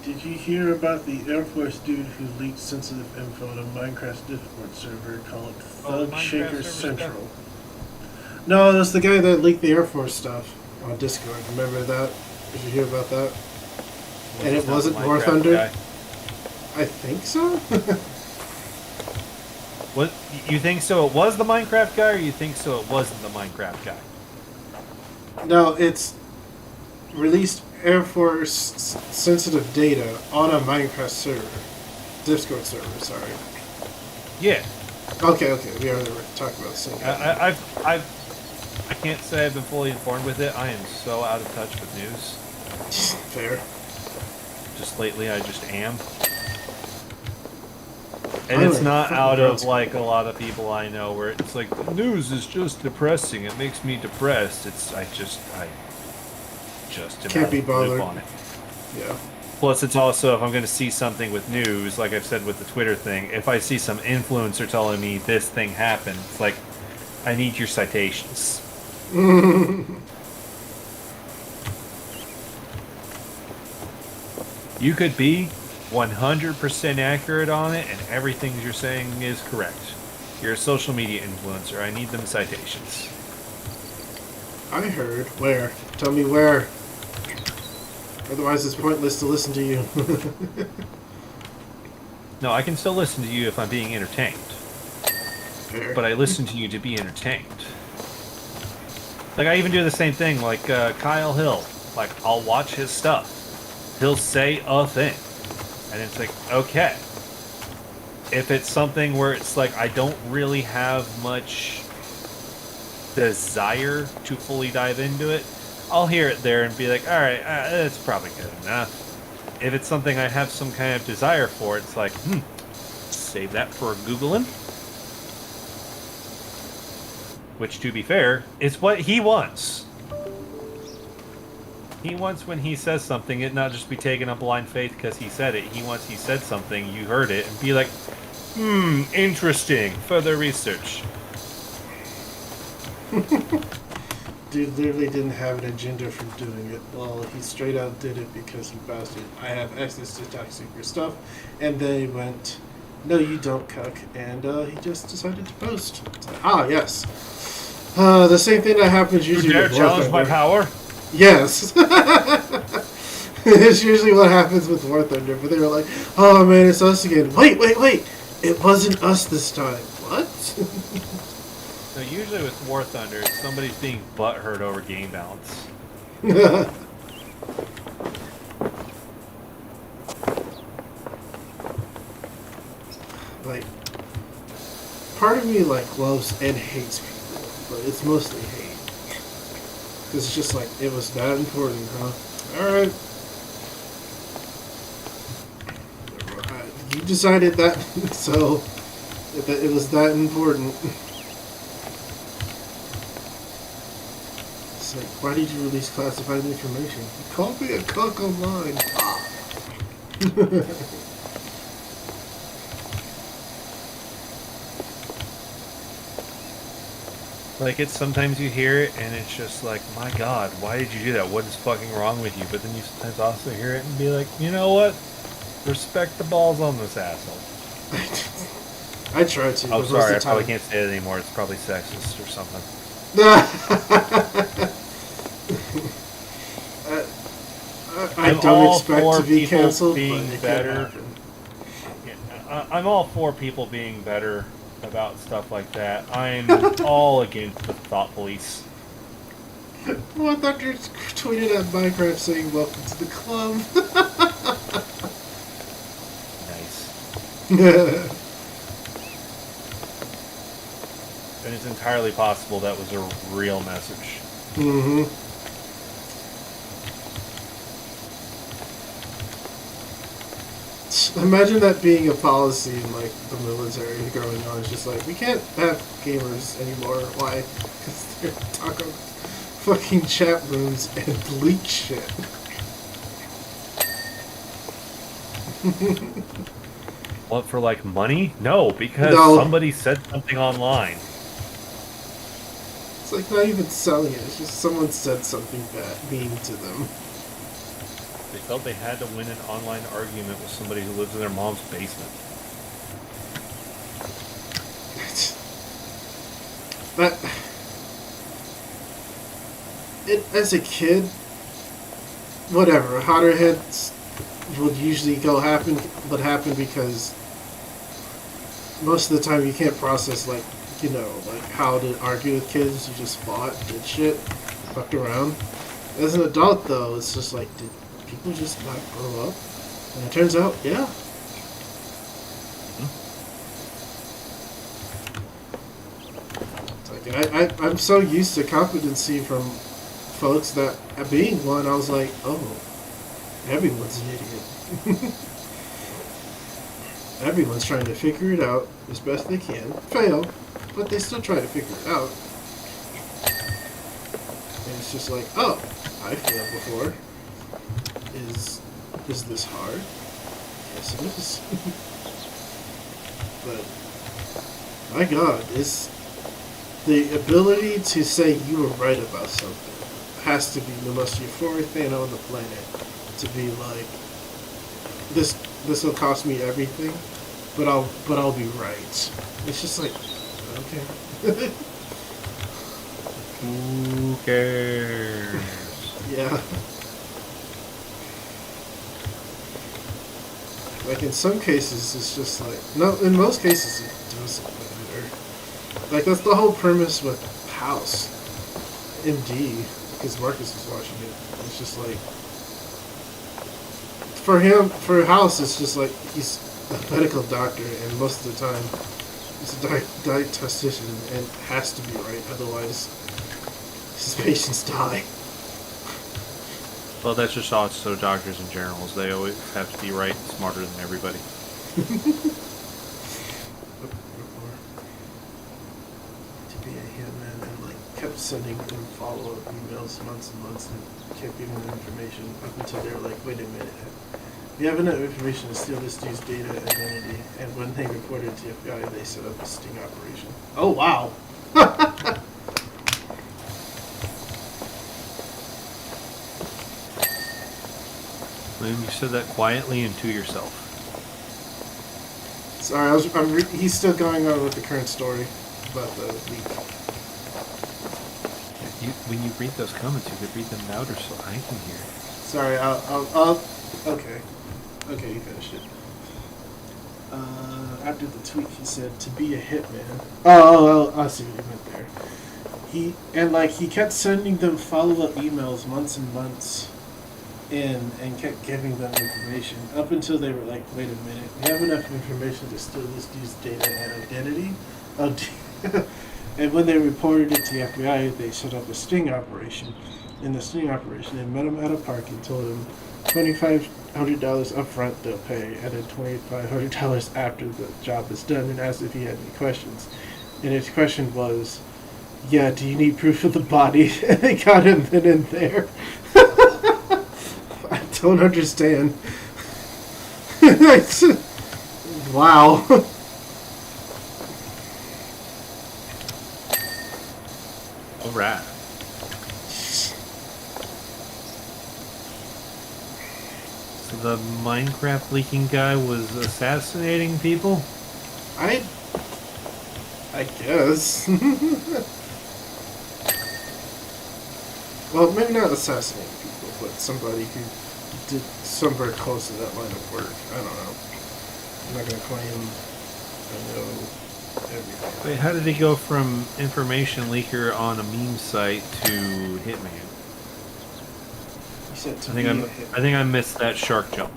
Did you hear about the Air Force dude who leaked sensitive info on a Minecraft Discord server called Thug Shaker Central? No, that's the guy that leaked the Air Force stuff on Discord. Remember that? Did you hear about that? And it wasn't War Thunder? I think so? What, you think so it was the Minecraft guy, or you think so it wasn't the Minecraft guy? No, it's released Air Force sensitive data on a Minecraft server. Discord server, sorry. Yeah. Okay, we already talked about the same guy. I can't say I've been fully informed with it. I am so out of touch with news. Fair. Just lately, I just am. And it's not out of, like, a lot of people I know where it's like, the news is just depressing. It makes me depressed. I just can't be bothered on it. Yeah. Plus, it's also, if I'm going to see something with news, like I've said with the Twitter thing, if I see some influencer telling me this thing happened, it's like, I need your citations. You could be 100% accurate on it, and everything you're saying is correct. You're a social media influencer. I need them citations. I heard. Where? Tell me where. Otherwise, it's pointless to listen to you. No, I can still listen to you if I'm being entertained. Fair. But I listen to you to be entertained. Like, I even do the same thing, like Kyle Hill. Like, I'll watch his stuff. He'll say a thing. And it's like, okay. If it's something where it's like, I don't really have much desire to fully dive into it, I'll hear it there and be like, alright, it's probably good enough. If it's something I have some kind of desire for, it's like, save that for a Googling. Which, to be fair, is what he wants. He wants when he says something, it not just be taken on blind faith because he said it. He wants he said something, you heard it, and be like, interesting. Further research. Dude literally didn't have an agenda for doing it. Well, he straight out did it because he bastard. I have access to top secret stuff. And they went, no, you don't, cuck. And he just decided to post. It's like, yes. The same thing that happens You usually dare with challenge War my Thunder. power? Yes. It's usually what happens with War Thunder. But they were like, oh man, it's us again. Wait. It wasn't us this time. What? So usually with War Thunder, it's somebody's being butthurt over game balance. Like, part of me like loves and hates people, but it's mostly hate. Cause it's just like, it was that important, huh? Alright. You decided that, so it was that important. It's like, why did you release classified information? You called me a cuck online. Like, it's sometimes you hear it and it's just like, my god, why did you do that? What is fucking wrong with you? But then you sometimes also hear it and be like, you know what? Respect the balls on this asshole. I try to. Oh, but most sorry, I of the probably time- can't say it anymore. It's probably sexist or something. I I'm don't all expect for to be people canceled, being but it better. can happen. Yeah, I'm all for people being better about stuff like that. I'm all against the thought police. Oh, I thought you tweeted at Minecraft saying "Welcome to the club." Nice. And it's entirely possible that was a real message. Mm-hmm. Imagine that being a policy in like the military growing on. It's just like, we can't have gamers anymore. Why? Because they're talking fucking chat rooms and leak shit. What, for like money? No, because No. somebody said something online. It's like not even selling it. It's just someone said something bad, mean to them. They felt they had to win an online argument with somebody who lives in their mom's basement. But as a kid, whatever, hotter heads would usually would happen because most of the time you can't process like how to argue with kids. You just fought, did shit, fucked around. As an adult though, it's just like, did people just not grow up? And it turns out, yeah. I'm so used to competency from folks that, being one, I was like, oh, everyone's an idiot. Everyone's trying to figure it out as best they can. Fail, but they still try to figure it out. And it's just like, oh, I failed before. Is this hard? Yes, it is. But, my god, the ability to say you were right about something has to be the most euphoric thing on the planet. To be like, this will cost me everything, but I'll be right. It's just like, okay. Who cares? Yeah. like in some cases it's just like no. In most cases it doesn't matter. Like that's the whole premise with House, MD, because Marcus was watching it. It's just like for him, for House, it's just like he's a medical doctor, and most of the time he's a dietitian and has to be right, otherwise his patients die. Well, that's just also doctors in general. They always have to be right and smarter than everybody. To be a hitman and like kept sending them follow-up emails months and months and kept giving them information up until they were like, wait a minute. We have enough information to steal this dude's data and identity, and when they reported it to the FBI, they set up a sting operation. Oh, wow. William, you said that quietly and to yourself. Sorry, he's still going on with the current story about the leak. When you read those comments, you could read them louder so I can hear. Sorry, I'll okay. Okay, you finished it. After the tweet, he said, to be a hitman. Oh, I see what you meant there. He kept sending them follow-up emails months and months in and kept giving them information up until they were like, wait a minute, we have enough information to steal this dude's data and identity? And when they reported it to the FBI, they set up a sting operation. In the sting operation, they met him at a park and told him $2,500 up front they'll pay, and then $2,500 after the job is done, and asked if he had any questions. And his question was, yeah, do you need proof of the body? And they got him in there. I don't understand. Wow. Alright. So the Minecraft leaking guy was assassinating people? I guess. Well, maybe not assassinating people, but somebody who did somewhere close to that line of work. I don't know. I'm not going to claim I know everything. Wait, how did he go from information leaker on a meme site to hitman? He said to I think I missed that shark jump.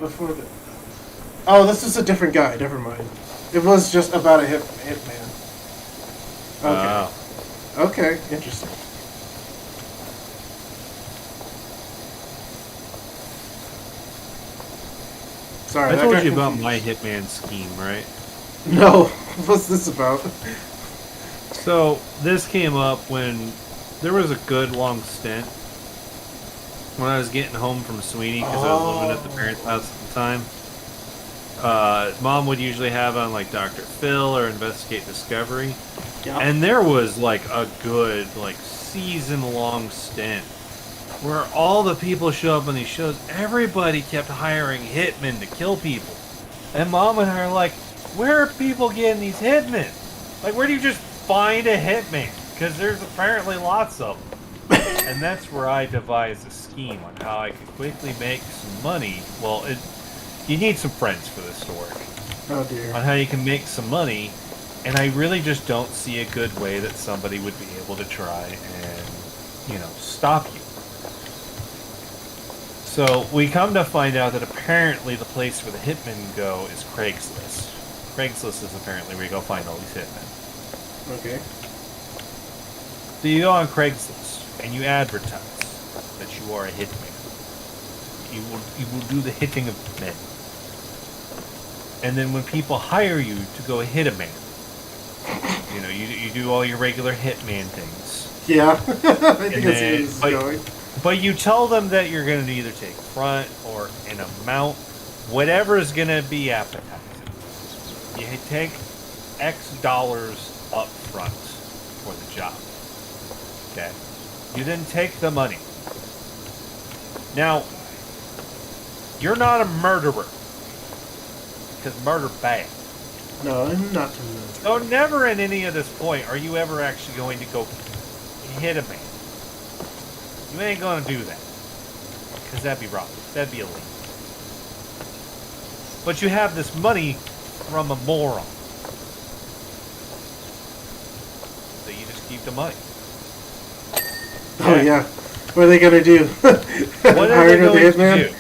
Before the... Oh, this is a different guy. Never mind. It was just about a hitman. Okay. Okay, interesting. Sorry, I that told got you about confused. my hitman scheme, right? No. What's this about? So, this came up when there was a good long stint when I was getting home from Sweeney because I was living at the parents' house at the time. Mom would usually have on like Dr. Phil or Investigate Discovery. Yeah. And there was like a good like season-long stint where all the people show up on these shows. Everybody kept hiring hitmen to kill people. And Mom and I are like, where are people getting these hitmen? Like, where do you just find a hitman? Because there's apparently lots of them. And that's where I devised a scheme on how I could quickly make some money. Well, you need some friends for this to work. Oh dear. On how you can make some money. And I really just don't see a good way that somebody would be able to try and, stop you. So we come to find out that apparently the place where the hitmen go is Craigslist. Craigslist is apparently where you go find all these hitmen. Okay. So you go on Craigslist and you advertise that you are a hitman. You will do the hitting of men. And then when people hire you to go hit a man, you do all your regular hitman things. Yeah. I think that's where this is going. But you tell them that you're going to either take front or an amount, whatever is going to be appetizing. You take X dollars up front for the job. Okay? You then take the money. Now, you're not a murderer. Because murder bad. No, I'm not to know. So never at any of this point are you ever actually going to go hit a man. You ain't gonna do that. Because that'd be wrong. That'd be illegal. But you have this money from a moron. So you just keep the money. Oh yeah. What are they gonna do? What are they going to do? do?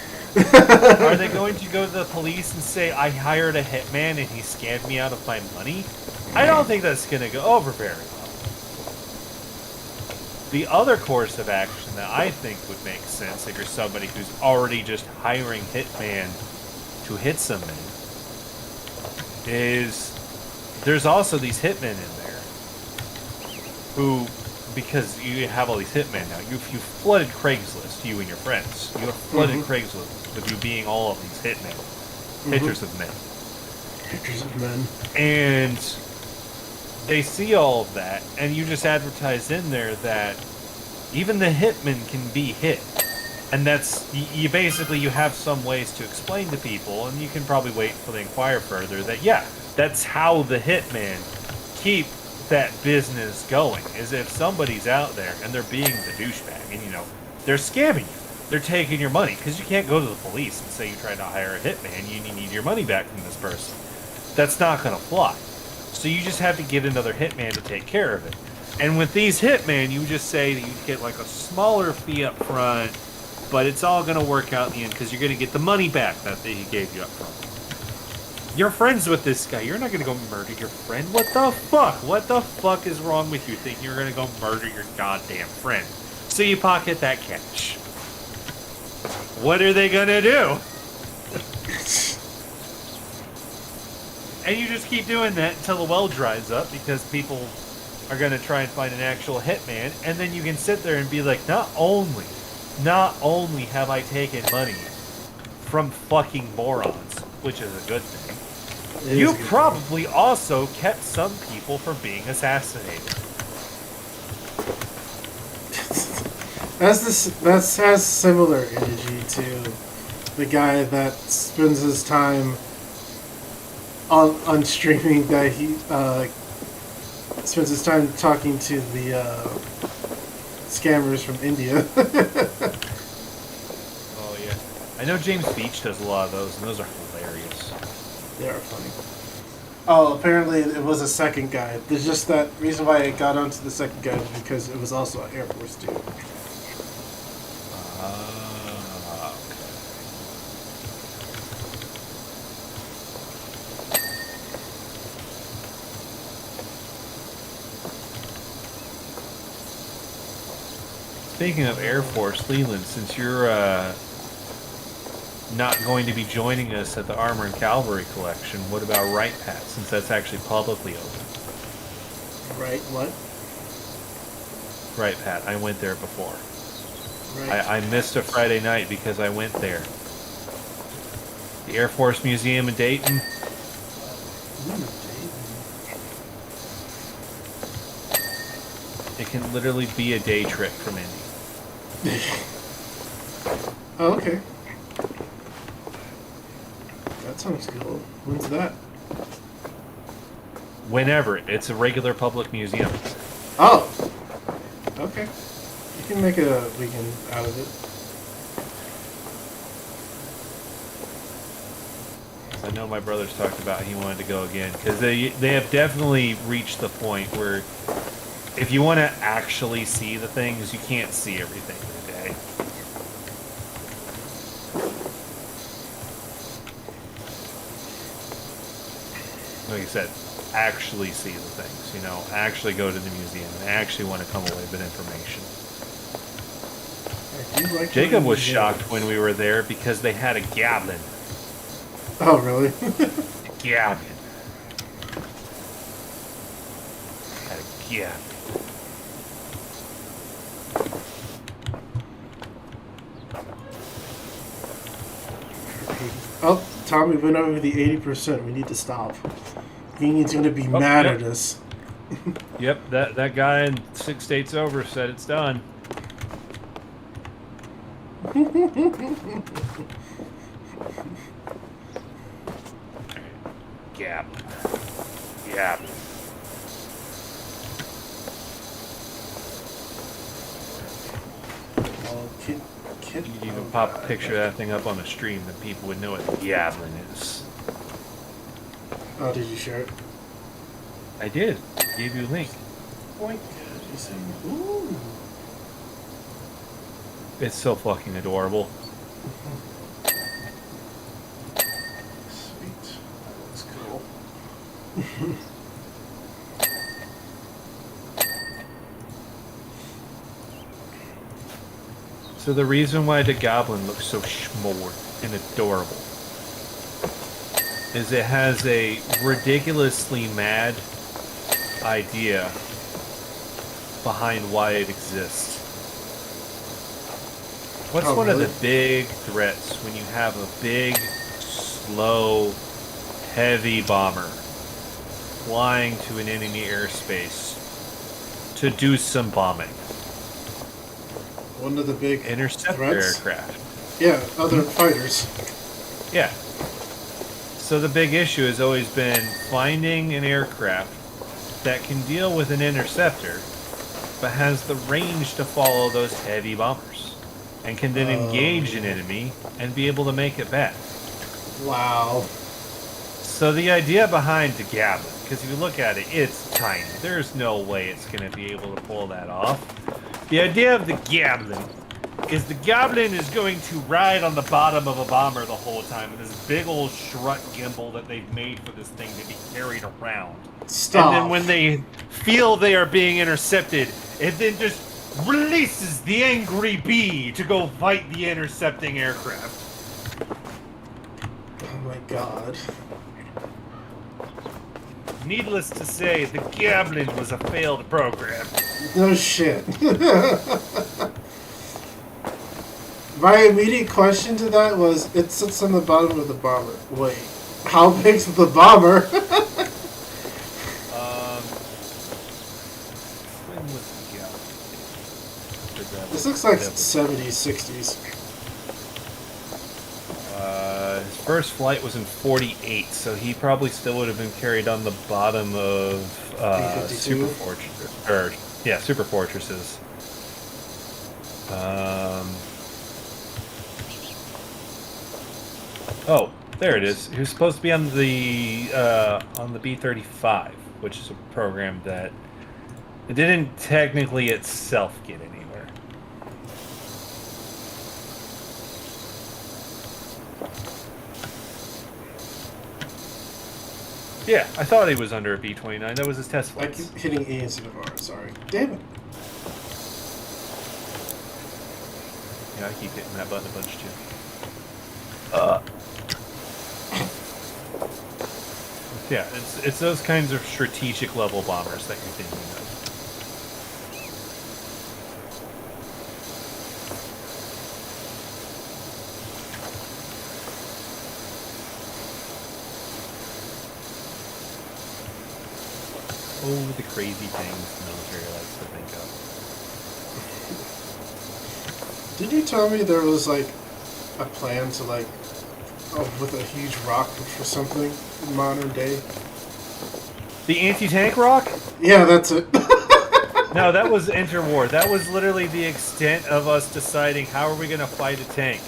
Are they going to go to the police and say, I hired a hitman and he scammed me out of my money? I don't think that's going to go over very well. The other course of action that I think would make sense if you're somebody who's already just hiring hitman to hit somebody is there's also these hitmen in there who, because you have all these hitmen now, you've flooded Craigslist, you and your friends. You have flooded Craigslist with you being all of these hitmen, hitters of men. Hitters of men. And they see all of that, and you just advertise in there that even the hitman can be hit. And that's, you basically, you have some ways to explain to people, and you can probably wait for the inquire further, that yeah, that's how the hitman keep that business going, is if somebody's out there and they're being the douchebag, and you know, they're scamming you. They're taking your money, because you can't go to the police and say you tried to hire a hitman, you need your money back from this person. That's not going to fly. So you just have to get another hitman to take care of it. And with these hitmen, you just say that you get like a smaller fee up front, but it's all going to work out in the end because you're going to get the money back that he gave you up front. You're friends with this guy. You're not going to go murder your friend. What the fuck? What the fuck is wrong with you thinking you're going to go murder your goddamn friend? So you pocket that cash. What are they going to do? And you just keep doing that until the well dries up because people are going to try and find an actual hitman. And then you can sit there and be like, not only have I taken money from fucking morons, which is a good thing, you probably also kept some people from being assassinated. That has similar energy to the guy that spends his time on streaming, that he spends his time talking to the scammers from India. Oh yeah, I know James Beach does a lot of those, and those are hilarious. They are funny. Oh, apparently it was a second guy. There's just that reason why I got onto the second guy was because it was also an Air Force dude. Okay. Speaking of Air Force, Leland, since you're not going to be joining us at the Armor and Cavalry collection, what about Right Pat, since that's actually publicly open? Right, what? Right Pat, I went there before. Right. I missed a Friday night because I went there. The Air Force Museum in Dayton. It can literally be a day trip from Indy. Oh, okay. That sounds cool. When's that? Whenever. It's a regular public museum. Oh! Okay. You can make a weekend out of it. I know my brother's talked about he wanted to go again, because they have definitely reached the point where if you want to actually see the things, you can't see everything in a day. Like I said, actually see the things, you know, actually go to the museum and actually want to come away with information. I do like Jacob was shocked when we were there because they had a Gablin. Oh, really? Gablin. Had a Gablin. Oh, Tom, we went over the 80%. We need to stop. Vinny's going to be mad at us. Yep, that guy in 6 states over said it's done. Gap. Gap. Kit- You can oh, pop a God. picture of that thing up on the stream, then people would know what Gablin is. Oh, did you share it? I did. Gave you a link. Boink. You say, ooh. It's so fucking adorable. Sweet. That looks cool. So the reason why the Goblin looks so schmore and adorable is it has a ridiculously mad idea behind why it exists. What's Oh, one of really? the big threats when you have a big, slow, heavy bomber flying to an enemy airspace to do some bombing? One of the big Interceptor threats? aircraft. Yeah, other fighters. Yeah. So the big issue has always been finding an aircraft that can deal with an interceptor, but has the range to follow those heavy bombers, and can then engage an enemy and be able to make it back. Wow. So the idea behind the Gablin, because if you look at it, it's tiny. There's no way it's going to be able to pull that off. The idea of the Gablin is the Goblin is going to ride on the bottom of a bomber the whole time with this big old strut gimbal that they've made for this thing to be carried around. Stop. And then when they feel they are being intercepted, it then just releases the angry bee to go fight the intercepting aircraft. Oh my god. Needless to say, the Goblin was a failed program. No shit. My immediate question to that was, it sits on the bottom of the bomber. Wait, how big's the bomber? When was the Goblin? This looks like 70s, 60s. His first flight was in 48, so he probably still would have been carried on the bottom of B-52? Super Fortress, or yeah, Super Fortresses. Oh, there it is. He was supposed to be on the B-35, which is a program that it didn't technically itself get anywhere. Yeah, I thought he was under a B-29. That was his test I flight. keep hitting E instead of R, sorry. Damn it. Yeah, I keep hitting that button a bunch too. Yeah, it's those kinds of strategic level bombers that you're thinking of. Oh, the crazy things the military likes to think of. Did you tell me there was like a plan to like, with a huge rock for something in modern day? The anti-tank rock? Yeah, that's it. No, that was interwar. That was literally the extent of us deciding how are we going to fight a tank.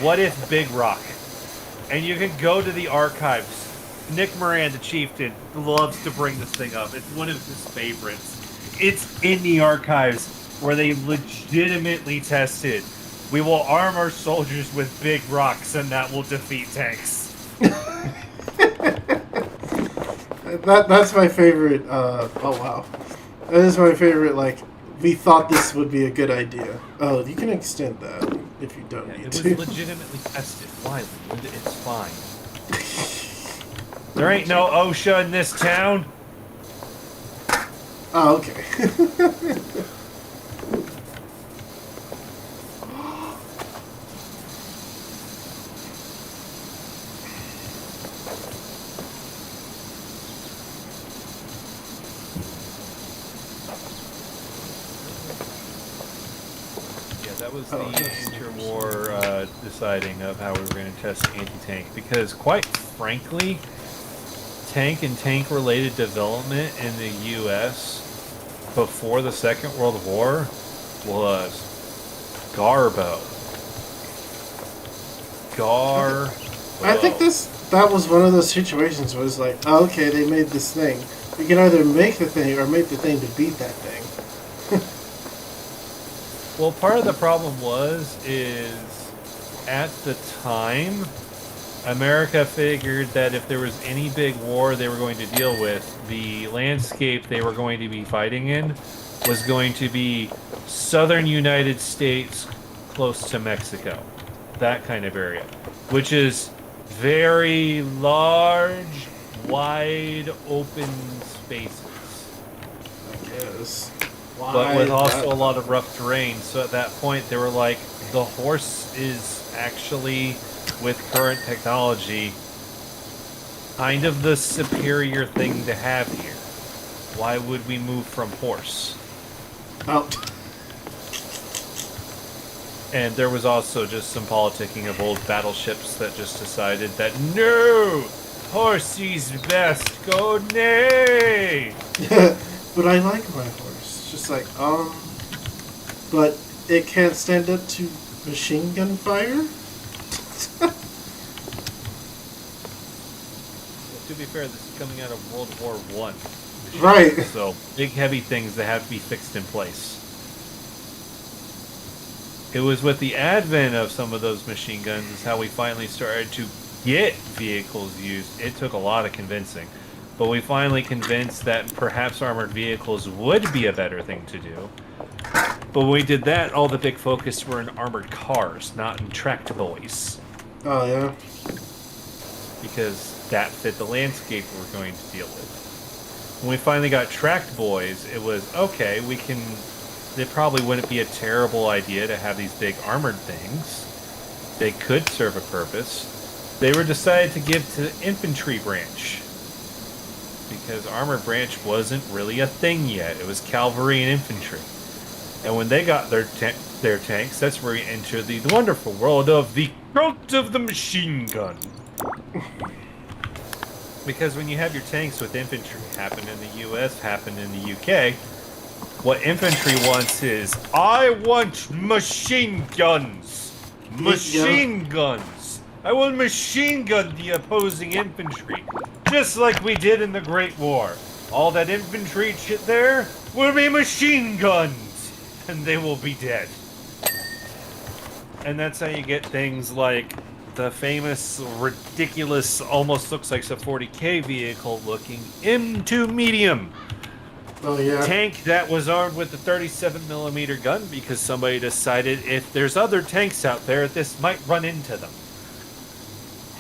What if Big Rock? And you can go to the archives. Nick Moran, the chieftain, loves to bring this thing up. It's one of his favorites. It's in the archives where they legitimately tested. We will arm our soldiers with big rocks and that will defeat tanks. That's my favorite. Oh wow, that is my favorite. Like, we thought this would be a good idea. Oh, you can extend that if you don't need It to. was legitimately tested. Why? It's fine. There ain't no OSHA in this town. Oh, okay. Yeah, that was the interwar deciding of how we were going to test anti-tank. Because, quite frankly, tank and tank-related development in the U.S. before the Second World War was garbo. Gar. I think that was one of those situations where it's like, oh, okay, they made this thing. We can either make the thing or make the thing to beat that thing. Well, part of the problem is at the time, America figured that if there was any big war they were going to deal with, the landscape they were going to be fighting in was going to be southern United States close to Mexico. That kind of area. Which is very large, wide, open spaces. I guess. But with also a lot of rough terrain. So at that point, they were like, the horse is actually, with current technology, kind of the superior thing to have here. Why would we move from horse? Oh. And there was also just some politicking of old battleships that just decided that, no! Horsey's best, go nay! But I like my horse. Just like, but it can't stand up to machine gun fire? To be fair, this is coming out of World War One. Right. So, big heavy things that have to be fixed in place. It was with the advent of some of those machine guns is how we finally started to get vehicles used. It took a lot of convincing. But we finally convinced that perhaps armored vehicles would be a better thing to do. But when we did that, all the big focus were in armored cars, not in tracked boys. Oh, yeah. Because that fit the landscape we're going to deal with. When we finally got tracked boys, it was, okay, we can... It probably wouldn't be a terrible idea to have these big armored things. They could serve a purpose. They were decided to give to the infantry branch. Because armored branch wasn't really a thing yet. It was cavalry and infantry. And when they got their tanks, that's where we enter the wonderful world of the cult of the machine gun. Because when you have your tanks with infantry, happened in the US, happened in the UK, what infantry wants is, I want machine guns! Machine guns! I will machine gun the opposing infantry, just like we did in the Great War. All that infantry shit there will be machine guns, and they will be dead. And that's how you get things like the famous, ridiculous, almost looks like a 40K vehicle looking M2 medium. Oh, yeah. Tank that was armed with a 37mm gun because somebody decided if there's other tanks out there, this might run into them.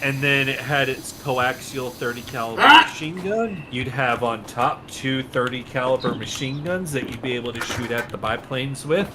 And then it had its coaxial 30 caliber machine gun. You'd have on top two 30 caliber machine guns that you'd be able to shoot at the biplanes with.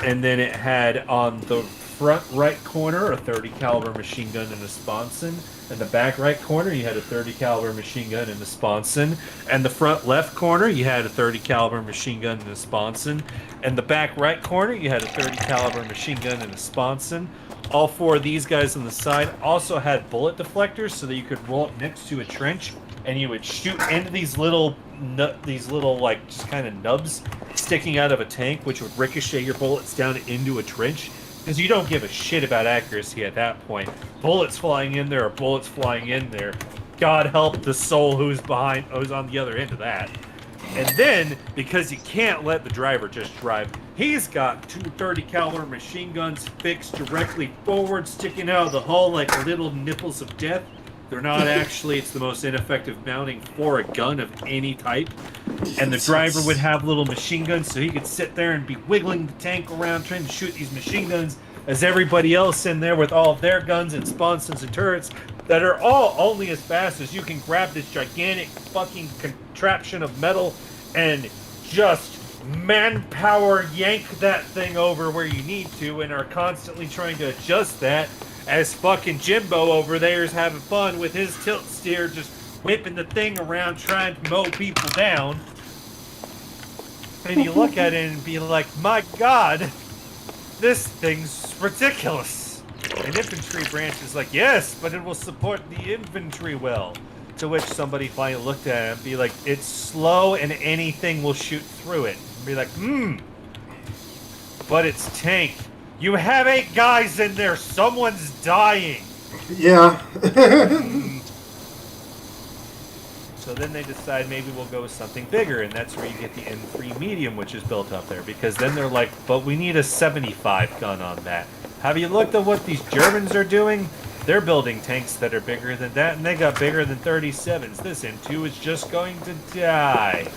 And then it had on the front right corner a 30 caliber machine gun and a sponson. In the back right corner, you had a 30 caliber machine gun and a sponson. And the front left corner, you had a 30 caliber machine gun and a sponson. And the back right corner, you had a 30 caliber machine gun and a sponson. All four of these guys on the side also had bullet deflectors, so that you could roll up next to a trench, and you would shoot into these little like just kind of nubs sticking out of a tank, which would ricochet your bullets down into a trench. Because you don't give a shit about accuracy at that point. Bullets flying in there are bullets flying in there. God help the soul who's on the other end of that. And then, because you can't let the driver just drive, he's got two 30 caliber machine guns fixed directly forward, sticking out of the hull like little nipples of death. They're not actually, it's the most ineffective mounting for a gun of any type. And the driver would have little machine guns, so he could sit there and be wiggling the tank around trying to shoot these machine guns as everybody else in there with all of their guns and sponsons and turrets that are all only as fast as you can grab this gigantic fucking contraption of metal and just manpower yank that thing over where you need to, and are constantly trying to adjust that as fucking Jimbo over there is having fun with his tilt steer just whipping the thing around trying to mow people down. And you look at it and be like, my god, this thing's ridiculous. And infantry branch is like, yes, but it will support the infantry well. To which somebody finally looked at it and be like, it's slow and anything will shoot through it. And be like, but it's tank. You have 8 guys in there, someone's dying. Yeah. So then they decide maybe we'll go with something bigger, and that's where you get the M3 medium, which is built up there. Because then they're like, but we need a 75 gun on that. Have you looked at what these Germans are doing? They're building tanks that are bigger than that, and they got bigger than 37s. This M2 is just going to die.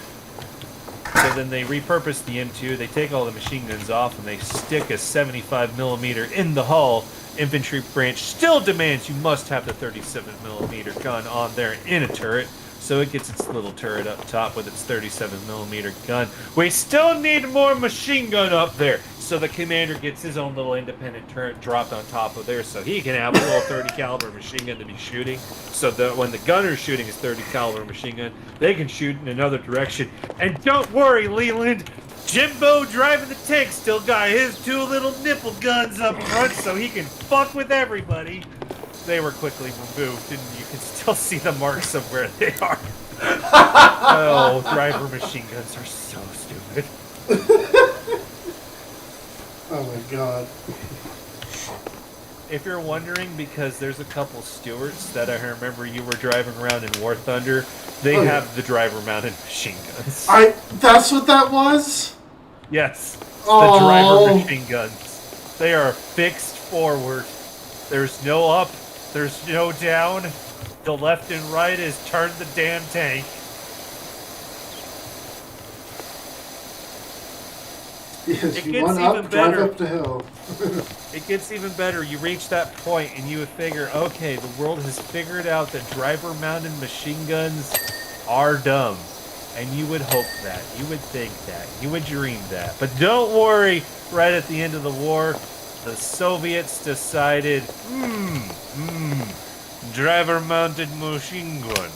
So then they repurpose the M2, they take all the machine guns off, and they stick a 75 millimeter in the hull. Infantry branch still demands you must have the 37 millimeter gun on there in a turret. So it gets its little turret up top with its 37 millimeter gun. We still need more machine gun up there. So the commander gets his own little independent turret dropped on top of there, so he can have a little 30 caliber machine gun to be shooting. So that when the gunner's shooting his 30 caliber machine gun, they can shoot in another direction. And don't worry, Leland, Jimbo driving the tank still got his two little nipple guns up front, so he can fuck with everybody. They were quickly removed, and you can still see the marks of where they are. Oh, driver machine guns are so stupid. Oh my god. If you're wondering, because there's a couple Stewarts that I remember you were driving around in War Thunder, they have the driver-mounted machine guns. That's what that was? Yes, Oh. the driver machine guns. They are fixed forward. There's no up. There's no down. The left and right is turn the damn tank. Yes, It you gets went even up, drive better. up the hill. It gets even better. You reach that point and you would figure, okay, the world has figured out that driver-mounted machine guns are dumb. And you would hope that. You would think that. You would dream that. But don't worry, right at the end of the war, the Soviets decided, driver-mounted machine gun.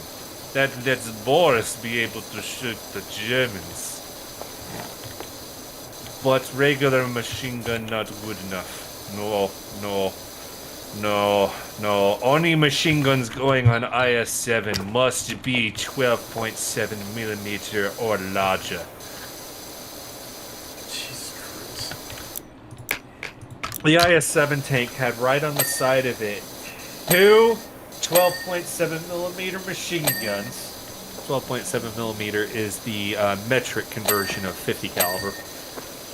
That lets Boris be able to shoot the Germans. But regular machine gun not good enough. No. Only machine guns going on IS-7 must be 12.7 millimeter or larger. Jesus Christ. The IS-7 tank had right on the side of it two 12.7 millimeter machine guns. 12.7 millimeter is the metric conversion of 50 caliber.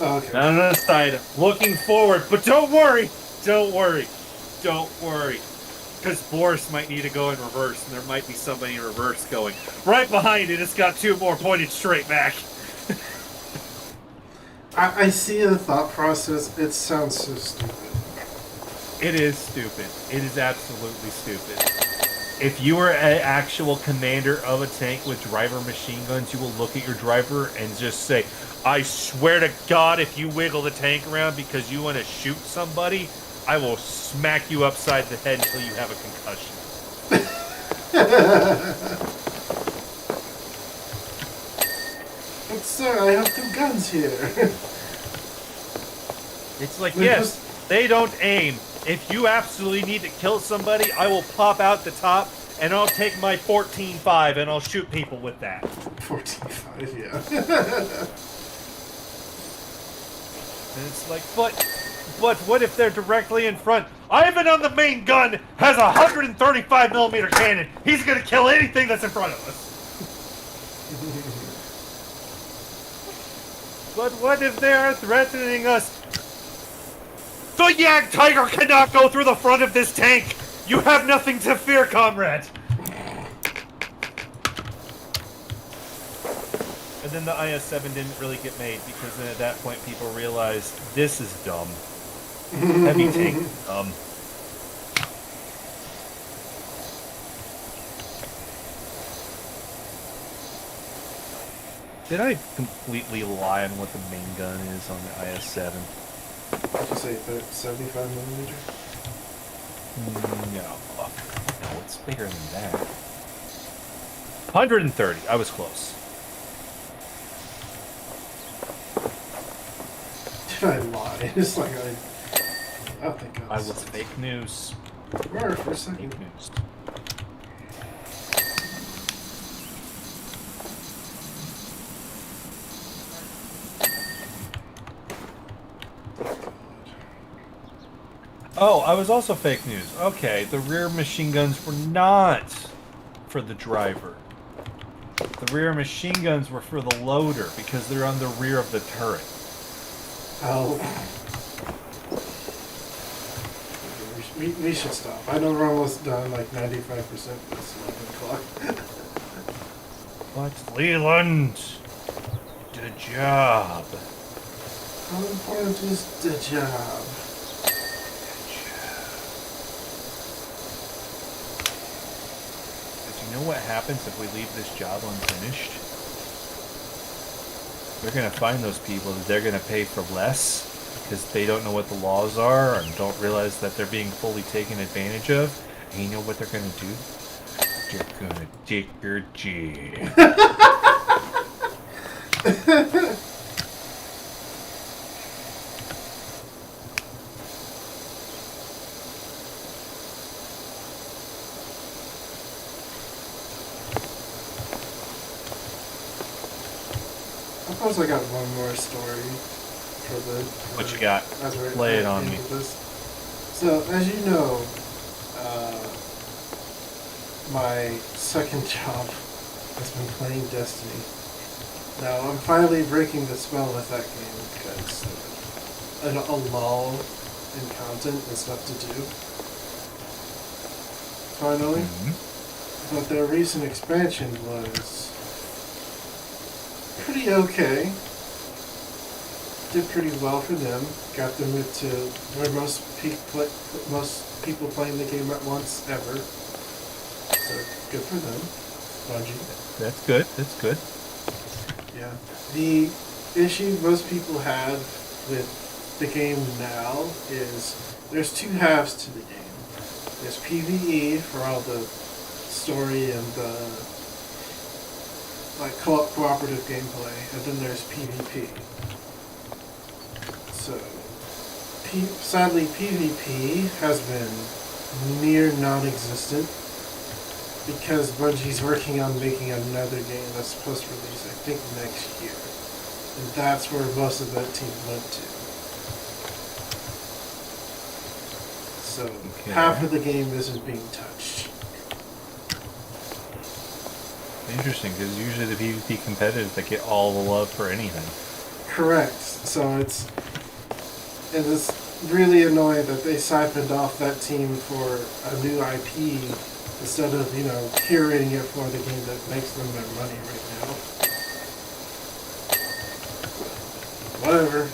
Oh, okay. On the side, looking forward, but don't worry, because Boris might need to go in reverse, and there might be somebody in reverse going. Right behind it, it's got two more pointed straight back. I see the thought process. It sounds so stupid. It is stupid. It is absolutely stupid. If you were an actual commander of a tank with driver machine guns, you will look at your driver and just say, I swear to God, if you wiggle the tank around because you want to shoot somebody, I will smack you upside the head until you have a concussion. But sir, I have two guns here. It's like, yes, they don't aim. If you absolutely need to kill somebody, I will pop out the top, and I'll take my 14.5 and I'll shoot people with that. 14.5, yeah. And it's like, but what if they're directly in front? Ivan on the main gun has a 135 millimeter cannon. He's gonna kill anything that's in front of us. But what if they are threatening us? The Yag Tiger cannot go through the front of this tank! You have nothing to fear, comrade! And then the IS-7 didn't really get made because then at that point people realized this is dumb. Heavy tank is dumb. Did I completely lie on what the main gun is on the IS-7? Did you say 75 millimeter? No. No, it's bigger than that. 130. I was close. Did I lie? It's like I think I was fake news. Where for a second? Fake news. Oh, I was also fake news. Okay, the rear machine guns were not for the driver. The rear machine guns were for the loader because they're on the rear of the turret. Oh. We should stop. I know we're almost done, like 95% this 11 o'clock. What's Leland? The job. How important is the job? Because you know what happens if we leave this job unfinished? They're going to find those people that they're going to pay for less because they don't know what the laws are and don't realize that they're being fully taken advantage of. And you know what they're going to do? They're going to take your job. Of course, I got one more story for the. What you got? Lay it on me. So, as you know, my second job has been playing Destiny. Now, I'm finally breaking the spell with that game because a lull in content and stuff to do. Finally. Mm-hmm. But their recent expansion was pretty okay. Did pretty well for them. Got them into where most people playing the game at once ever. So good for them, Bungie. That's good. That's good. Yeah. The issue most people have with the game now is there's two halves to the game. There's PvE for all the story and the like cooperative gameplay, and then there's PvP. So, sadly, PvP has been near non-existent because Bungie's working on making another game that's supposed to release, I think, next year. And that's where most of that team went to. So, half of the game isn't being touched. Interesting, because usually the PvP competitive that get all the love for anything. Correct. So it's really annoying that they siphoned off that team for a new IP instead of, curating it for the game that makes them their money right now. Whatever.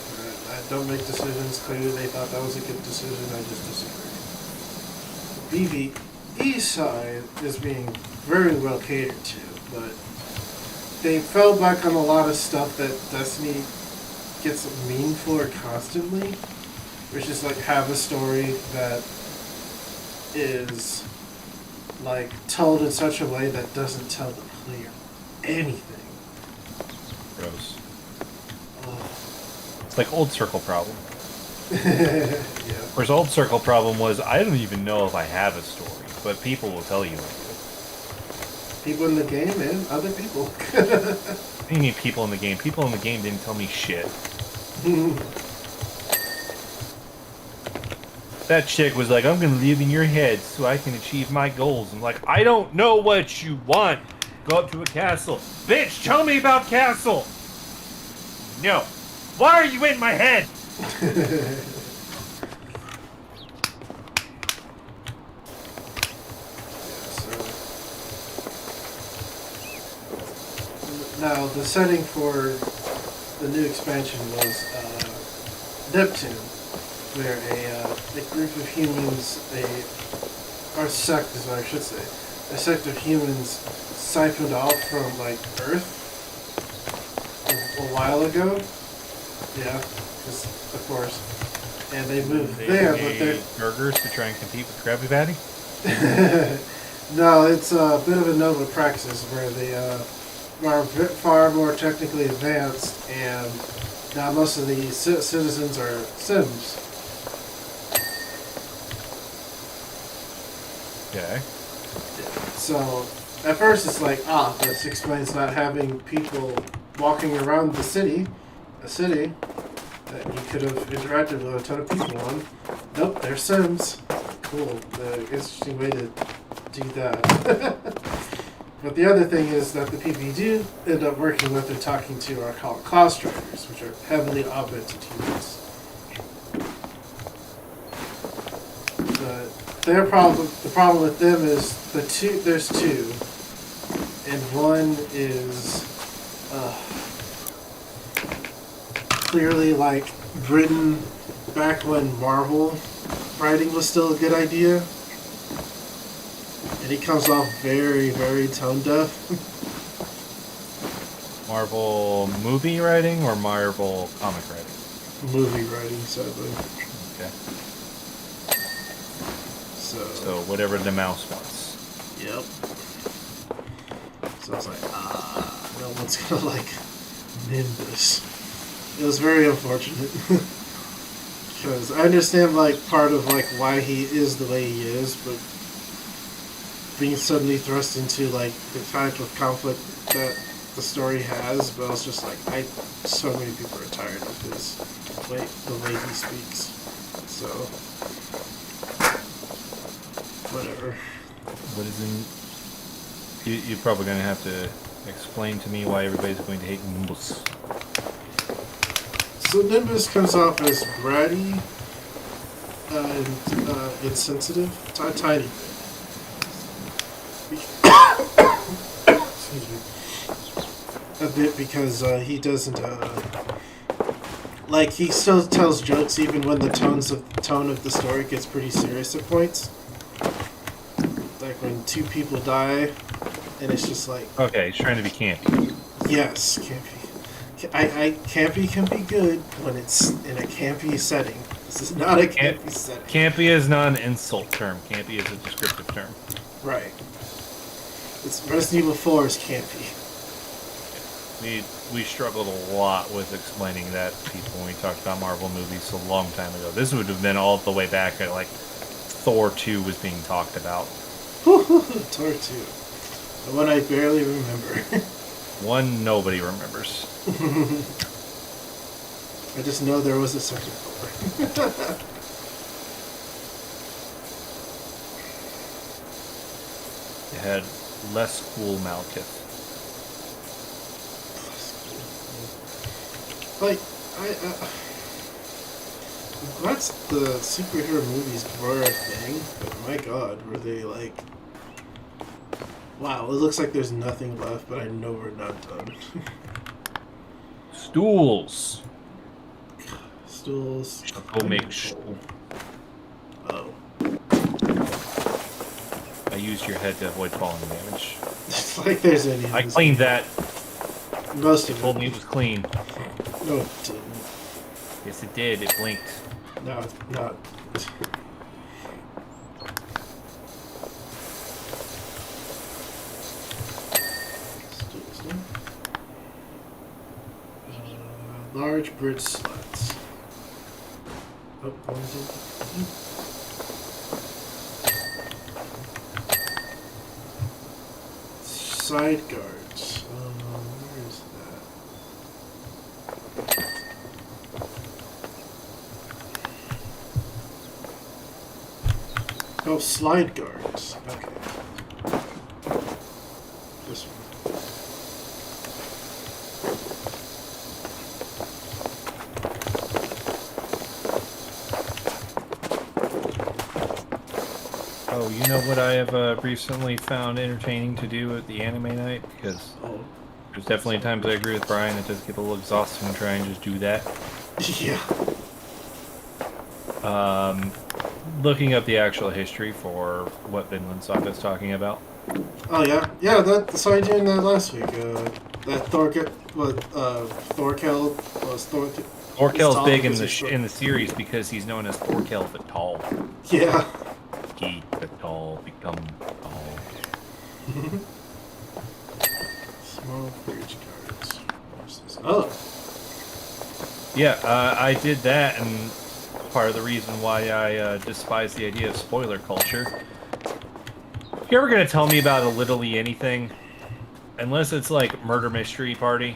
I don't make decisions. Clearly they thought that was a good decision. I just disagree. BvE side is being very well catered to, but they fell back on a lot of stuff that Destiny gets mean for constantly, which is like have a story that is like told in such a way that doesn't tell the player anything. Gross. Oh. It's like Old Circle problem. Yeah. Whereas Old Circle problem was, I don't even know if I have a story, but people will tell you I do. People in the game and other people. What do you mean people in the game? People in the game didn't tell me shit. That chick was like, I'm gonna live in your head so I can achieve my goals. I'm like, I don't know what you want. Go up to a castle. Bitch, tell me about castle! No. Why are you in my head? Now, the setting for the new expansion was Neptune, where a group of humans, or sect is what I should say, a sect of humans siphoned off from, like, Earth a while ago. Yeah, of course. And they moved there, but they're... burgers to try and compete with Krabby Patty? No, it's a bit of a novel praxis where they are far more technically advanced, and now most of the citizens are Sims. Okay. So, at first it's like, this explains not having people walking around a city that you could have interacted with a ton of people on. Oh, there's Sims. Cool. The interesting way to do that. But the other thing is that the people you do end up working with or talking to are called class drivers, which are heavily augmented humans. The problem with them is there's two, and one is clearly like written back when Marvel writing was still a good idea, and he comes off very, very tone deaf. Marvel movie writing or Marvel comic writing? Movie writing, sadly. Okay. So whatever the mouse wants. yep. So I was like, no one's gonna like Nimbus. It was very unfortunate. Because I understand like part of like why he is the way he is, but being suddenly thrust into like the type of conflict that the story has, but I was just like, so many people are tired of his the way he speaks. So whatever. What is in? You're probably going to have to explain to me why everybody's going to hate Nimbus. So Nimbus comes off as bratty and insensitive, tiny bit. Excuse me. A bit because he doesn't like he still tells jokes even when the tone of the story gets pretty serious at points. Like when two people die, and it's just like, Okay, he's trying to be campy. yes, campy. Campy can be good when it's in a campy setting. This is not a campy setting. Campy is not an insult term. Campy is a descriptive term. Right. It's Resident Evil 4 is campy. We struggled a lot with explaining that to people when we talked about Marvel movies a long time ago. This would have been all the way back at like Thor 2 was being talked about. Thor 2. The one I barely remember. One nobody remembers. I just know there was a second Thor. It had less cool Malekith. Like, that's the superhero movies were a thing, but my god, were they like... Wow, it looks like there's nothing left, but I know we're not done. Stools. Stools. Go make stool. Oh. I used your head to avoid falling damage. It's like there's any... I cleaned that. Most It of told it. me it was clean. No, it didn't. Yes, it did. It blinked. No, it's not. Large bridge slats. Oh, one, two. Side guards. Where is that? Oh, slide guards. Okay. This one. Oh, you know what I have recently found entertaining to do at the anime night? Because there's definitely times I agree with Brian, it does get a little exhausting to try and just do that. Yeah. Looking up the actual history for what Vinland Saga is talking about. Oh yeah, yeah. That so I doing that last week. That Thorkel was Thorkel's big in the series because he's known as Thorkel the Tall. Yeah. He the tall become tall. Small bridge guards. What's this? Oh. Yeah, I did that, and part of the reason why I despise the idea of spoiler culture. If you're ever gonna tell me about a literally anything, unless it's like Murder Mystery Party,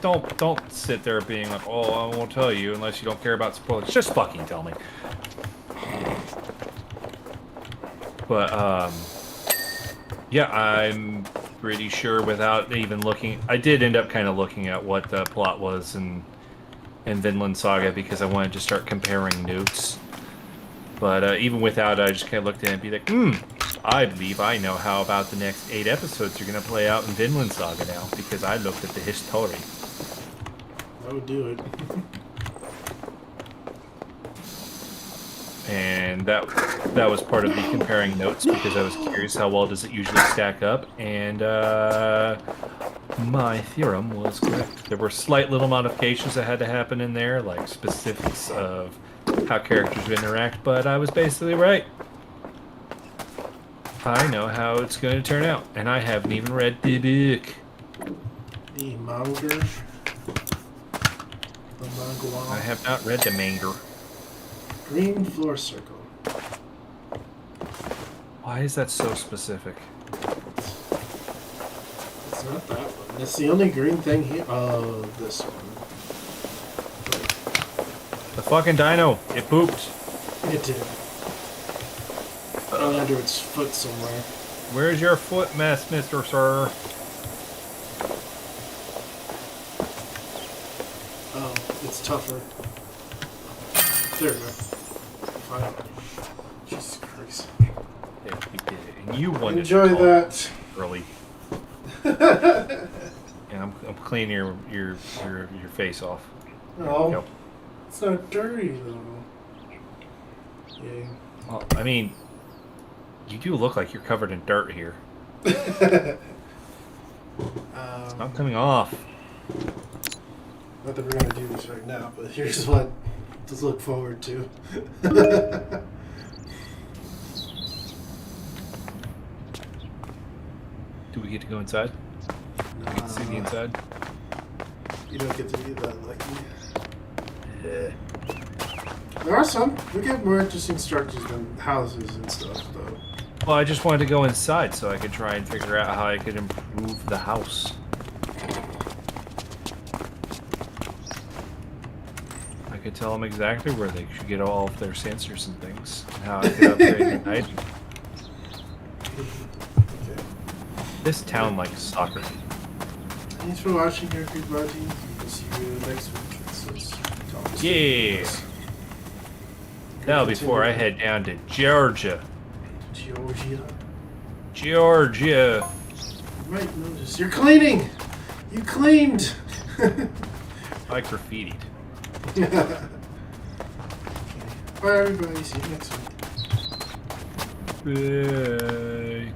don't sit there being like, oh, I won't tell you unless you don't care about spoilers. Just fucking tell me. But yeah, I'm pretty sure without even looking. I did end up kind of looking at what the plot was in Vinland Saga because I wanted to start comparing notes. But even without it, I just kind of looked at it and be like, I believe I know how about the next 8 episodes are going to play out in Vinland Saga now because I looked at the history. That would do it. And that was part of the comparing notes because I was curious how well does it usually stack up, and my theorem was correct. There were slight little modifications that had to happen in there, like specifics of how characters would interact, but I was basically right. I know how it's going to turn out, and I haven't even read the book. The manga. The manga. I have not read the manga. Green floor circle. Why is that so specific? It's not that one. It's the only green thing here. Oh, this one. The fucking dino. It pooped. It did. Under its foot somewhere. Where's your foot mess, Mr. Sir? Oh, it's tougher. There we go. Fine. Jesus Christ. Yeah, we did it. And you wanted Enjoy to call that. early. And I'm cleaning your face off. No, Yep. it's not dirty though. Yeah. Well, I mean, you do look like you're covered in dirt here. It's not coming off. Not that we're gonna do this right now, but here's what to look forward to. Do we get to go inside? We get to see the inside? You don't get to be that lucky. Yeah. There are some. We get more interesting structures than houses and stuff, though. Well, I just wanted to go inside so I could try and figure out how I could improve the house. I could tell them exactly where they should get all of their sensors and things, and how I could upgrade the item. Okay. This town likes soccer. Thanks for watching, everybody. We'll see you next week. Let's talk to Yeah. Now before I head down to Georgia. Georgia. Georgia. You might notice you're cleaning. You cleaned. I graffitied. Okay. Bye, everybody. See you next week. Bye.